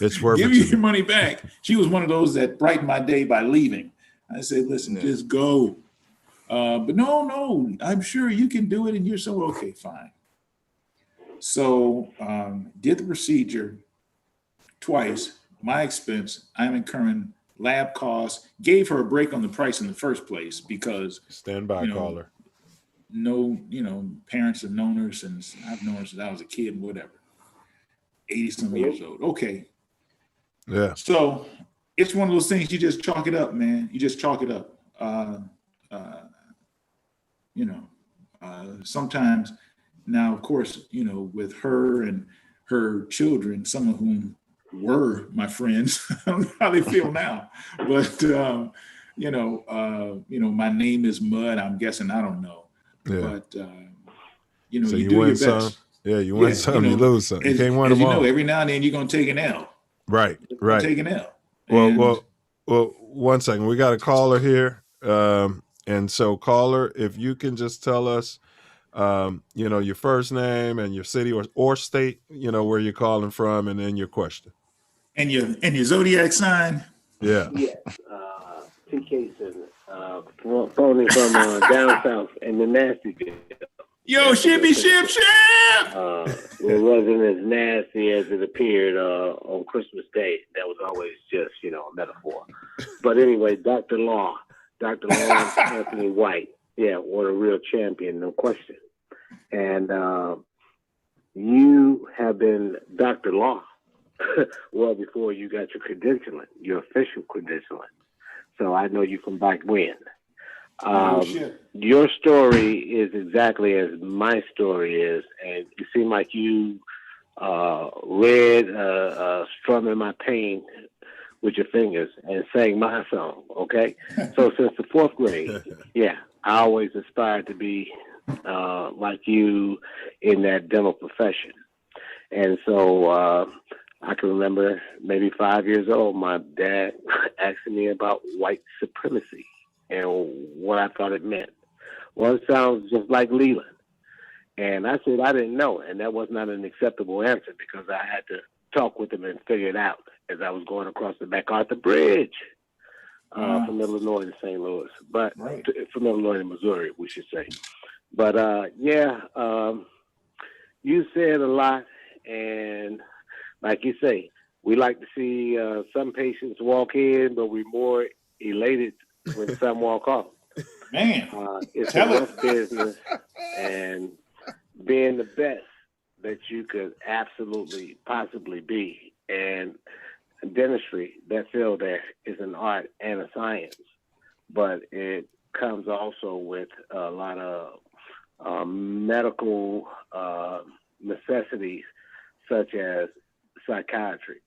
It's worth give it. You your money back. She was one of those that brightened my day by leaving. I said, listen, just go. But no, I'm sure you can do it. And you're so, okay, fine. So did the procedure twice, my expense. I'm incurring lab costs, gave her a break on the price in the first place because standby caller. parents have known her since I've known her since I was a kid, whatever. 80-some years old. Okay. Yeah. So it's one of those things, you just chalk it up, man. You just chalk it up. Sometimes now, of course, with her and her children, some of whom were my friends, I don't know how they feel now, but my name is Mud. I'm guessing, I don't know, but So you you do win your some. best. Yeah, you win some, you lose some. You can't win them all. Every now and then you're gonna take an L. Right. Take an L. Well, 1 second. We got a caller here. And so caller, if you can just tell us, your first name and your city or state, where you're calling from, and then your question. And your zodiac sign. Yeah. Yes. TK phoning from down south in the nasty jail. Yo, shippy ship. It wasn't as nasty as it appeared on Christmas Day. That was always just, a metaphor. But anyway, Dr. Lawrence Anthony White. Yeah, what a real champion, no question. And you have been Dr. Law well before you got your credentialing, your official credentialing. So I know you from back when. Your story is exactly as my story is, and you seem like you read Strumming My Pain with your fingers and sang my song, okay? So since the 4th grade, I always aspired to be like you in that dental profession. And so I can remember maybe 5 years old, my dad asking me about white supremacy and what I thought it meant. Well, it sounds just like Leland. And I said I didn't know, and that was not an acceptable answer because I had to talk with him and figure it out as I was going across the MacArthur Bridge from Illinois to St. Louis, but from Illinois to Missouri, we should say. But you said a lot, and like you say, we like to see some patients walk in, but we're more elated when some walk off. Man, it's a rough business, and being the best that you could absolutely possibly be. And dentistry, that field there is an art and a science, but it comes also with a lot of medical necessities, such as psychiatry.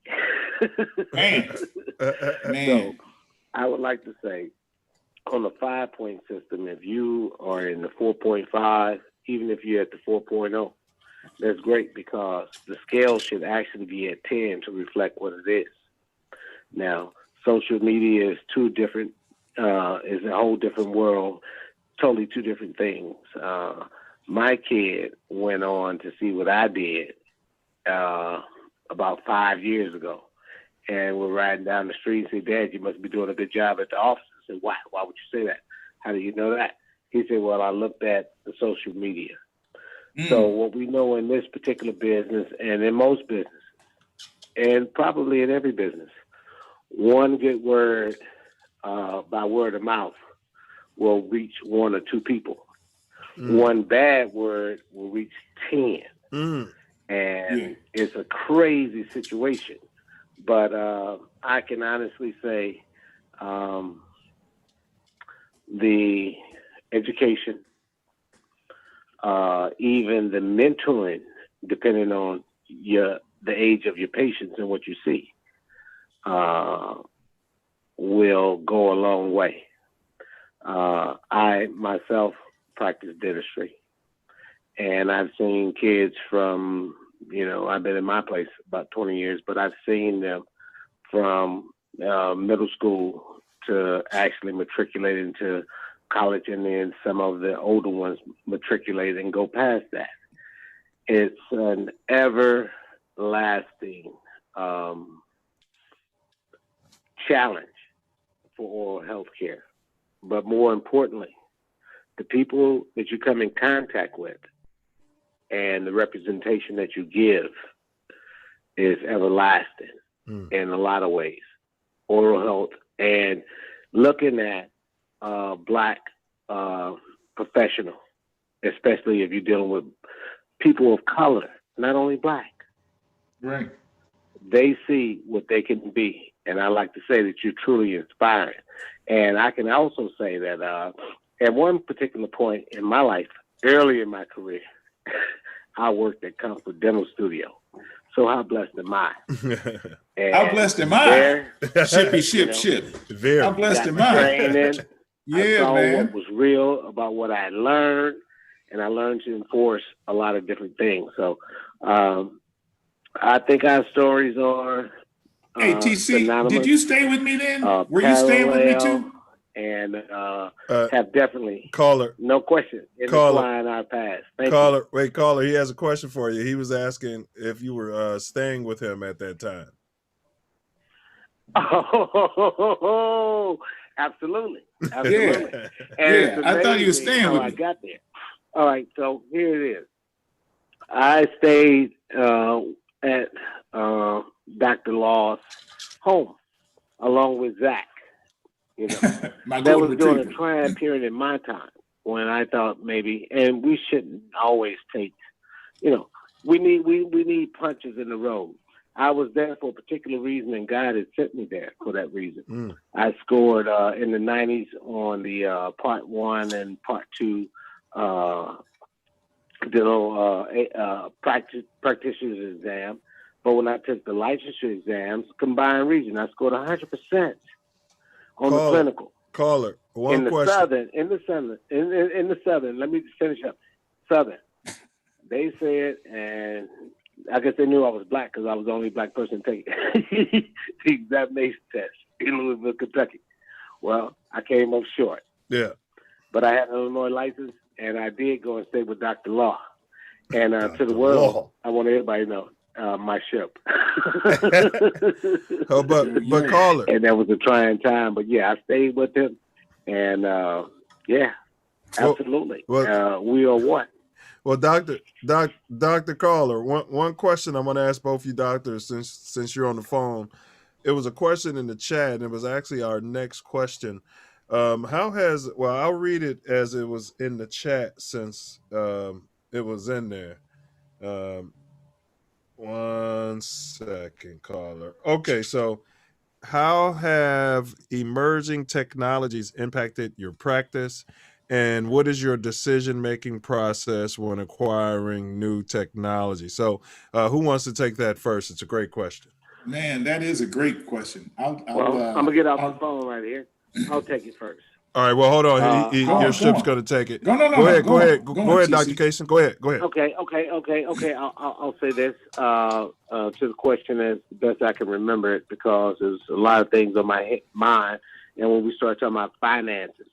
Man. So I would like to say, on the 5-point system, if you are in the 4.5, even if you're at the 4.0, that's great because the scale should actually be at 10 to reflect what it is. Now, social media is is a whole different world, totally two different things. My kid went on to see what I did about 5 years ago, and we're riding down the street and said, "Dad, you must be doing a good job at the office." I said, "Why? Why would you say that? How do you know that?" He said, "Well, I looked at the social media." So what we know in this particular business, and in most businesses, and probably in every business, one good word by word of mouth will reach 1 or 2 people. One bad word will reach 10. And it's a crazy situation. But I can honestly say the education, even the mentoring, depending on the age of your patients and what you see, will go a long way. I myself practice dentistry, and I've seen kids from, I've been in my place about 20 years, but I've seen them from middle school to actually matriculate into college, and then some of the older ones matriculate and go past that. It's an everlasting challenge for oral health care. But more importantly, the people that you come in contact with and the representation that you give is everlasting in a lot of ways. Oral health and looking at Black professional especially if you're dealing with people of color, not only black. Right. They see what they can be. And I like to say that you're truly inspiring. And I can also say that at one particular point in my life, early in my career, I worked at Comfort Dental Studio. So how blessed am I? How blessed am I? Shippy ship you know, ship. Very. How blessed am got I? training. I Yeah, saw man. what was real about what I had learned, and I learned to enforce a lot of different things. So I think our stories are Hey, TC, synonymous, did you stay with me then? Were you staying with me too? And have definitely, caller, no question, intertwined our past. Thank you. Wait, caller, he has a question for you. He was asking if you were staying with him at that time. Oh, absolutely. Absolutely. Yeah. And Yeah, it's I thought you were amazing staying how with I me. got there. All right, so here it is. I stayed at Dr. Law's home along with Zach. You know, My that golden was during a retriever. trying period in my time when I thought maybe, and we shouldn't always take, you know, we need punches in the road. I was there for a particular reason, and God had sent me there for that reason. I scored in the 90s on the Part 1 and Part 2 practitioner's exam. But when I took the licensure exams, combined region, I scored 100% on the clinical. Caller, one question. In the Southern, let me just finish up. Southern, they said, and I guess they knew I was black because I was the only black person taking the examination test in Louisville, Kentucky. Well, I came up short. Yeah. But I had an Illinois license, and I did go and stay with Dr. Law. And to the world, I want everybody to know my ship. but caller. And that was a trying time. But yeah, I stayed with him. And yeah, absolutely. We are one. Well, Dr. Caller, one question I'm going to ask both you doctors since you're on the phone. It was a question in the chat, and it was actually our next question. I'll read it as it was in the chat since it was in there. One second, caller. Okay, so how have emerging technologies impacted your practice? And what is your decision-making process when acquiring new technology? So who wants to take that first? It's a great question. Man, that is a great question. I'm going to get off the phone right here. I'll take it first. All right, well, hold on. Your ship's going to take it. Go ahead, Dr. Kaysen. Go ahead. Okay. I'll say this to the question as best I can remember it, because there's a lot of things on my mind. And when we start talking about finances,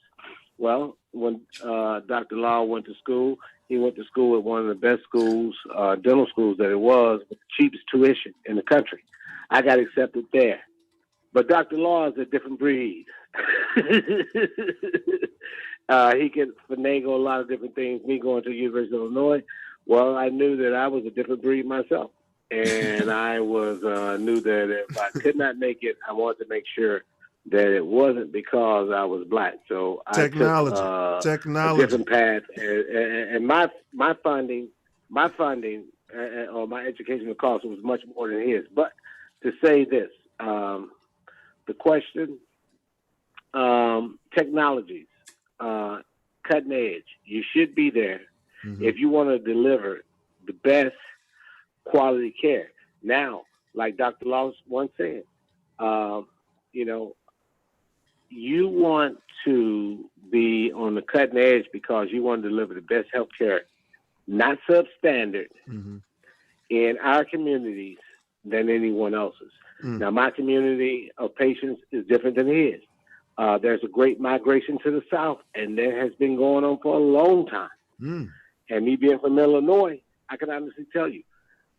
well, when Dr. Law went to school, he went to school at one of the best schools, dental schools that it was, with the cheapest tuition in the country. I got accepted there. But Dr. Law is a different breed. He can finagle a lot of different things. Me going to the University of Illinois, well, I knew that I was a different breed myself. And I knew that if I could not make it, I wanted to make sure that it wasn't because I was black. So I took a different path. And my funding or my educational cost was much more than his. But to say this, the question, technologies, cutting edge. You should be there if you want to deliver the best quality care. Now, like Dr. Law once said, you want to be on the cutting edge because you want to deliver the best health care, not substandard, in our communities than anyone else's. Now, my community of patients is different than his. There's a great migration to the South, and that has been going on for a long time. And me being from Illinois, I can honestly tell you,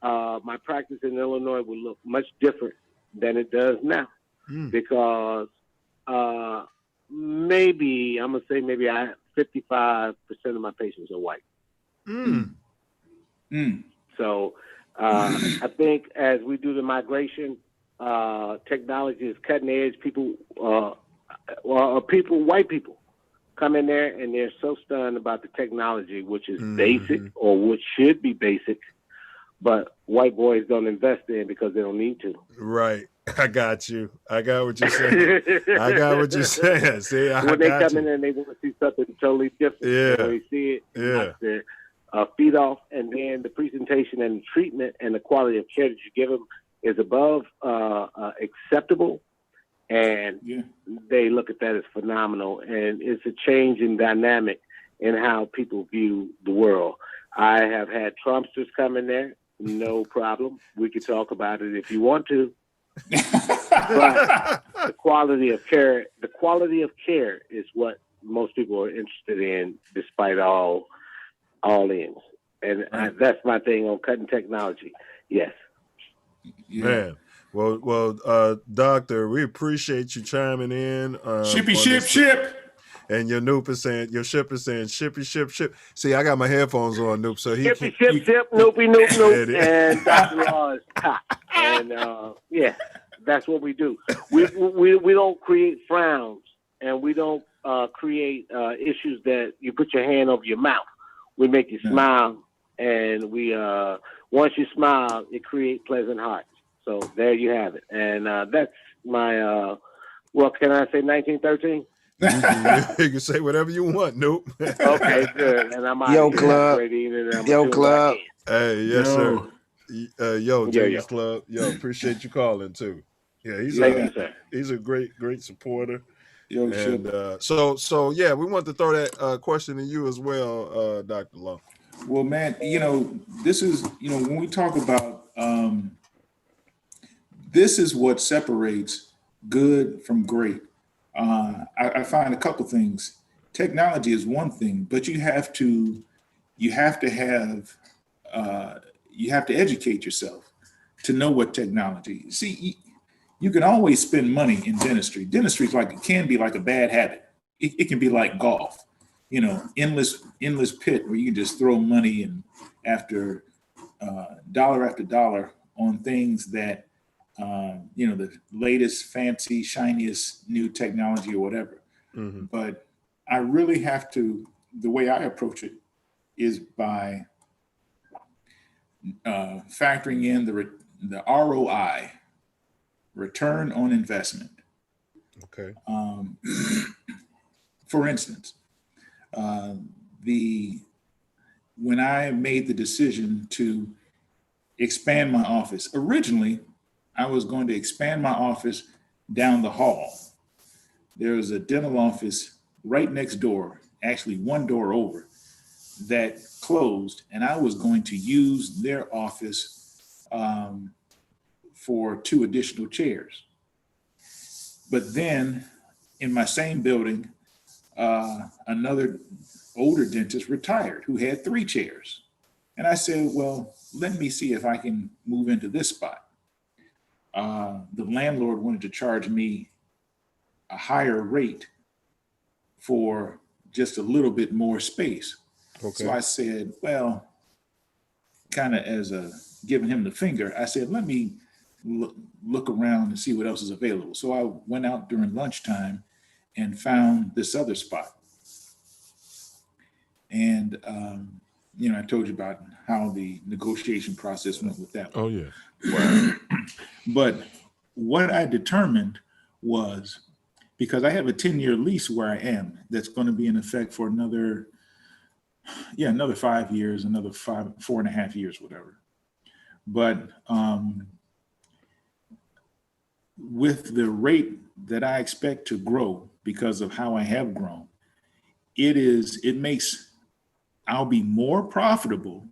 my practice in Illinois will look much different than it does now, because maybe 55% of my patients are white. So I think as we do the migration, technology is cutting edge. White people come in there and they're so stunned about the technology, which is basic or which should be basic, but white boys don't invest in because they don't need to. Right. I got you. I got what you're saying. I got what you're saying. See, when they come in there and they want to see something totally different, Yeah. when they see it, it knocks their feet off, and then the presentation and the treatment and the quality of care that you give them is above acceptable, and they look at that as phenomenal, and it's a change in dynamic in how people view the world. I have had Trumpsters come in there, no problem. We could talk about it if you want to. But the quality of care is what most people are interested in, despite all ends. And that's my thing on cutting technology. Yes. Man. Well, Doctor, we appreciate you chiming in. Ship. And your Noop is saying, your ship is saying, shippy, ship. See, I got my headphones on, Noop, so he Shippy, ship, noopy, noop, and Dr. Law is top. And that's what we do. We don't create frowns, and we don't create issues that you put your hand over your mouth. We make you smile, and we once you smile, it creates pleasant hearts. So there you have it. And that's my what can I say, 1913? You can say whatever you want, Nope. Okay, good. And I'm out Yo, of here. Club. Yo, Club. Hey, yes, sir. Genius Club. Yo, appreciate you calling too. Yeah, he's a great supporter. Yo, and so yeah, we want to throw that question to you as well, Dr. Law. Well, man, this is, when we talk about this is what separates good from great. I find a couple things. Technology is one thing, but you have to educate yourself to know what technology. See, you can always spend money in dentistry. Dentistry can be like a bad habit. It can be like golf, endless pit where you can just throw money and after dollar on things that the latest fancy, shiniest new technology or whatever. Mm-hmm. But I really have to, the way I approach it is by factoring in the ROI, return on investment. Okay. For instance, when I made the decision to expand my office, originally, I was going to expand my office down the hall. There was a dental office right next door, actually one door over, that closed, and I was going to use their office for 2 additional chairs. But then in my same building, another older dentist retired who had 3 chairs. And I said, well, let me see if I can move into this spot. The landlord wanted to charge me a higher rate for just a little bit more space. Okay. So I said, well, kind of as giving him the finger, I said, let me look around and see what else is available. So I went out during lunchtime and found this other spot. And, I told you about how the negotiation process went with that one. Oh, yeah. Wow. But what I determined was, because I have a 10-year lease where I am, that's going to be in effect for another 5 years, another 4.5 years, whatever. But with the rate that I expect to grow because of how I have grown, I'll be more profitable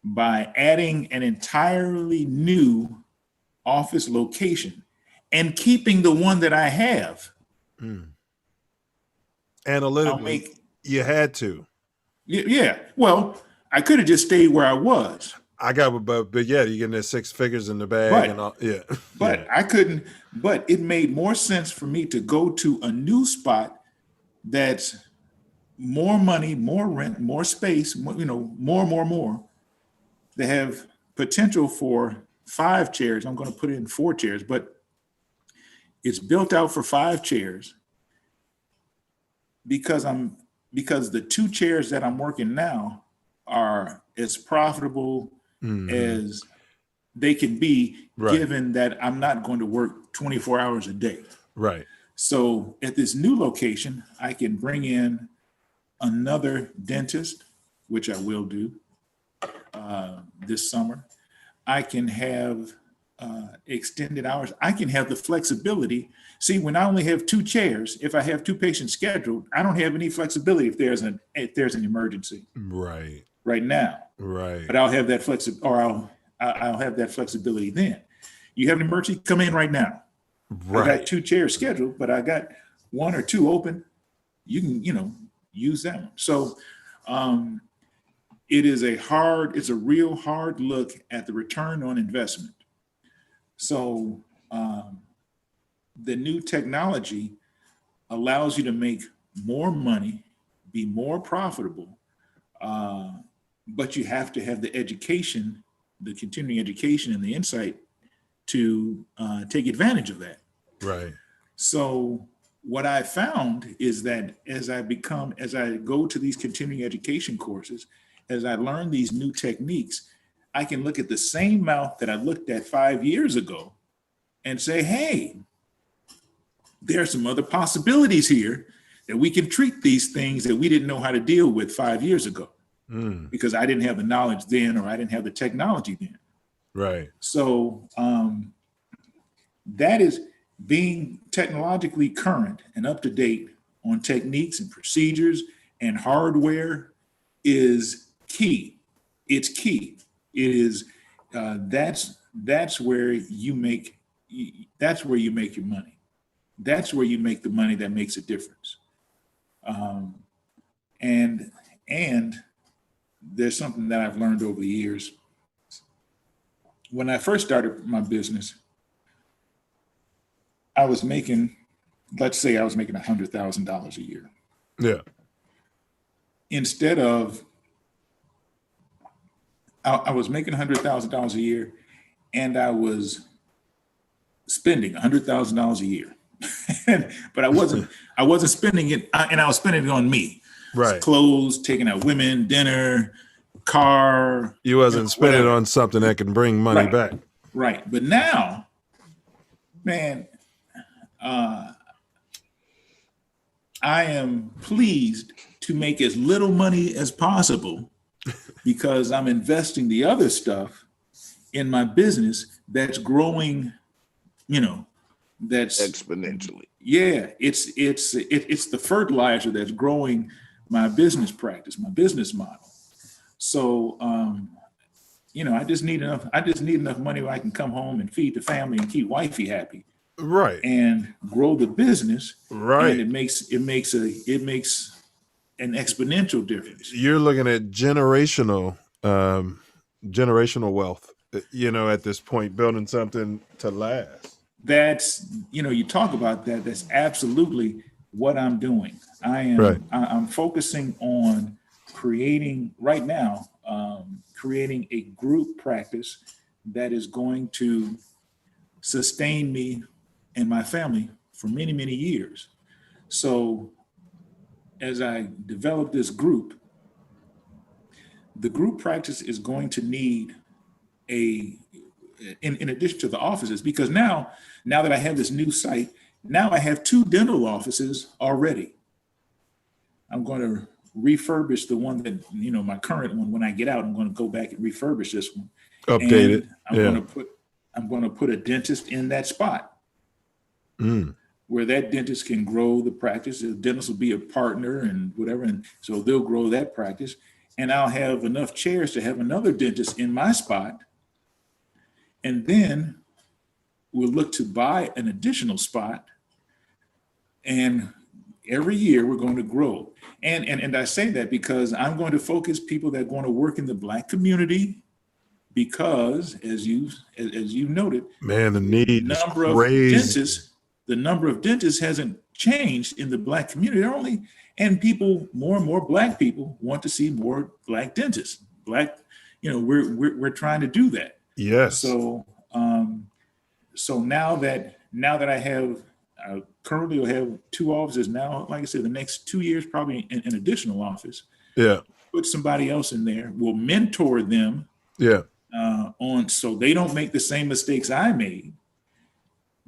by adding an entirely new office location and keeping the one that I have. Analytically, you had to. Yeah. Well, I could have just stayed where I was. I got, but yeah, you're getting that 6 figures in the bag and all. Yeah. But I couldn't. But it made more sense for me to go to a new spot that's more money, more rent, more space, more. They have potential for 5 chairs. I'm going to put in 4 chairs, but it's built out for 5 chairs. because the two chairs that I'm working now are as profitable as they can be, given that I'm not going to work 24 hours a day. Right. So at this new location, I can bring in another dentist, which I will do this summer. I can have extended hours. I can have the flexibility. See, when I only have two chairs, if I have two patients scheduled, I don't have any flexibility if there's an emergency. Right. Right now. Right. But I'll have that I'll have that flexibility then. You have an emergency, come in right now. Right. I got two chairs scheduled, but I got one or two open. You can, use them. So it's a real hard look at the return on investment. So the new technology allows you to make more money, be more profitable, but you have to have the education, the continuing education and the insight to take advantage of that. Right. So what I found is that as I go to these continuing education courses, as I learn these new techniques, I can look at the same mouth that I looked at 5 years ago and say, hey, there are some other possibilities here that we can treat these things that we didn't know how to deal with 5 years ago. Because I didn't have the knowledge then, or I didn't have the technology then. Right. So that is being technologically current and up to date on techniques and procedures and hardware is key. It's key. It is that's where you make your money. That's where you make the money that makes a difference. And there's something that I've learned over the years. When I first started my business, let's say I was making $100,000 a year. Yeah. Instead of, I was making $100,000 a year and I was spending $100,000 a year. But I wasn't spending it, and I was spending it on me. Right. Clothes, taking out women, dinner, car. You wasn't spending on something that can bring money back. Right. But now, man, I am pleased to make as little money as possible because I'm investing the other stuff in my business that's growing, that's exponentially. Yeah, it's the fertilizer that's growing my business practice, my business model. So, I just need enough money where I can come home and feed the family and keep wifey happy. Right. And grow the business. Right. And it makes an exponential difference. You're looking at generational wealth, at this point, building something to last. That's, you talk about that. That's absolutely what I'm doing. I'm focusing on creating a group practice that is going to sustain me and my family for many, many years. So as I develop this group, the group practice is going to need in addition to the offices, because now that I have this new site, now I have 2 dental offices already. I'm going to refurbish the one that, my current one. When I get out, I'm going to go back and refurbish this one. Update it. I'm going to put a dentist in that spot where that dentist can grow the practice. The dentist will be a partner and whatever. And so they'll grow that practice. And I'll have enough chairs to have another dentist in my spot. And then we'll look to buy an additional spot. And every year we're going to grow. And I say that because I'm going to focus people that are going to work in the Black community, because as you noted, man, the need is crazy. The number of dentists hasn't changed in the Black community. More and more Black people want to see more Black dentists. We're trying to do that. Yes. So now that I have I currently will have 2 offices now. Like I said, the next 2 years, probably an additional office. Yeah. Put somebody else in there. We'll mentor them. Yeah. On so they don't make the same mistakes I made.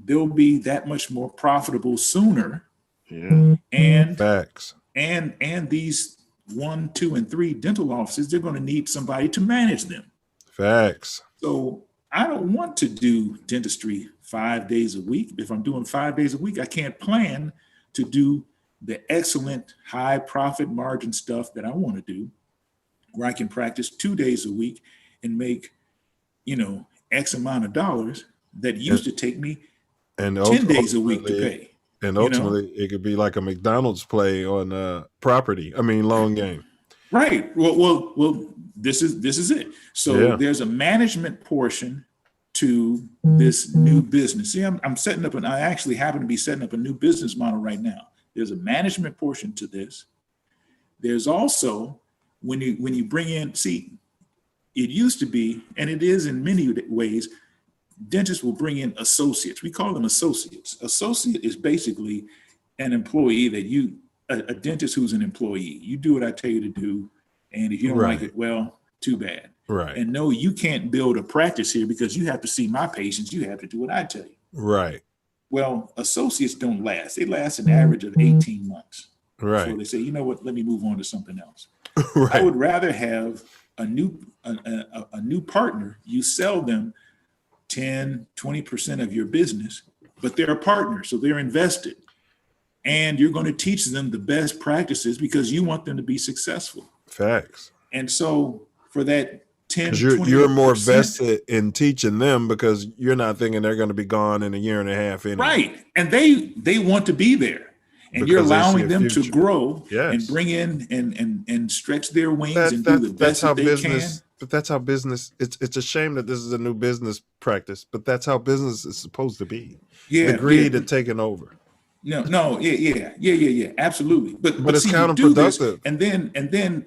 They'll be that much more profitable sooner. Yeah. And facts. And these 1, 2, and 3 dental offices, they're going to need somebody to manage them. Facts. So I don't want to do dentistry 5 days a week. If I'm doing 5 days a week, I can't plan to do the excellent high profit margin stuff that I want to do, where I can practice 2 days a week and make, X amount of dollars that used to take me 10 days a week to pay. And ultimately, it could be like a McDonald's play on property. I mean, long game. Right. Well. This is it. So there's a management portion to this new business. See, I'm setting up I actually happen to be setting up a new business model right now. There's a management portion to this. There's also when you bring in, see, it used to be, and it is in many ways, dentists will bring in associates. We call them associates. Associate is basically an employee that a dentist who's an employee. You do what I tell you to do. And if you don't like it, well, too bad. Right. And no, you can't build a practice here because you have to see my patients. You have to do what I tell you. Right. Well, associates don't last. They last an average of 18 months. Right. So they say, you know what, let me move on to something else. Right. I would rather have a new partner. You sell them 10, 20% of your business, but they're a partner, so they're invested. And you're going to teach them the best practices because you want them to be successful. Facts. And so for that 10, you're more vested in teaching them because you're not thinking they're going to be gone in a year and a half anyway. Right. And they want to be there. And Because you're they see allowing a them to future. grow Yes. and bring in and stretch their wings and do the best that they can. But that's how business. It's a shame that this is a new business practice, but that's how business is supposed to be. Yeah, the greed yeah. of taking over. No, yeah, absolutely. But it's see, you do this, counterproductive. and then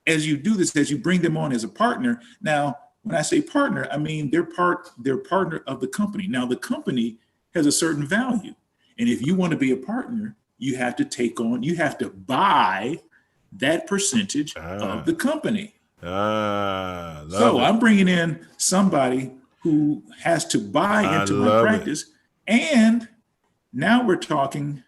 as you do this, as you bring them on as a partner. Have when I say partner, I mean they're partner of the company. Now the company has a certain value, and if you want to be a partner, you have to buy that percentage of the company. So I'm bringing in somebody who has to buy into my practice. And now we're talking,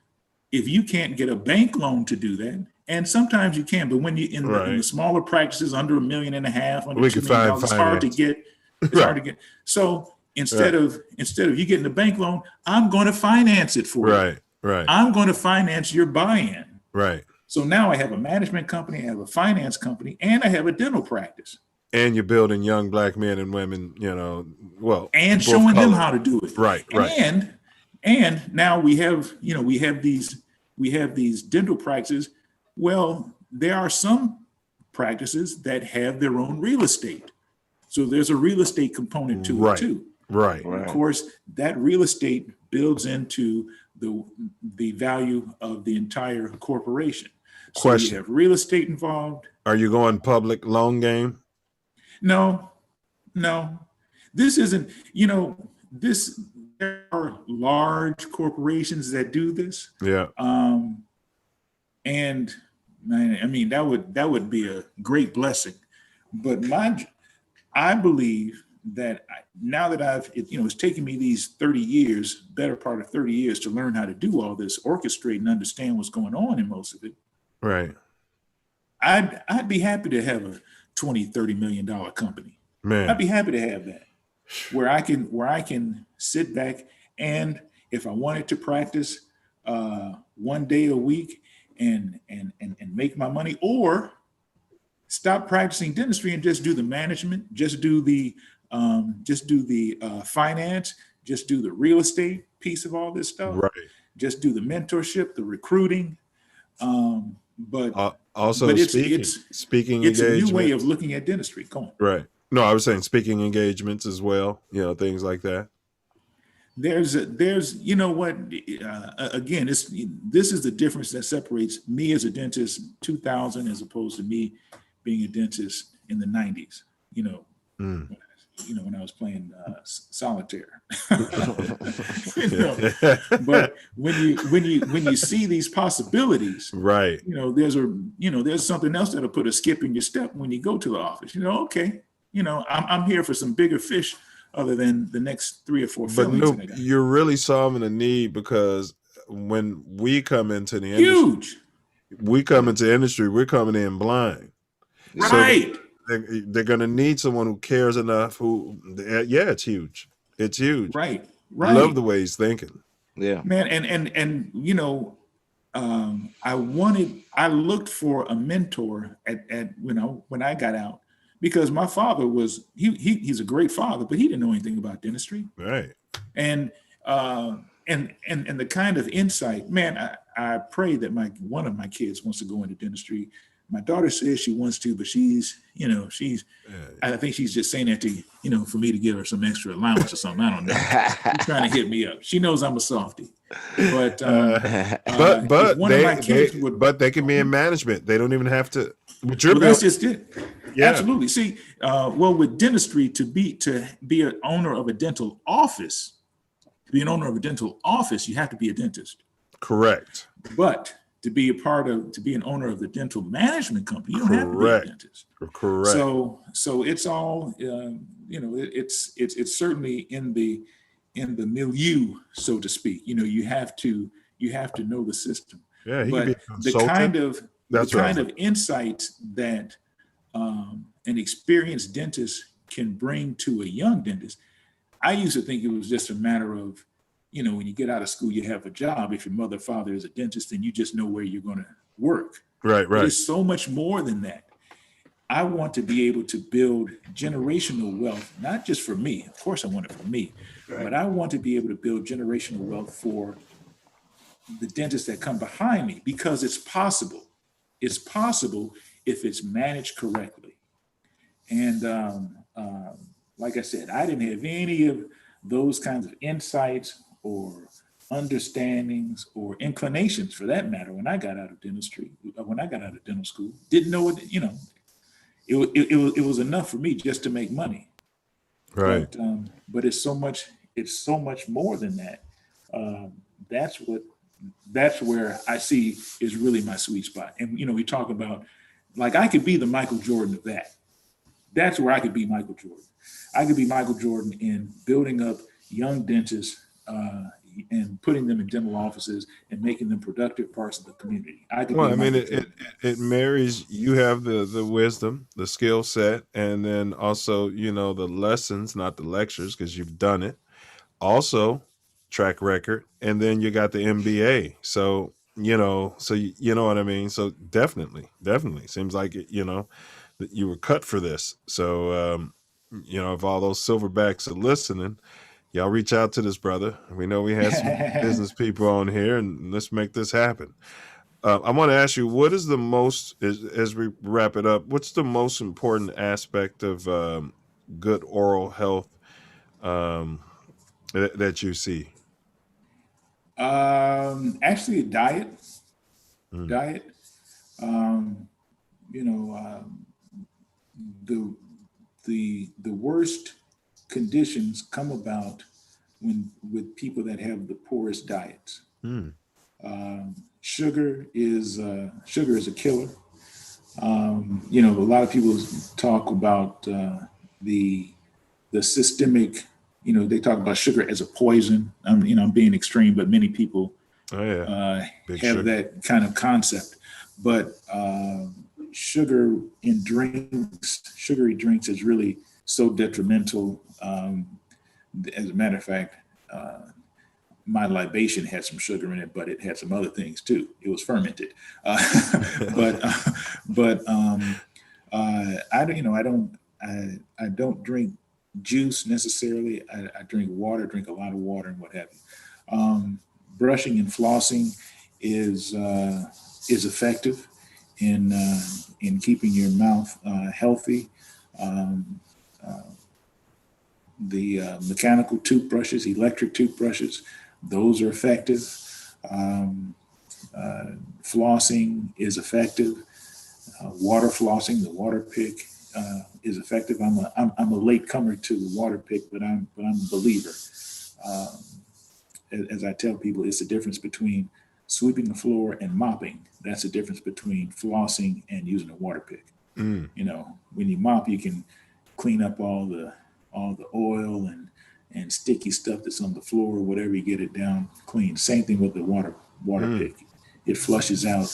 if you can't get a bank loan to do that, and sometimes you can, but when you in the smaller practices under $1.5 million, under $2 million, it's hard to get. It's hard to get. So instead of you getting a bank loan, I'm going to finance it for you. Right. I'm going to finance your buy-in. Right. So now I have a management company, I have a finance company, and I have a dental practice. And you're building young black men and women, and showing them how to do it. Right. And now we have these dental practices. Well, there are some practices that have their own real estate. So there's a real estate component to it too. Right. Of course, that real estate builds into the value of the entire corporation. So you have real estate involved. Are you going public long game? No. This isn't, there are large corporations that do this. Yeah. And I mean, that would be a great blessing. But I believe that now that it's taken me these 30 years, better part of 30 years to learn how to do all this, orchestrate and understand what's going on in most of it. Right. I'd be happy to have a $20-30 million company. Man. I'd be happy to have that, where I can sit back and if I wanted to practice 1 day a week and make my money, or stop practicing dentistry and just do the management, just do the finance, just do the real estate piece of all this stuff. Right. Just do the mentorship, the recruiting. But speaking it's a new engagement. way of looking at dentistry. Go on. Right. No, I was saying speaking engagements as well. Things like that. There's again, this is the difference that separates me as a dentist 2000 as opposed to me being a dentist in the 90s. when I was playing solitaire. But when you see these possibilities, right? There's something else that'll put a skip in your step when you go to the office. Okay, I'm here for some bigger fish other than the next 3 or 4 But fillings. no, you're really solving a need, because when we come into the industry, we're coming in blind. Right. So they're going to need someone who cares enough. It's huge. It's huge. Right. Love the way he's thinking. Yeah, man. And I looked for a mentor at when I got out, because my father was he's a great father, but he didn't know anything about dentistry. Right. And the kind of insight, man, I pray that one of my kids wants to go into dentistry. My daughter says she wants to, but I think she's just saying that to, for me to give her some extra allowance or something. I don't know. She's trying to hit me up. She knows I'm a softie. But they can be in management. They don't even have to. That's just it. Yeah. Absolutely. See, with dentistry, to be an owner of a dental office, you have to be a dentist. Correct. But to be an owner of the dental management company, you don't have to be a dentist. Correct. So it's all, it's certainly in the milieu, so to speak. You have to know the system. Yeah, but the kind of insight that an experienced dentist can bring to a young dentist. I used to think it was just a matter of, when you get out of school, you have a job. If your mother or father is a dentist, then you just know where you're going to work. Right. But it's so much more than that. I want to be able to build generational wealth, not just for me. Of course, I want it for me, but I want to be able to build generational wealth for the dentists that come behind me, because it's possible. It's possible if it's managed correctly. And like I said, I didn't have any of those kinds of insights or understandings or inclinations, for that matter, when I got out of dentistry, when I got out of dental school. Didn't know it, it was enough for me just to make money. Right. But it's so much more than that. That's where I see is really my sweet spot. And we talk about, like, I could be the Michael Jordan of that. That's where I could be Michael Jordan. I could be Michael Jordan in building up young dentists and putting them in dental offices and making them productive parts of the community. It marries, you have the wisdom, the skill set, and then also, the lessons, not the lectures, because you've done it. Also, track record, and then you got the MBA. So, you know what I mean? So definitely seems like it, that you were cut for this. So, if all those silverbacks are listening, y'all reach out to this brother. We know we had some business people on here, and let's make this happen. I want to ask you, what is the most, as we wrap it up, what's the most important aspect of good oral health that you see? Actually, diet. The worst conditions come about with people that have the poorest diets. Sugar is a killer. A lot of people talk about the systemic. They talk about sugar as a poison. I'm being extreme, but many people have sugar. That kind of concept. But sugar in drinks, sugary drinks, is really so detrimental. As a matter of fact, my libation had some sugar in it, but it had some other things too. It was fermented. I don't drink juice necessarily. I drink water, drink a lot of water, and what have you. Brushing and flossing is effective in keeping your mouth healthy. The mechanical toothbrushes, electric toothbrushes, those are effective. Flossing is effective. Water flossing, the water pick, is effective. I'm a late comer to the water pick, but I'm a believer. As I tell people, it's the difference between sweeping the floor and mopping. That's the difference between flossing and using a water pick. Mm. You know, when you mop, you can clean up all the oil and sticky stuff that's on the floor, whatever, you get it down clean. Same thing with the water pick. It flushes out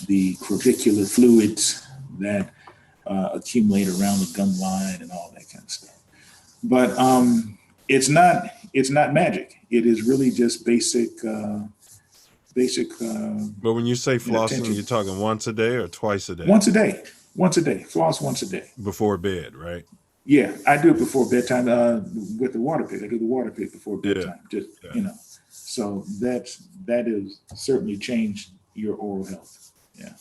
the crevicular fluids that accumulate around the gum line and all that kind of stuff. But it's not magic. It is really just basic. But when you say flossing, you're talking once a day or twice a day? Once a day. Floss once a day. Before bed, right? Yeah, I do it before bedtime with the water pick. I do the water pick before bedtime. You know, so that is certainly changed your oral health. Yeah.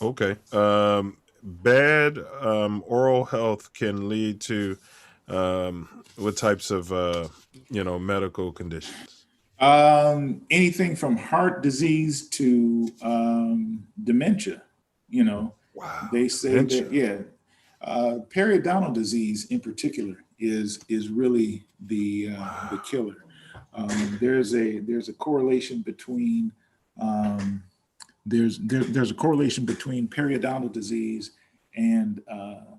Okay. Bad oral health can lead to what types of medical conditions? Anything from heart disease to dementia. You know, wow. They say that periodontal disease in particular is really the killer. There's a correlation between there's a correlation between periodontal disease and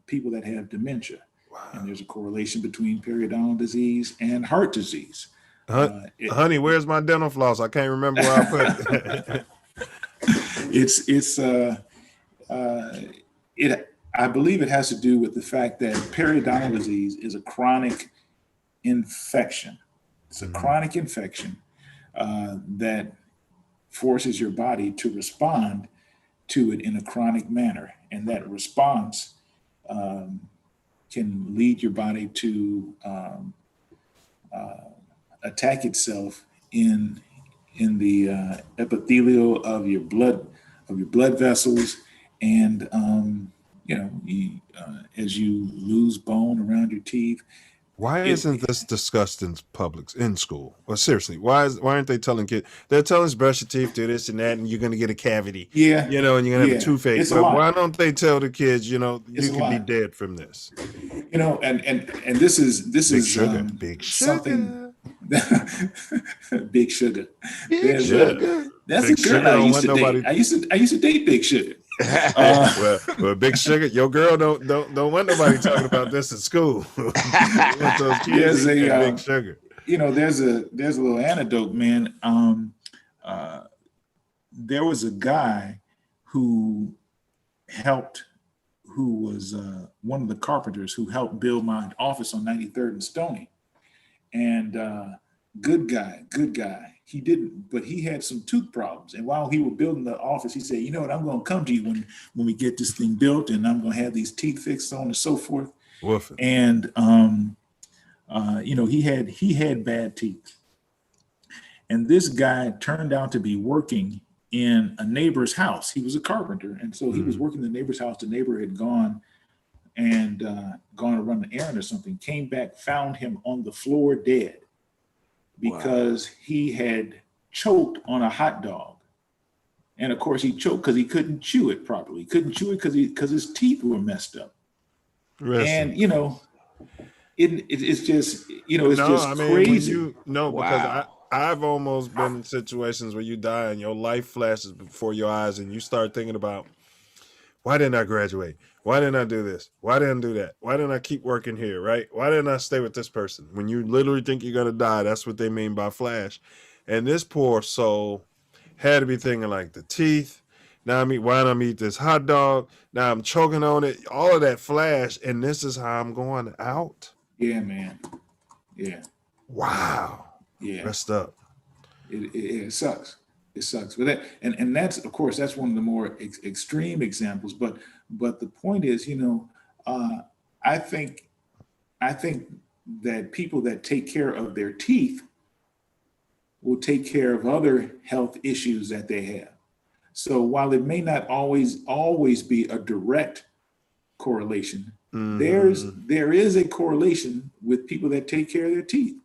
people that have dementia. Wow. And there's a correlation between periodontal disease and heart disease. Honey, where's my dental floss? I can't remember where I put it. I believe it has to do with the fact that periodontal disease is a chronic infection. It's a chronic infection that forces your body to respond to it in a chronic manner. And that response can lead your body to attack itself in the epithelial of your blood vessels, and as you lose bone around your teeth. Why isn't this discussed in in school? Well, seriously, why aren't they telling kids? They're telling us brush your teeth, do this and that, and you're gonna get a cavity. Yeah. And you're gonna have a toothache. But why don't they tell the kids, you can be dead from this? And this is big something. Big sugar. Big sugar. That's a girl I used to date. I used to date Big Sugar. Well, Big Sugar, your girl don't want nobody talking about this in school. Want those kids Big Sugar. There's a little anecdote, man. There was a guy who was one of the carpenters who helped build my office on 93rd and Stony. And good guy. He didn't, but he had some tooth problems. And while he was building the office, he said, you know what, I'm going to come to you when we get this thing built, and I'm going to have these teeth fixed, so on and so forth. Woofing. And, he had bad teeth. And this guy turned out to be working in a neighbor's house. He was a carpenter. And so he was working in the neighbor's house. The neighbor had gone to run an errand or something, came back, found him on the floor dead because he had choked on a hot dog. And of course he choked because he couldn't chew it properly. He couldn't chew it because his teeth were messed up. And it's just, crazy. Because I've almost been in situations where you die and your life flashes before your eyes and you start thinking about, why didn't I graduate? Why didn't I do this? Why didn't I do that? Why didn't I keep working here, right? Why didn't I stay with this person? When you literally think you're going to die, that's what they mean by flash. And this poor soul had to be thinking like the teeth. Now why don't I eat this hot dog? Now I'm choking on it. All of that flash, and this is how I'm going out. Yeah, man. Yeah. Wow. Yeah. Messed up. It sucks. It sucks. But and that's, of course, that's one of the more extreme examples. But the point is, I think that people that take care of their teeth will take care of other health issues that they have. So while it may not always be a direct correlation, there is a correlation with people that take care of their teeth.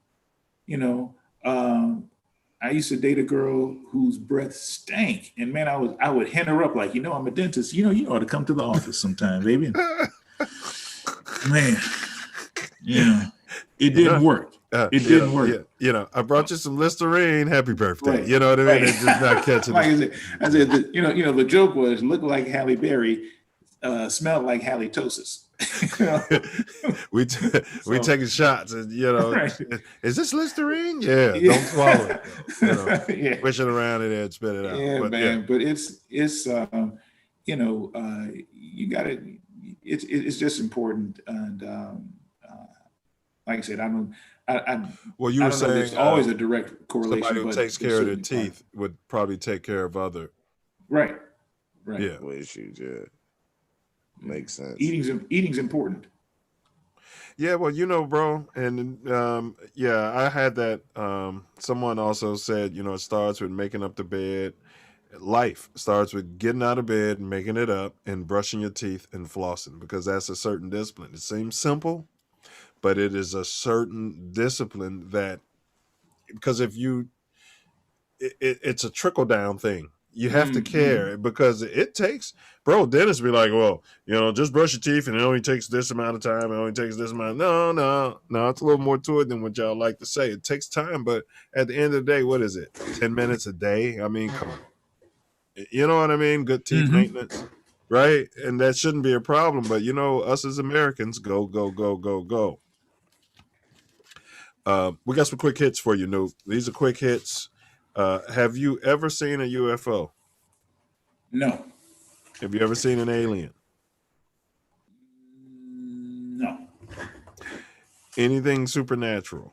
I used to date a girl whose breath stank, and man, I would hint her up like, I'm a dentist. You ought to come to the office sometime, baby. Man, it didn't work. It didn't work. I brought you some Listerine. Happy birthday. Right. You know what I mean? Right. It's just not catching Like it. I said, the joke was look like Halle Berry, smelled like halitosis. we taking shots, and Right. is this Listerine? Yeah, don't swallow it. Push it around in there and spit it out. Yeah, But, man. But it's you got to. It's just important, and like I said, well, you were saying there's always a direct correlation. Somebody who but takes there's care of their certainly teeth would probably take care of other. Right. Yeah. Issues. Yeah. Makes sense. Eating's important. Yeah, well, bro, and I had that. Someone also said, it starts with making up the bed. Life starts with getting out of bed and making it up and brushing your teeth and flossing, because that's a certain discipline. It seems simple, but it is a certain discipline that, because if you, it's a trickle down thing. You have to care, because it takes, bro, dentists be like, well, just brush your teeth and it only takes this amount of time. It only takes this amount. No, it's a little more to it than what y'all like to say. It takes time, but at the end of the day, what is it? 10 minutes a day? I mean, come on. You know what I mean? Good teeth maintenance, right? And that shouldn't be a problem, but us as Americans, go. We got some quick hits for you, Noob. These are quick hits. Have you ever seen a UFO? No. Have you ever seen an alien? No. Anything supernatural?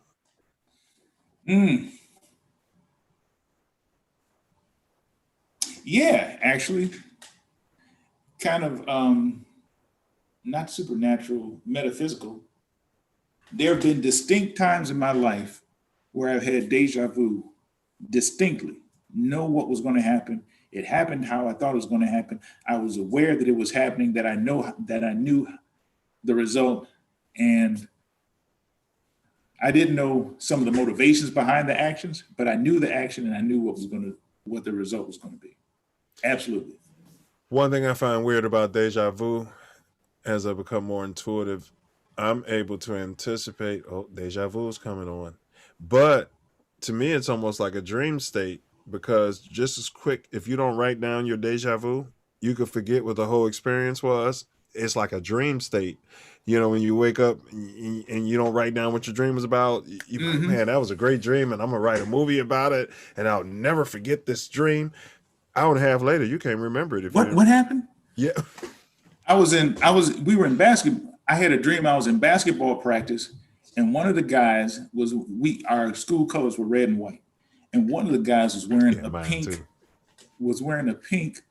Yeah, actually, kind of not supernatural, metaphysical. There have been distinct times in my life where I've had deja vu, distinctly know what was going to happen. It happened how I thought it was going to happen. I was aware that it was happening, that I knew the result, and I didn't know some of the motivations behind the actions, but I knew the action and I knew what the result was going to be. Absolutely. One thing I find weird about deja vu, as I become more intuitive, I'm able to anticipate, deja vu is coming on. But to me, it's almost like a dream state, because just as quick, if you don't write down your deja vu, you could forget what the whole experience was. It's like a dream state. When you wake up and you don't write down what your dream was about, man, that was a great dream, and I'm going to write a movie about it, and I'll never forget this dream. Hour and a half later, you can't remember it. What happened? Yeah. We were in basketball. I had a dream. I was in basketball practice, and one of the guys our school colors were red and white. And one of the guys was wearing a pink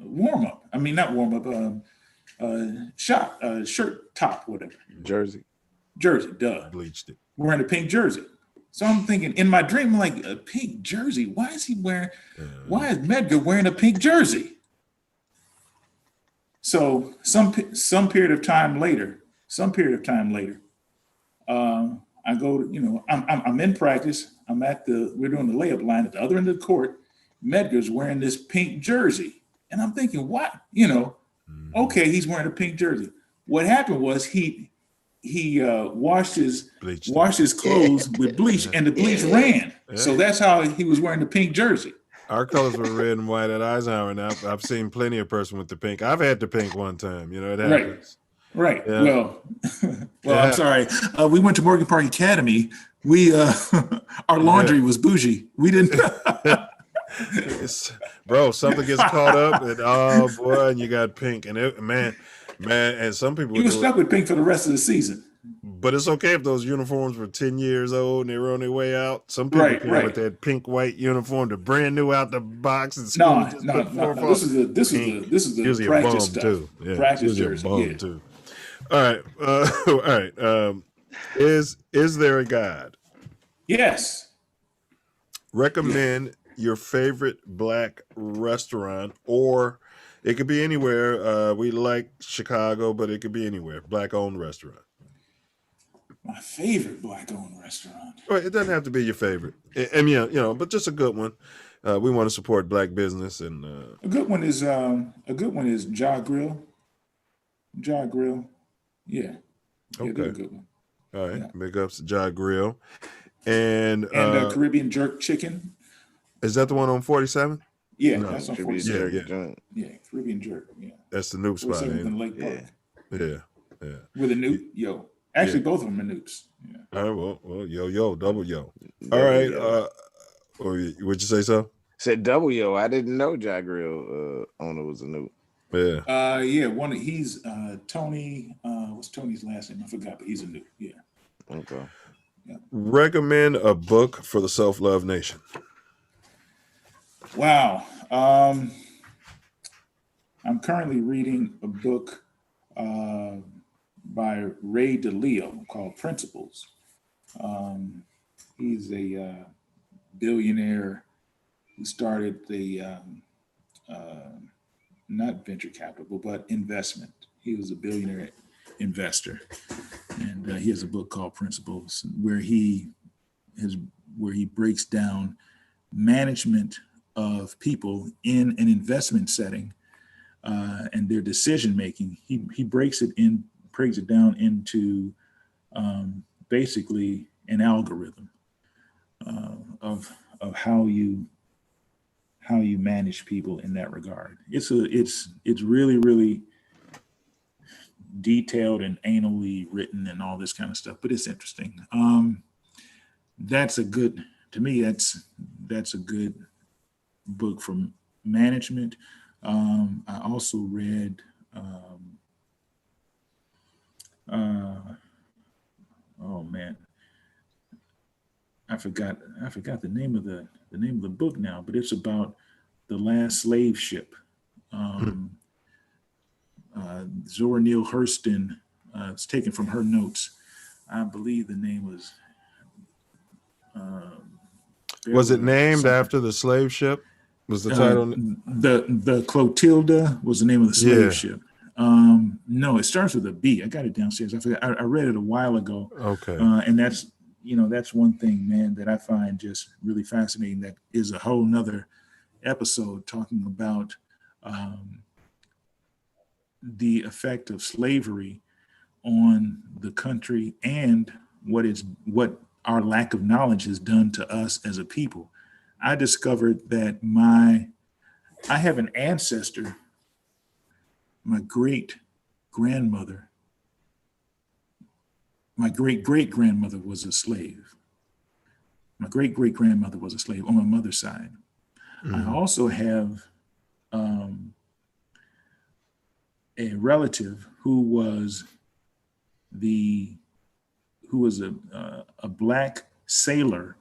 warm up. I mean, not warm up, shirt top, whatever. Jersey, duh. Bleached it. Wearing a pink jersey. So I'm thinking in my dream, I'm like, a pink jersey? Why is Medgar wearing a pink jersey? So some period of time later, I go, I'm in practice. We're doing the layup line at the other end of the court. Medgar's wearing this pink jersey. And I'm thinking, what? Okay, he's wearing a pink jersey. What happened was he washed his clothes with bleach, and the bleach ran. So that's how he was wearing the pink jersey. Our colors were red and white at Eisenhower, and I've seen plenty of person with the pink. I've had the pink one time. It happens. Right. Yeah. Well, I'm sorry. We went to Morgan Park Academy. We our laundry was bougie. We didn't. Bro, something gets caught up, and oh boy, and you got pink, and man, and some people You were stuck with pink for the rest of the season. But it's okay if those uniforms were 10 years old and they were on their way out. Some people came with that pink white uniform, the brand new out the box. And no. This is the practice stuff. Too. Yeah, practice jersey. Too. All right. All right. Is there a guide? Yes. Recommend your favorite Black restaurant, or it could be anywhere. We like Chicago, but it could be anywhere. Black-owned restaurant. My favorite Black-owned restaurant. Well, it doesn't have to be your favorite. I mean, but just a good one. we want to support Black business. And a good one is Jaw Grill. Jaw Grill. Yeah. Okay. They're a good one. All right. Yeah. Big ups to Jaw Grill. And Caribbean Jerk Chicken. Is that the one on 47? Yeah, no, that's on 47. Yeah. Caribbean Jerk. Yeah. That's the Noob spot. In Lake Park. Yeah. With a Noob, yo. Actually, both of them are Noobs. Yeah. All right, well, yo, double yo. All right. Would you say so? Said double yo. I didn't know Jack Grill owner was a Noob. Yeah. He's Tony. What's Tony's last name? I forgot, but he's a Noob. Yeah. Okay. Yeah. Recommend a book for the Self Love Nation. Wow. I'm currently reading a book by Ray DeLeo called Principles. He's a billionaire who started the not venture capital, but investment. He was a billionaire investor, and he has a book called Principles, where he breaks down management of people in an investment setting and their decision making. He breaks it down into basically an algorithm of how you manage people in that regard. It's really, really detailed and anally written and all this kind of stuff, but it's interesting. That's a good book for management. I also read I forgot the name of the book now, but it's about the last slave ship. Zora Neale Hurston, it's taken from her notes. I believe the name was it named after the slave ship? Was the title? The Clotilda was the name of the slave ship. No, it starts with a B. I got it downstairs. I forgot. I read it a while ago. Okay. And that's one thing, man, that I find just really fascinating. That is a whole nother episode talking about the effect of slavery on the country and what our lack of knowledge has done to us as a people. I discovered that I have an ancestor, my great-grandmother. My great-great-grandmother was a slave. My great-great-grandmother was a slave on my mother's side. Mm-hmm. I also have a relative who was a black sailor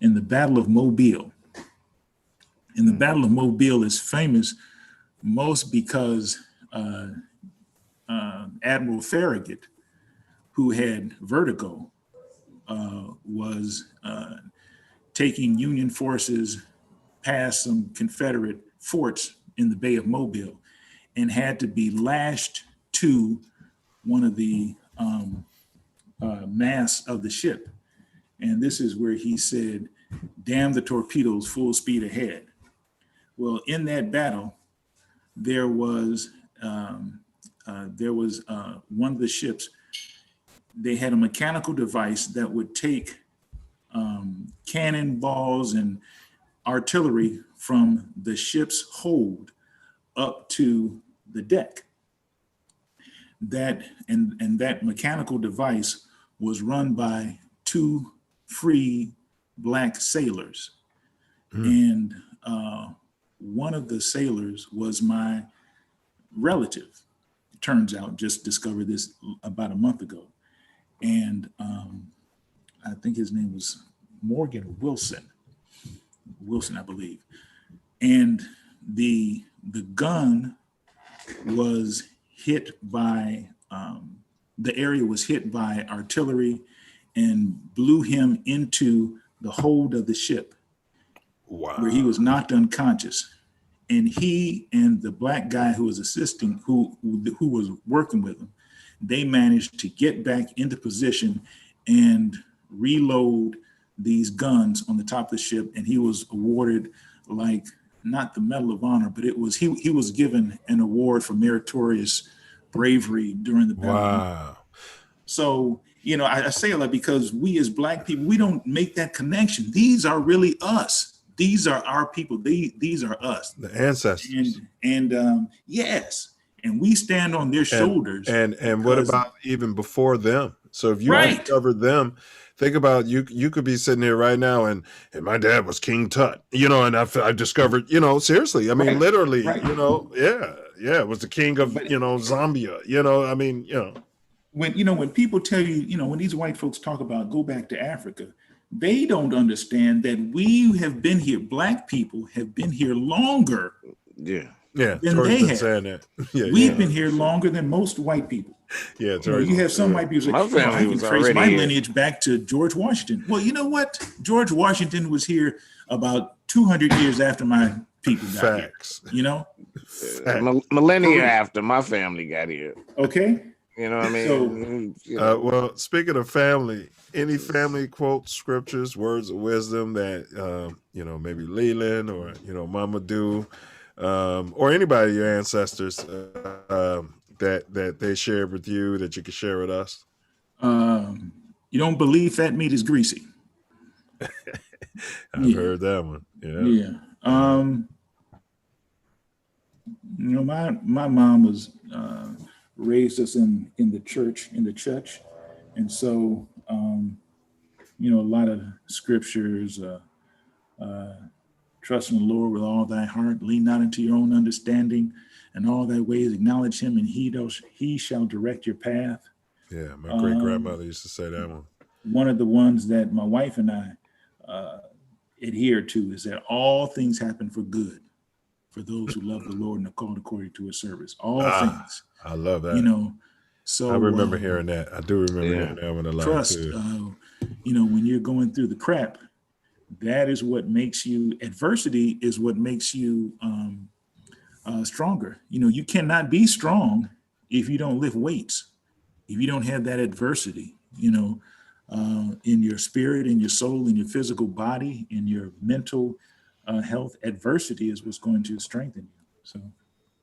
in the Battle of Mobile. And the Battle of Mobile is famous most because Admiral Farragut, who had vertigo, was taking Union forces past some Confederate forts in the Bay of Mobile and had to be lashed to one of the masts of the ship. And this is where he said, "Damn the torpedoes, full speed ahead." Well, in that battle, there was one of the ships. They had a mechanical device that would take cannonballs and artillery from the ship's hold up to the deck. That mechanical device was run by two free black sailors. And one of the sailors was my relative. It turns out, just discovered this about a month ago. And I think his name was Morgan Wilson, I believe. And the gun was hit by, the area was hit by artillery and blew him into the hold of the ship. Wow. Where he was knocked unconscious. And he and the black guy who was assisting, who was working with him, they managed to get back into position and reload these guns on the top of the ship. And he was awarded like not the Medal of Honor, but it was he was given an award for meritorious bravery during the battle. Wow. So, you know, I say that because we as Black people, we don't make that connection. These are really us. These are our people. These are us. The ancestors. And yes, and we stand on their shoulders. And what about even before them? So if you discovered them, think about you could be sitting here right now and my dad was King Tut, you know, and I discovered, you know, seriously, I mean, literally, you know, it was the king of, you know, Zambia, you know, I mean, you know. When people tell you, you know, when these white folks talk about go back to Africa, they don't understand that we have been here. Black people have been here longer. Yeah, than they have. Saying that. We've been here longer than most white people. Yeah, you have some white people say, My family I can was trace already my here. lineage back to George Washington. Well, you know what? George Washington was here about 200 years after my people got here. You know, millennia after my family got here. Okay. You know what I mean? Well, speaking of family, any family quotes, scriptures, words of wisdom that, you know, maybe Leland or, you know, Mama Do, or anybody, your ancestors, that they shared with you that you could share with us? You don't believe fat meat is greasy. I've heard that one. Yeah. You know, my mom was raised us in the church, and so you know, a lot of scriptures. Trust in the Lord with all thy heart, lean not into your own understanding, and all thy ways acknowledge him, and he shall direct your path. Yeah, my great grandmother used to say that one. One of the ones that my wife and I adhere to is that all things happen for good for those who love the Lord and are called according to his service. All things. I love that. You know, so I remember hearing that. I do remember hearing that one a lot. Trust, too. You know, when you're going through the crap, that is what makes you, adversity is what makes you stronger. You know, you cannot be strong if you don't lift weights, if you don't have that adversity, you know, in your spirit, in your soul, in your physical body, in your mental health. Adversity is what's going to strengthen you. So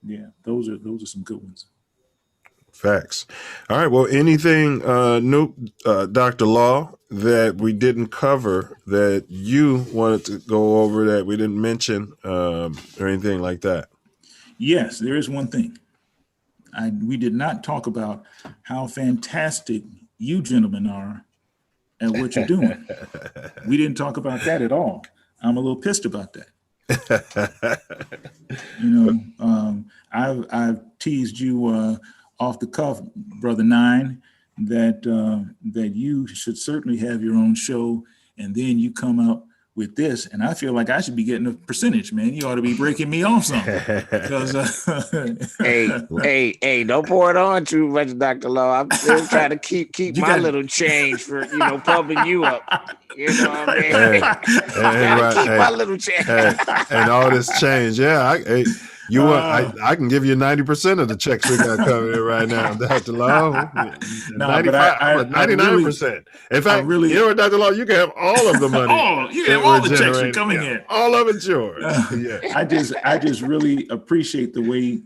yeah, those are some good ones. Facts. All right. Well, anything new, Dr. Law, that we didn't cover that you wanted to go over that we didn't mention, or anything like that? Yes, there is one thing. We did not talk about how fantastic you gentlemen are at what you're doing. We didn't talk about that at all. I'm a little pissed about that. You know, I've teased you off the cuff, Brother Nine, that you should certainly have your own show, and then you come up with this, and I feel like I should be getting a percentage, man. You ought to be breaking me off something. Hey, don't pour it on too much, Dr. Law. I'm still trying to keep my little change for, you know, pumping you up. You know what I mean? Keep my little change. And all this change. Yeah, I can give you 90% of the checks we got coming in right now, Dr. Law. 99%. In fact, you know what, Dr. Law, you can have all of the money. You have all the checks coming in. All of it's yours. I just really appreciate the way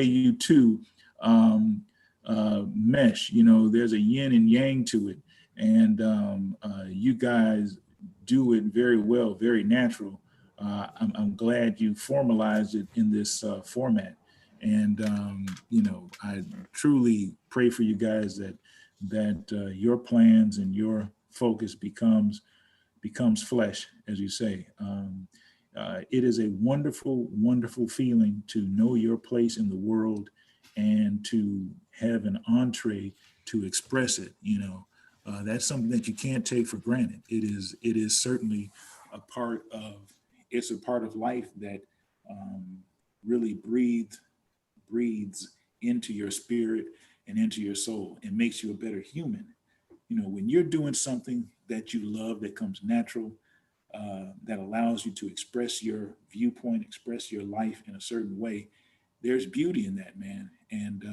you two mesh. You know, there's a yin and yang to it, and you guys do it very well, very natural. I'm glad you formalized it in this format, and you know, I truly pray for you guys that your plans and your focus becomes flesh, as you say. It is a wonderful, wonderful feeling to know your place in the world and to have an entree to express it. You know, that's something that you can't take for granted. It is certainly a part of life that really breathes into your spirit and into your soul and makes you a better human. You know, when you're doing something that you love, that comes natural, that allows you to express your viewpoint, express your life in a certain way, there's beauty in that, man. And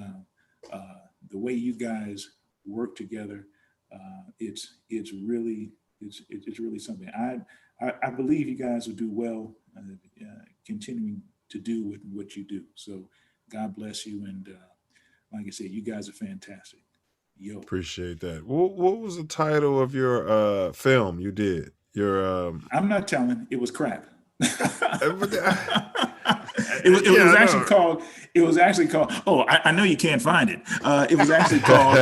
the way you guys work together, it's really something. I believe you guys will do well, continuing to do what you do. So God bless you. And like I said, you guys are fantastic. Yo. Appreciate that. What was the title of your film you did? Your I'm not telling. It was crap. It was actually called. Oh, I know you can't find it. It was actually called.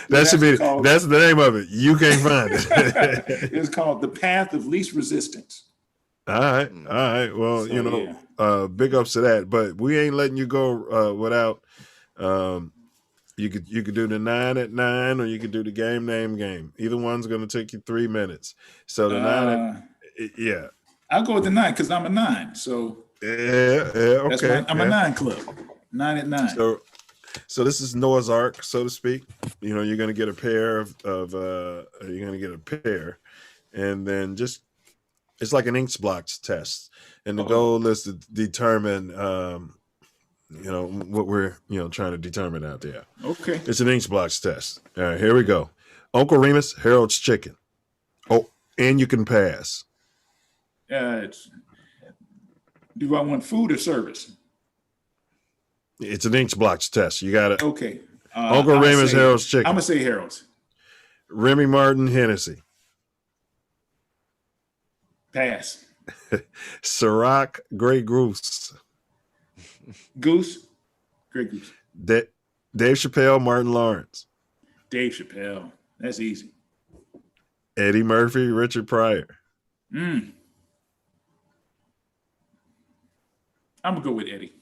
That's the name of it. You can't find it. It was called The Path of Least Resistance. All right. Well, so, big ups to that. But we ain't letting you go without. You could do the 9 at 9, or you could do the game name game. Either one's going to take you 3 minutes. So the 9 yeah. I'll go with the 9 because I'm a 9. So okay. I'm a 9 club. 9 at 9. So this is Noah's Ark, so to speak. You're going to get a pair and then just it's like an ink blocks test, and the goal is to determine what we're trying to determine out there. Okay. It's an ink blocks test. All right, here we go. Uncle Remus, Harold's Chicken. Oh, and you can pass. Do I want food or service? It's an ink blocks test. You got it. Okay. Uncle Remus, Harold's Chicken. I'm gonna say Harold's. Remy Martin, Hennessy. Pass. Ciroc, Grey Goose. Goose. Grey Goose. Dave Chappelle, Martin Lawrence. Dave Chappelle. That's easy. Eddie Murphy, Richard Pryor. I'm gonna go with Eddie.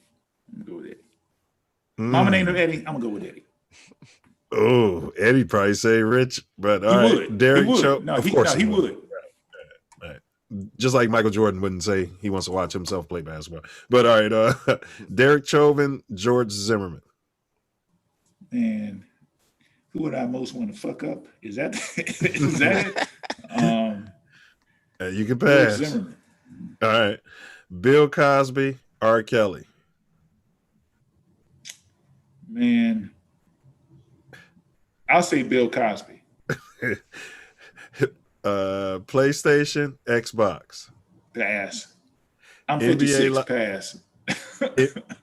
Mama named him Eddie. I'm gonna go with Eddie. Oh, Eddie probably say Rich, but all right. Would. Derek he would. Chauvin. No, of course he would. Right. Just like Michael Jordan wouldn't say he wants to watch himself play basketball. But all right, Derek Chauvin, George Zimmerman. And who would I most want to fuck up? Is that it? You can pass. George Zimmerman. All right. Bill Cosby, R. Kelly. Man, I'll say Bill Cosby. PlayStation, Xbox. Pass. I'm 56. Pass.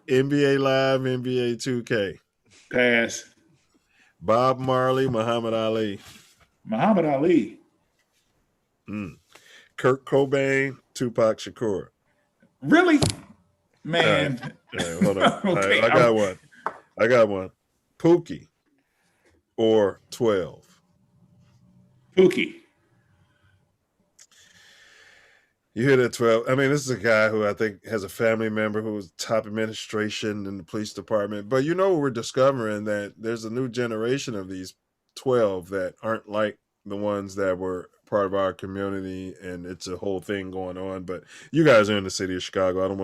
NBA Live, NBA 2K. Pass. Bob Marley, Muhammad Ali. Muhammad Ali. Kurt Cobain, Tupac Shakur. Really? Man. Hold on. Okay, I got one. Pookie or 12. Pookie. You hear that 12? I mean, this is a guy who I think has a family member who was top administration in the police department. But we're discovering that there's a new generation of these 12 that aren't like the ones that were part of our community, and it's a whole thing going on. But you guys are in the city of Chicago. I don't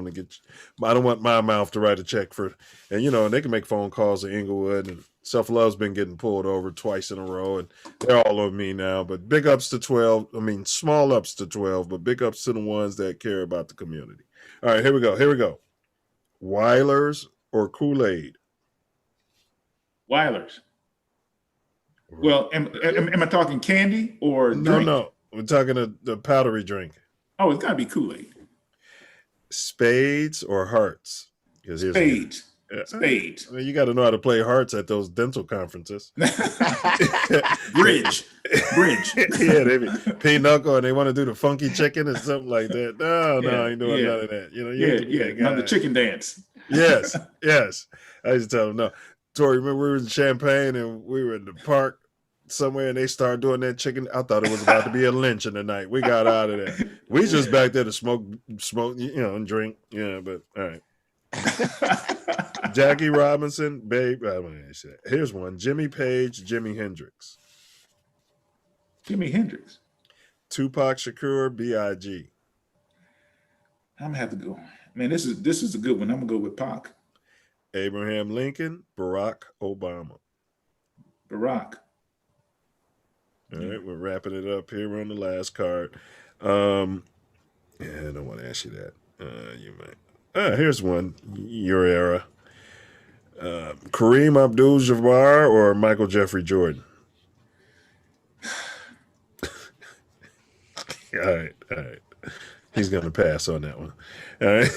want my mouth to write a check for, and they can make phone calls to Inglewood, and Self Love's been getting pulled over twice in a row, and they're all on me now. But big ups to 12. I mean, small ups to 12, but big ups to the ones that care about the community. All right, here we go. Weilers or Kool-Aid? Weilers. Well, am I talking candy or drink? No. We're talking the powdery drink. Oh, it's got to be Kool-Aid. Spades or hearts? Spades. Spades. I mean, you got to know how to play hearts at those dental conferences. Bridge. Yeah, they be pinochle and they want to do the funky chicken or something like that. No, I ain't doing none of that. The chicken dance. Yes. I used to tell them no. Tori, remember we were in Champaign and we were in the park somewhere and they started doing that chicken. I thought it was about to be a lynch in the night. We got out of there. We just back there to smoke, and drink. Yeah, but all right. Jackie Robinson, babe. Here's one. Jimmy Page, Jimi Hendrix. Jimi Hendrix. Tupac Shakur, B.I.G. I'm gonna have to go. Man, this is a good one. I'm gonna go with Pac. Abraham Lincoln, Barack Obama. Barack. All right, we're wrapping it up here. We're on the last card. I don't want to ask you that. You might. Here's one. Your era. Kareem Abdul-Jabbar or Michael Jeffrey Jordan? All right. He's gonna pass on that one. All right.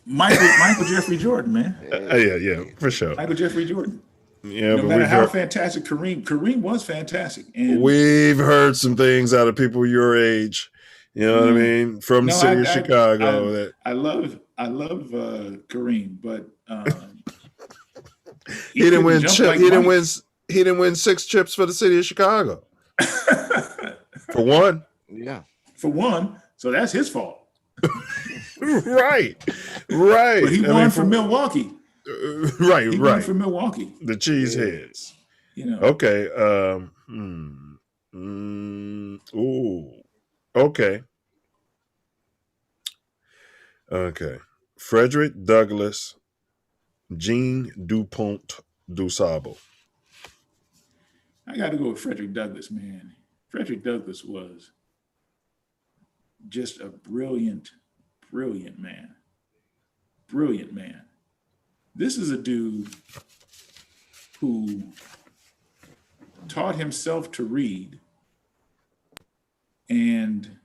Michael Jeffrey Jordan, man. Yeah, for sure. Michael Jeffrey Jordan. Yeah, No but matter how fantastic Kareem was fantastic. And we've heard some things out of people your age. You know what I mean? From the city of Chicago. I love Kareem, but he didn't win. He didn't win 6 chips for the city of Chicago. For one. Yeah. For one. So that's his fault. Right. But he won from Milwaukee. Right. He won from Milwaukee. The cheeseheads. You know. Okay. Okay. Okay. Frederick Douglass, Jean Dupont du Sable. I got to go with Frederick Douglass, man. Frederick Douglass was just a brilliant man. Brilliant man. This is a dude who taught himself to read and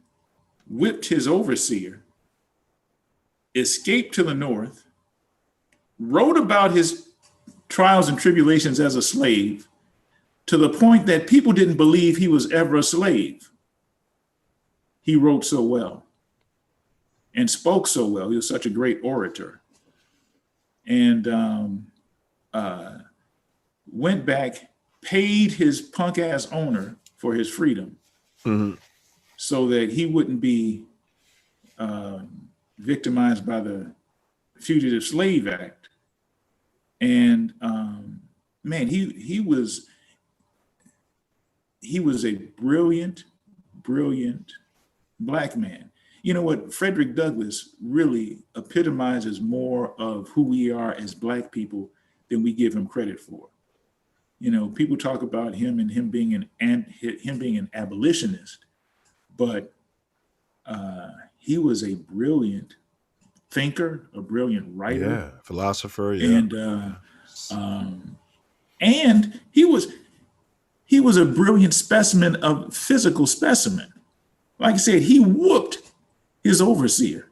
whipped his overseer, escaped to the North, wrote about his trials and tribulations as a slave to the point that people didn't believe he was ever a slave. He wrote so well and spoke so well. He was such a great orator. And went back, paid his punk ass owner for his freedom so that he wouldn't be victimized by the Fugitive Slave Act. And man, he was a brilliant Black man. You know what? Frederick Douglass really epitomizes more of who we are as Black people than we give him credit for. You know, people talk about him and him being an abolitionist, but he was a brilliant thinker, a brilliant writer, philosopher, and he was a brilliant physical specimen. Like I said, he whooped his overseer,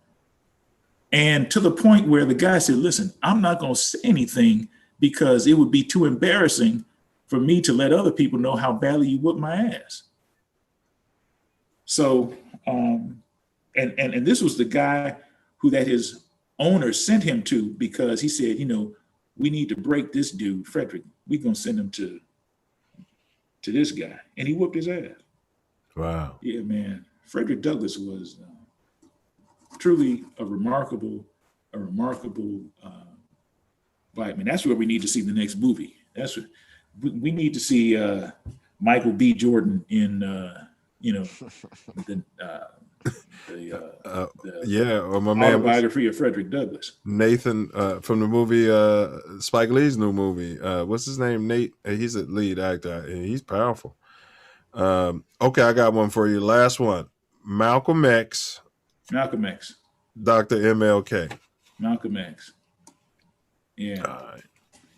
and to the point where the guy said, "Listen, I'm not going to say anything because it would be too embarrassing for me to let other people know how badly you whooped my ass." So, and this was the guy that his owner sent him to because he said, you know, we need to break this dude, Frederick. We're going to send him to this guy. And he whooped his ass. Wow. Yeah, man. Frederick Douglass was truly a remarkable Black man. That's where we need to see the next movie. That's what we need to see Michael B. Jordan in, or my man autobiography of Frederick Douglass. Nathan from the movie Spike Lee's new movie. What's his name? Nate. He's a lead actor. And he's powerful. Okay, I got one for you. Last one. Malcolm X. Dr. MLK. Malcolm X. Yeah.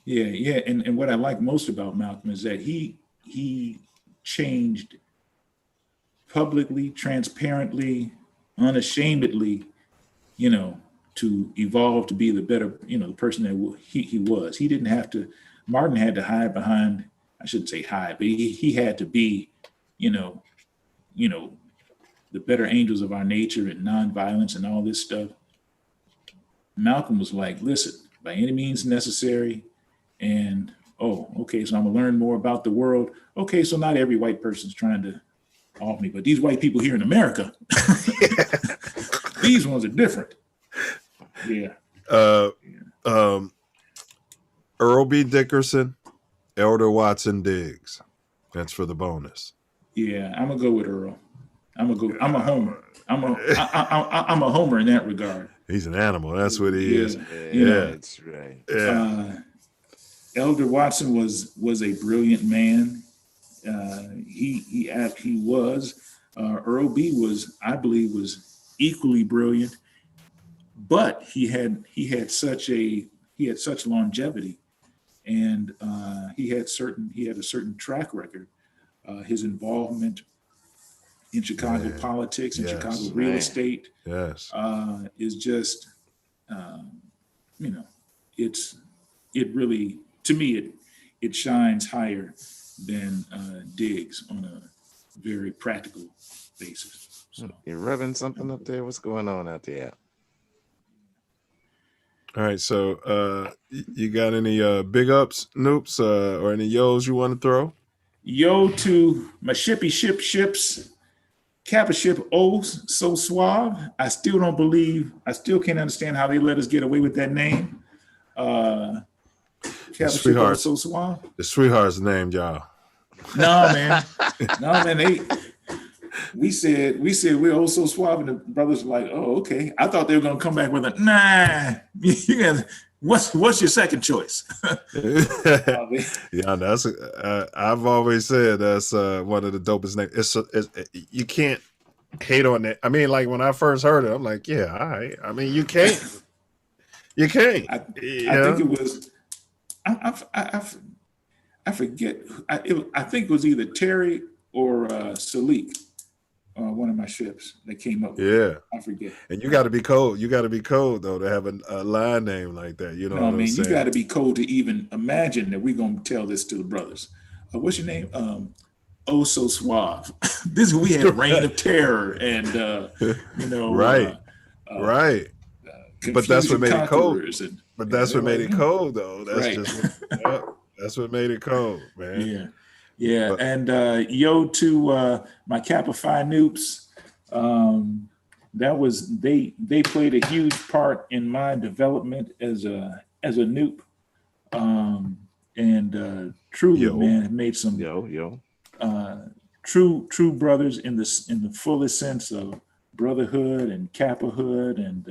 Yeah. And what I like most about Malcolm is that he changed publicly, transparently, unashamedly, to evolve to be the better, the person that he was. He didn't have to, Martin had to hide behind, I shouldn't say hide, but he had to be, the better angels of our nature and nonviolence and all this stuff. Malcolm was like, listen, by any means necessary. And, okay, so I'm gonna learn more about the world. Okay, so not every white person's trying to off me, but these white people here in America, these ones are different. Yeah. Earl B. Dickerson, Elder Watson Diggs. That's for the bonus. Yeah, I'm gonna go with Earl. I'm a homer. I'm a homer in that regard. He's an animal. That's what he is. Yeah, that's right. Yeah. Elder Watson was a brilliant man. He was. Earl B. I believe was equally brilliant, but he had such longevity, and he had a certain track record. His involvement in Chicago politics and Chicago real estate. Yes. Is just, you know, it really, to me, it shines higher than Diggs on a very practical basis. So. You're rubbing something up there. What's going on out there? All right, so you got any big ups, noops, or any yos you want to throw? Yo to my ships, Kappa ship so suave. I still can't understand how they let us get away with that name. Kappa ship so suave. The sweetheart's named y'all. No, man. We said we're oh so suave, and the brothers were like, oh, okay. I thought they were gonna come back with a nah. What's your second choice? Yeah, that's. I've always said that's one of the dopest names. You can't hate on that. I mean, like when I first heard it, I'm like, yeah, all right. I mean, you can't. You can't. I think it was. I forget. I think it was either Terry or Salik. One of my ships that came up. Yeah, I forget. And you got to be cold. You got to be cold though to have a line name like that. You know what I'm saying? You got to be cold to even imagine that we're gonna tell this to the brothers. What's your name? Oh, so suave. We had Reign of Terror and right. But that's what made it cold. But that's what made it cold though. That's right. Just that's what made it cold, man. Yeah. Yeah, and yo to my Kappa Phi Noops, that was they played a huge part in my development as a Noop, and truly, man, made some true brothers in the fullest sense of brotherhood and Kappahood, and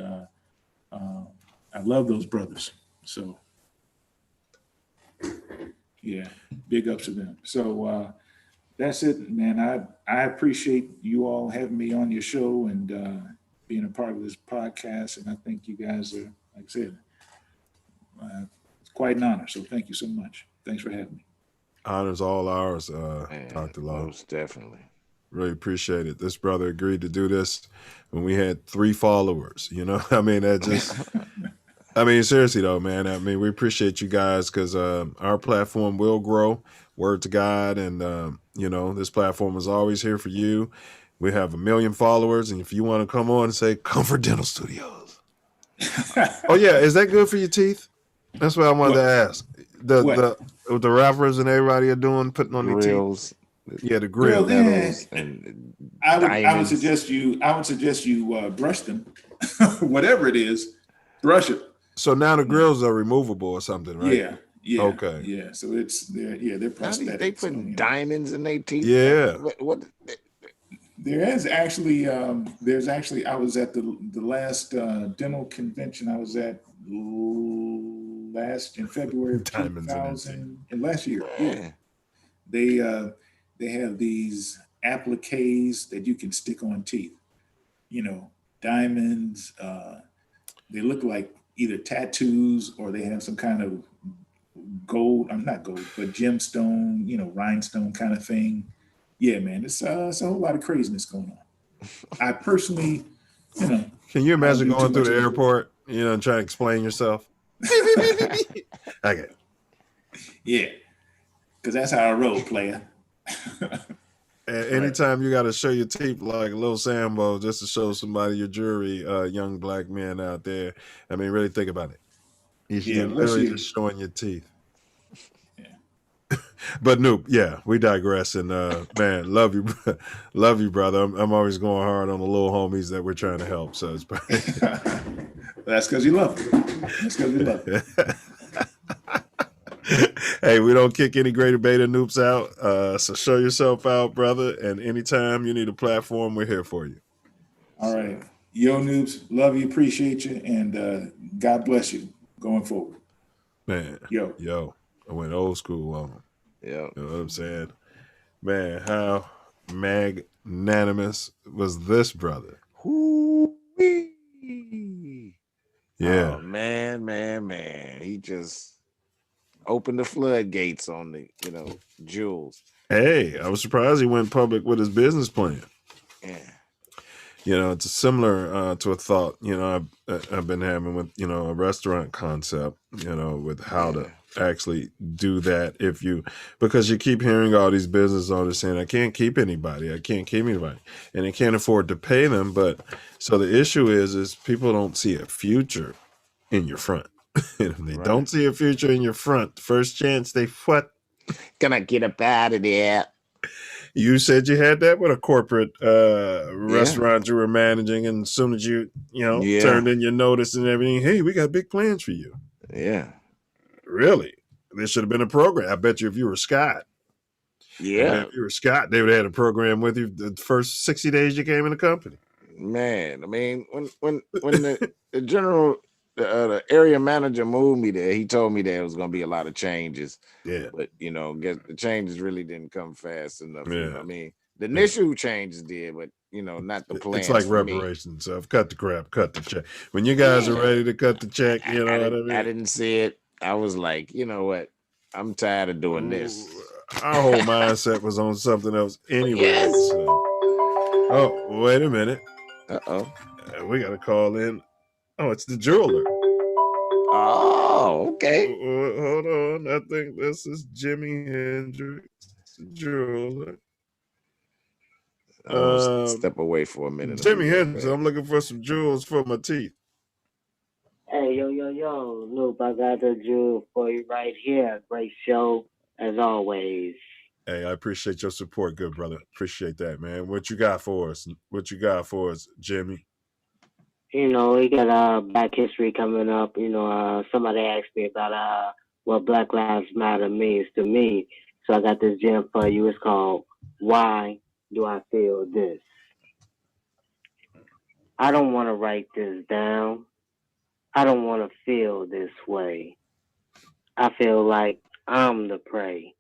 I love those brothers. So. Yeah, big ups to them. So that's it, man. I appreciate you all having me on your show and being a part of this podcast. And I think you guys are, like I said, it's quite an honor. So thank you so much. Thanks for having me. Honor's all ours, Dr. Lowe. Most definitely. Really appreciate it. This brother agreed to do this when we had 3 followers. You know, I mean, that just... I mean, seriously though, man. I mean, we appreciate you guys because our platform will grow. Word to God, and this platform is always here for you. We have 1 million followers, and if you want to come on and say Comfort Dental Studios. Oh yeah, is that good for your teeth? That's what I wanted to ask. The rappers and everybody are doing, putting on their teeth. Yeah, the grill. And I would suggest you brush them, whatever it is, brush it. So now the grills are removable or something, right? Yeah. Okay. Yeah. So they're prosthetic. They putting diamonds in their teeth. Yeah. What? There's actually I was at the last dental convention I was at in February of 2000 and last year. Yeah. They have these appliques that you can stick on teeth. You know, diamonds. They look like either tattoos or they have some kind of gold. I'm not gold, but gemstone, rhinestone kind of thing. Yeah, man, it's a whole lot of craziness going on. I personally, Can you imagine going through the airport, and trying to explain yourself? Okay. Yeah, because that's how I roll, player. And anytime you got to show your teeth like a little Sambo just to show somebody your jury, young black men out there. I mean, really think about it. You're literally just showing your teeth. Yeah. But Noop, yeah, we digress. And man, love you, brother. I'm always going hard on the little homies that we're trying to help. So it's probably... That's because you love them. That's because you love them. Hey, we don't kick any greater beta Noops out. So show yourself out, brother. And anytime you need a platform, we're here for you. All right. Yo, Noops, love you, appreciate you, and God bless you going forward. Man. Yo. I went old school on him. Yeah. You know what I'm saying? Man, how magnanimous was this brother? Hoo-wee. Yeah. Oh, man. He just opened the floodgates on the, jewels. Hey, I was surprised he went public with his business plan. You know, it's similar to a thought, you know, I've been having with, you know, a restaurant concept, you know, with how to actually do that because you keep hearing all these business owners saying, I can't keep anybody. And they can't afford to pay them. But so the issue is people don't see a future in your front. And if they don't see a future in your front, first chance they gonna get up out of there. You said you had that with a corporate restaurant you were managing, and as soon as you turned in your notice and everything, hey, we got big plans for you. Yeah. Really? There should have been a program. I bet you if you were Scott. Yeah. If you were Scott, they would have had a program with you the first 60 days you came in the company. Man, I mean, when the general the area manager moved me there, he told me there was going to be a lot of changes. Yeah. But, you know, the changes really didn't come fast enough. Yeah. You know what I mean? The initial changes did, but, you know, not the plan. It's like reparations. So cut the crap, cut the check. When you guys are ready to cut the check, you know what I mean? I didn't see it. I was like, you know what? I'm tired of doing this. Our whole mindset was on something else anyway. Yes. So. Oh, wait a minute. Uh-oh. We got to call in. Oh, it's the jeweler. Oh, okay. Hold on. I think this is Jimi Hendrix, jeweler. Step away for a minute. Jimi Hendrix, I'm looking for some jewels for my teeth. Hey, yo, Loop, I got the jewel for you right here. Great show, as always. Hey, I appreciate your support, good brother. Appreciate that, man. What you got for us, Jimmy? You know, we got Black History coming up. You know, somebody asked me about what Black Lives Matter means to me. So I got this gem for you. It's called Why Do I Feel This? I don't want to write this down. I don't want to feel this way. I feel like I'm the prey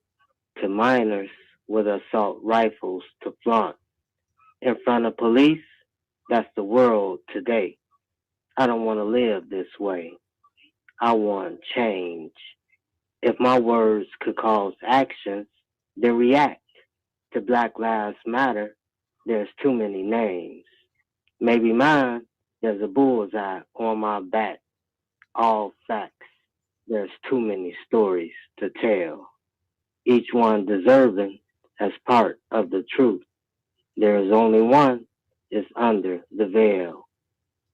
to minors with assault rifles to flaunt. In front of police, that's the world today. I don't want to live this way. I want change. If my words could cause actions, then react. To Black Lives Matter, there's too many names. Maybe mine, there's a bullseye on my back. All facts. There's too many stories to tell. Each one deserving as part of the truth. There is only one is under the veil.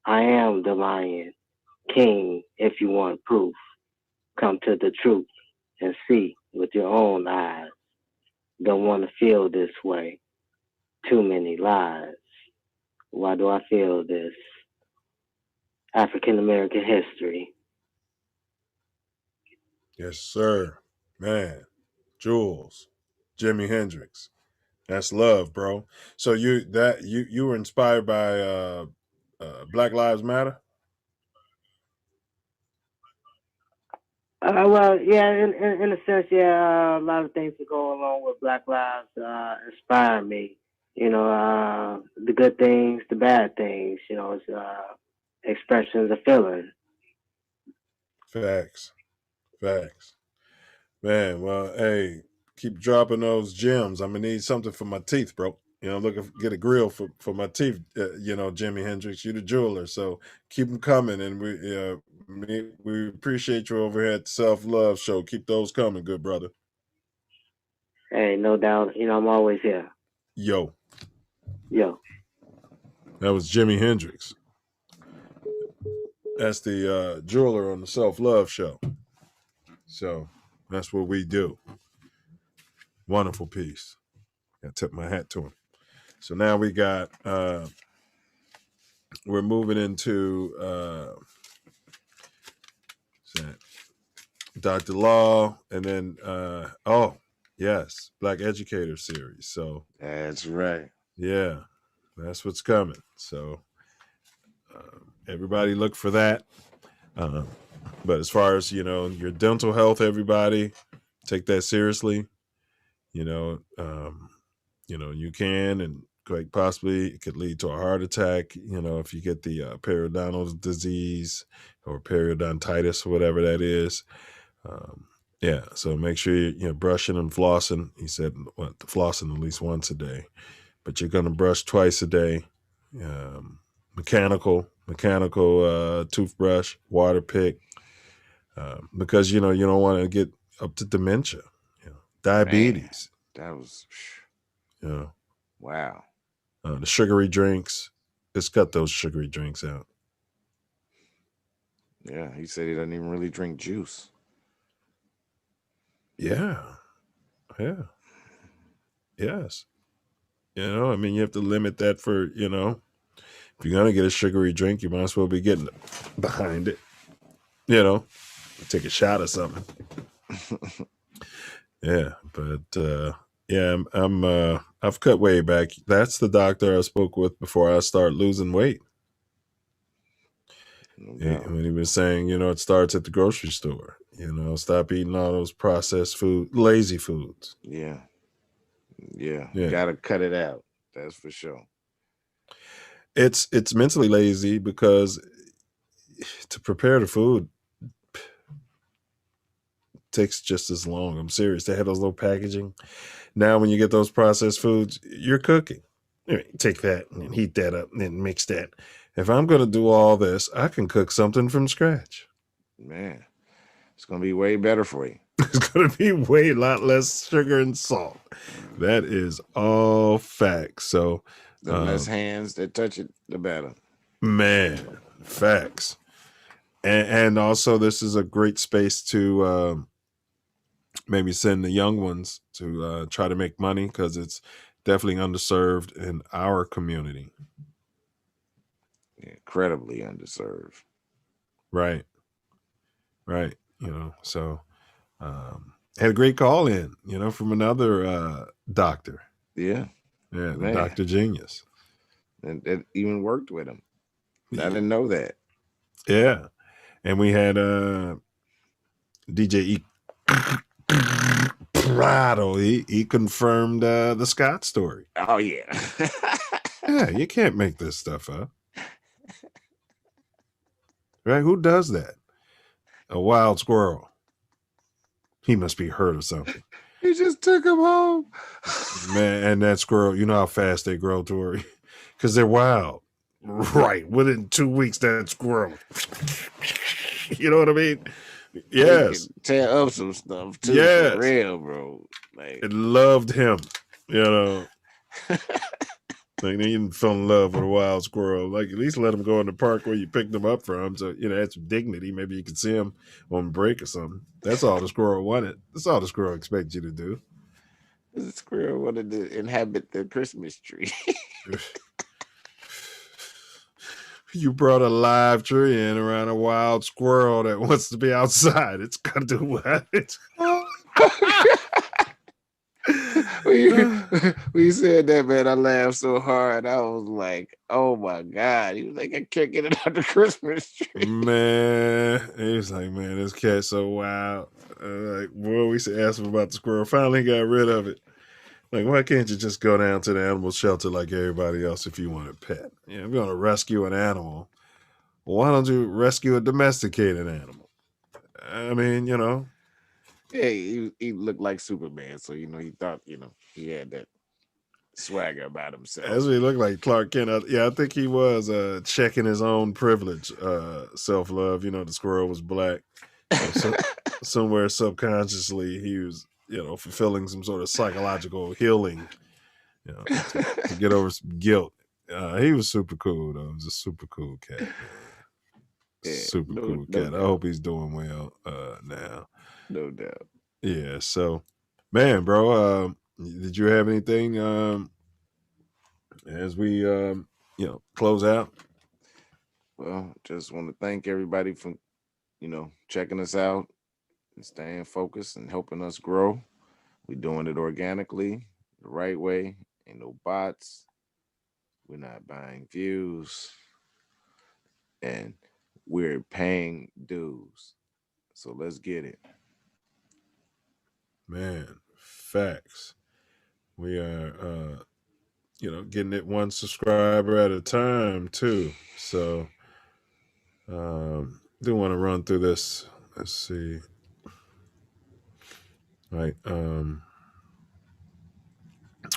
I am the lion, king, if you want proof. Come to the truth and see with your own eyes. Don't want to feel this way. Too many lies. Why do I feel this? African American history. Yes, sir. Man, Jules, Jimi Hendrix. That's love, bro. So you were inspired by Black Lives Matter? Well, yeah, in a sense, yeah, a lot of things that go along with Black Lives inspire me. You know, the good things, the bad things, you know, it's expressions of feeling. Facts. Man, well, hey, keep dropping those gems. I'm going to need something for my teeth, bro. You know, get a grill for my teeth, you know, Jimi Hendrix, you the jeweler. So keep them coming. And we appreciate you over here at the Self Luv Show. Keep those coming, good brother. Hey, no doubt. You know, I'm always here. Yo. That was Jimi Hendrix. That's the jeweler on the Self Luv Show. So that's what we do. Wonderful piece. I tip my hat to him. So now we got, we're moving into Dr. Law, and then, yes, Black Educator Series. So that's right. Yeah, that's what's coming. So everybody look for that. But as far as, you know, your dental health, everybody take that seriously. You know, you can, and quite possibly it could lead to a heart attack, you know, if you get the periodontal disease or periodontitis or whatever that is. So make sure you're brushing and flossing. He said flossing at least once a day. but you're going to brush twice a day. Mechanical toothbrush, water pick, because you don't want to get up to dementia, diabetes. Man, that was, wow. The sugary drinks, let's cut those sugary drinks out. Yeah, he said he doesn't even really drink juice. Yeah. Yes. I mean, you have to limit that for, if you're going to get a sugary drink, you might as well be getting behind it, take a shot or something. Yeah. But, I've cut way back. That's the doctor I spoke with before I started losing weight. When he was saying, it starts at the grocery store, stop eating all those processed food, lazy foods. Yeah. Got to cut it out. That's for sure. It's mentally lazy because to prepare the food takes just as long. I'm serious. They have those little packaging. Now, when you get those processed foods, you're cooking. Take that and heat that up and then mix that. If I'm going to do all this, I can cook something from scratch. Man, it's going to be way better for you. It's going to be a lot less sugar and salt. That is all facts. So the less hands that touch it, the better. Man, facts. And also, this is a great space to maybe send the young ones to try to make money, because it's definitely underserved in our community. Incredibly underserved. Right. So had a great call in, from another doctor. Yeah. Dr. Genius. And it even worked with him. I didn't know that. Yeah. And we had DJ Prado. He confirmed the Scott story. Oh, yeah. Yeah, you can't make this stuff up. Right? Who does that? A wild squirrel. He must be hurt or something. He just took him home. Man, and that squirrel, you know how fast they grow, Tori? Because they're wild. Right. Within 2 weeks, that squirrel. You know what I mean? Yes. Tear up some stuff, too. Yes. For real, bro. Like, it loved him, Like, they even fell in love with a wild squirrel. Like, at least let him go in the park where you picked him up from. So, had some dignity. Maybe you could see him on break or something. That's all the squirrel wanted. That's all the squirrel expects you to do. The squirrel wanted to inhabit the Christmas tree. You brought a live tree in around a wild squirrel that wants to be outside. It's going to do what? When you said that, man, I laughed so hard. I was like, oh my God. He was like, I can't get it out the Christmas tree. Man, he was like, man, this cat's so wild. Like, boy, we used to ask him about the squirrel. Finally got rid of it. Like, why can't you just go down to the animal shelter like everybody else if you want a pet? If you want to rescue an animal, why don't you rescue a domesticated animal? I mean, Yeah, he looked like Superman, so he thought he had that swagger about himself. That's what he looked like, Clark Kent. I think he was checking his own privilege, self-love. The squirrel was black. So somewhere subconsciously he was, fulfilling some sort of psychological healing, to get over some guilt. He was super cool, though. He was a super cool cat, man. Super cool cat. I hope he's doing well now. No doubt. Yeah. So, man, bro, did you have anything as we close out? Well, just want to thank everybody for checking us out and staying focused and helping us grow. We're doing it organically, the right way. Ain't no bots. We're not buying views, and we're paying dues. So let's get it. Man, facts. We are, getting it one subscriber at a time too. So, do want to run through this. Let's see. Right.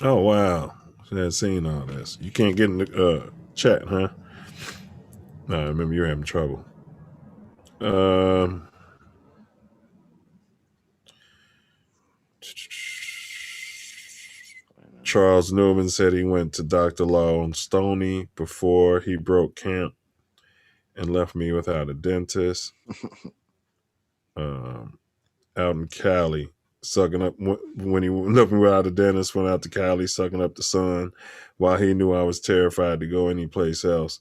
Oh wow. had seen all this. You can't get in the chat, huh? No, I remember you were having trouble. Charles Newman said he went to Dr. Law on Stony before he broke camp and left me without a dentist. Out in Cali, sucking up when he left me without a dentist, went out to Cali, sucking up the sun while he knew I was terrified to go anyplace else.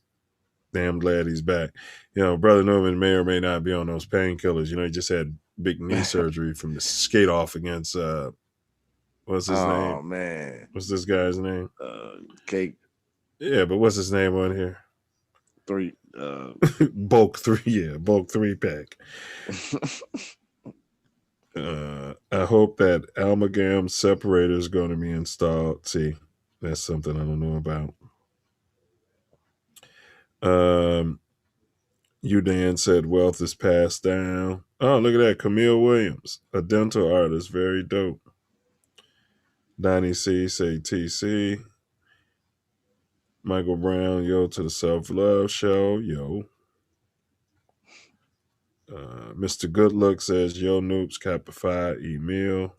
Damn glad he's back. You know, Brother Newman may or may not be on those painkillers. You know, he just had big knee surgery from the skate off against what's his name? Oh man. What's this guy's name? Cake. Yeah, but what's his name on here? Bulk 3. Yeah, Bulk 3-pack. I hope that amalgam separator is going to be installed. See, that's something I don't know about. Dan said wealth is passed down. Oh, look at that. Camille Williams, a dental artist. Very dope. Donnie C say TC. Michael Brown, yo, to the Self Luv Show. Yo. Mr. Goodluck says, yo, Noops, Kappa Phi, Emil.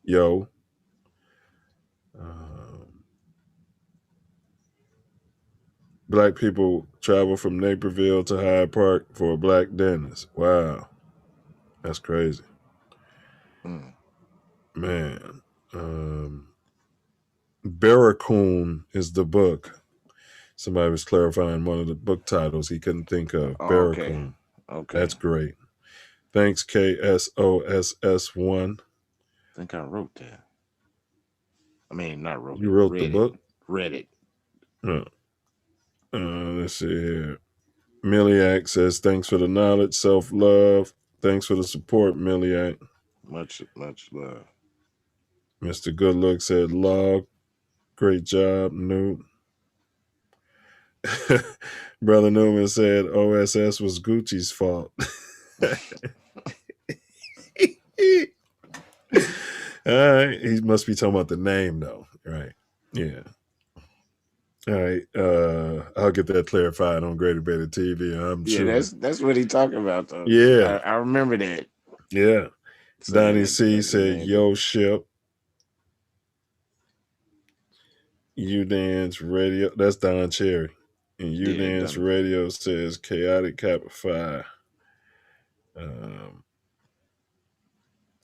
Yo. Black people travel from Naperville to Hyde Park for a black dentist. Wow. That's crazy. Man. Barracoon is the book. Somebody was clarifying one of the book titles he couldn't think of. Barracoon. Okay. That's great. Thanks, KSOSS1. I think I wrote that. I mean, not wrote it. You wrote the book? Read it. Let's see here. Miliac says, thanks for the knowledge, self-love. Thanks for the support, Miliac. Much love. Mr. Goodluck said, log. Great job, Newt. Brother Newman said, OSS was Gucci's fault. All right. He must be talking about the name, though. Right. Yeah. All right. I'll get that clarified on Greater Beta TV. I'm sure. That's what he talking about, though. Yeah. I remember that. Yeah. Donnie C said, yo, Ship. U-Dance Radio. That's Don Cherry. And U-Dance Radio says, chaotic Kappa Phi.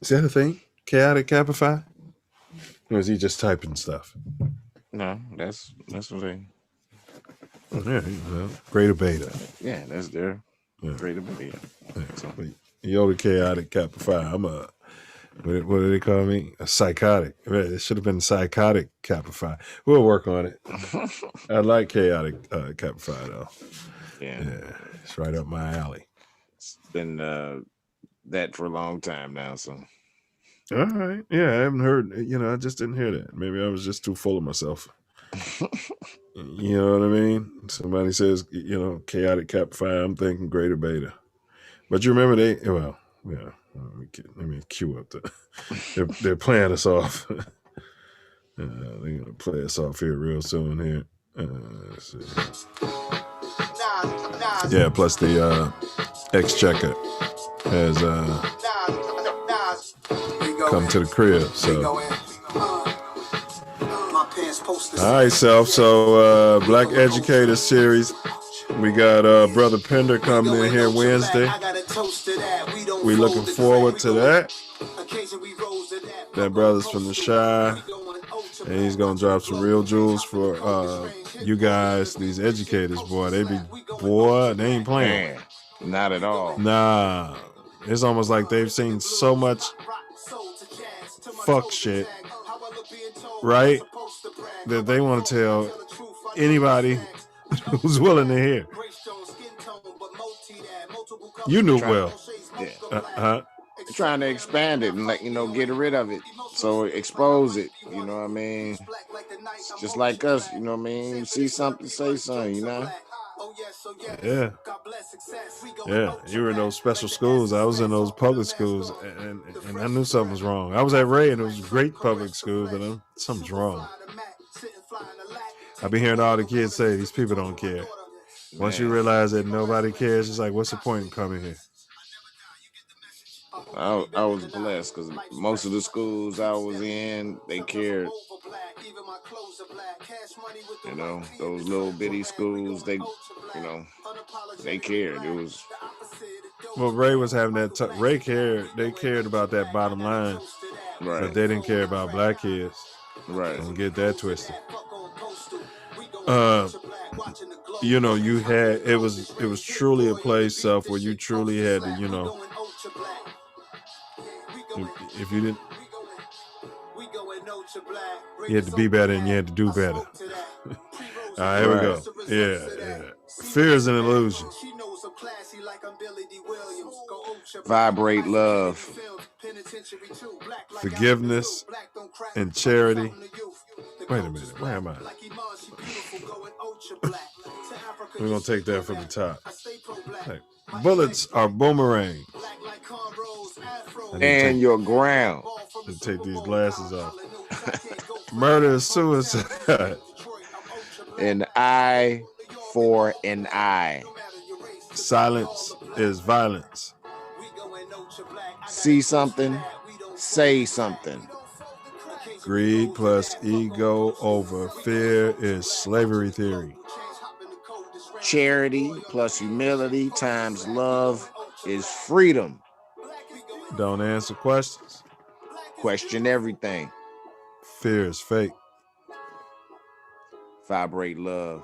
Is that a thing? Chaotic Kappa Phi? Or is he just typing stuff? No, that's what they. All right, well, Greater Beta. Yeah, that's there. Yeah. Greater Beta. Yeah. Yo, the chaotic Kappa Phi. I'm a, what do they call me? A psychotic. It should have been psychotic Kappa Phi. We'll work on it. I like chaotic Kappa Phi, though. Yeah. It's right up my alley. It's been that for a long time now, so. All right. Yeah, I haven't heard, I just didn't hear that. Maybe I was just too full of myself. You know what I mean? Somebody says, chaotic Kappa Phi, I'm thinking Greater Beta. But you remember let me cue up they're playing us off. They're going to play us off here real soon here. Let's see. Yeah, plus the Exchequer has come to the crib, so. All right, Self. So Black Educator Series. We got Brother Pender coming in here Wednesday. We looking forward to that. That brother's from the Shy. And he's going to drop some real jewels for you guys, these educators, boy. They ain't playing. Man, not at all. Nah. It's almost like they've seen so much fuck shit, right? That they want to tell anybody who's willing to hear. You knew well. Yeah. Trying to expand it and get rid of it. So expose it. You know what I mean? It's just like us, you know what I mean? You see something, say something, Yeah. Yeah, you were in those special schools. I was in those public schools, and I knew something was wrong. I was at Ray, and it was a great public school, but something's wrong. I've been hearing all the kids say these people don't care. Once you realize that nobody cares, it's like, what's the point in coming here? I was blessed because most of the schools I was in, they cared. You know, those little bitty schools, they cared. It was. Well, Ray was having that. Ray cared. They cared about that bottom line, right? But they didn't care about black kids, right? Don't get that twisted. You know, you had it was truly a place, Self, where you truly had to, you know, if you didn't, you had to be better and you had to do better. All right, here we go. Yeah. Fear is an illusion. Vibrate love, forgiveness, and charity. Wait a minute, where am I? We're gonna take that from the top. Hey, bullets are boomerang. And your ground. Take these glasses off. Murder is suicide. An eye for an eye. Silence is violence. See something, say something. Greed plus ego over fear is slavery theory. Charity plus humility times love is freedom. Don't answer questions. Question everything. Fear is fake. Vibrate love.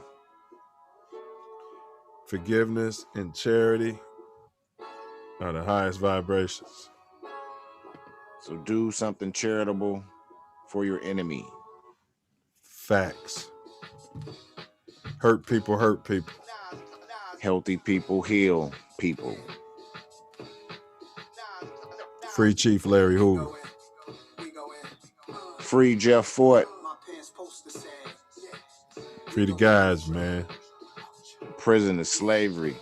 Forgiveness and charity are the highest vibrations. So do something charitable for your enemy. Facts. Hurt people hurt people. Healthy people heal people. Free Chief Larry Hoover. Free Jeff Fort. Free the guys, man. Prison is slavery.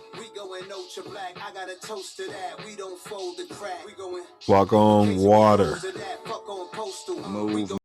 Walk on water. Move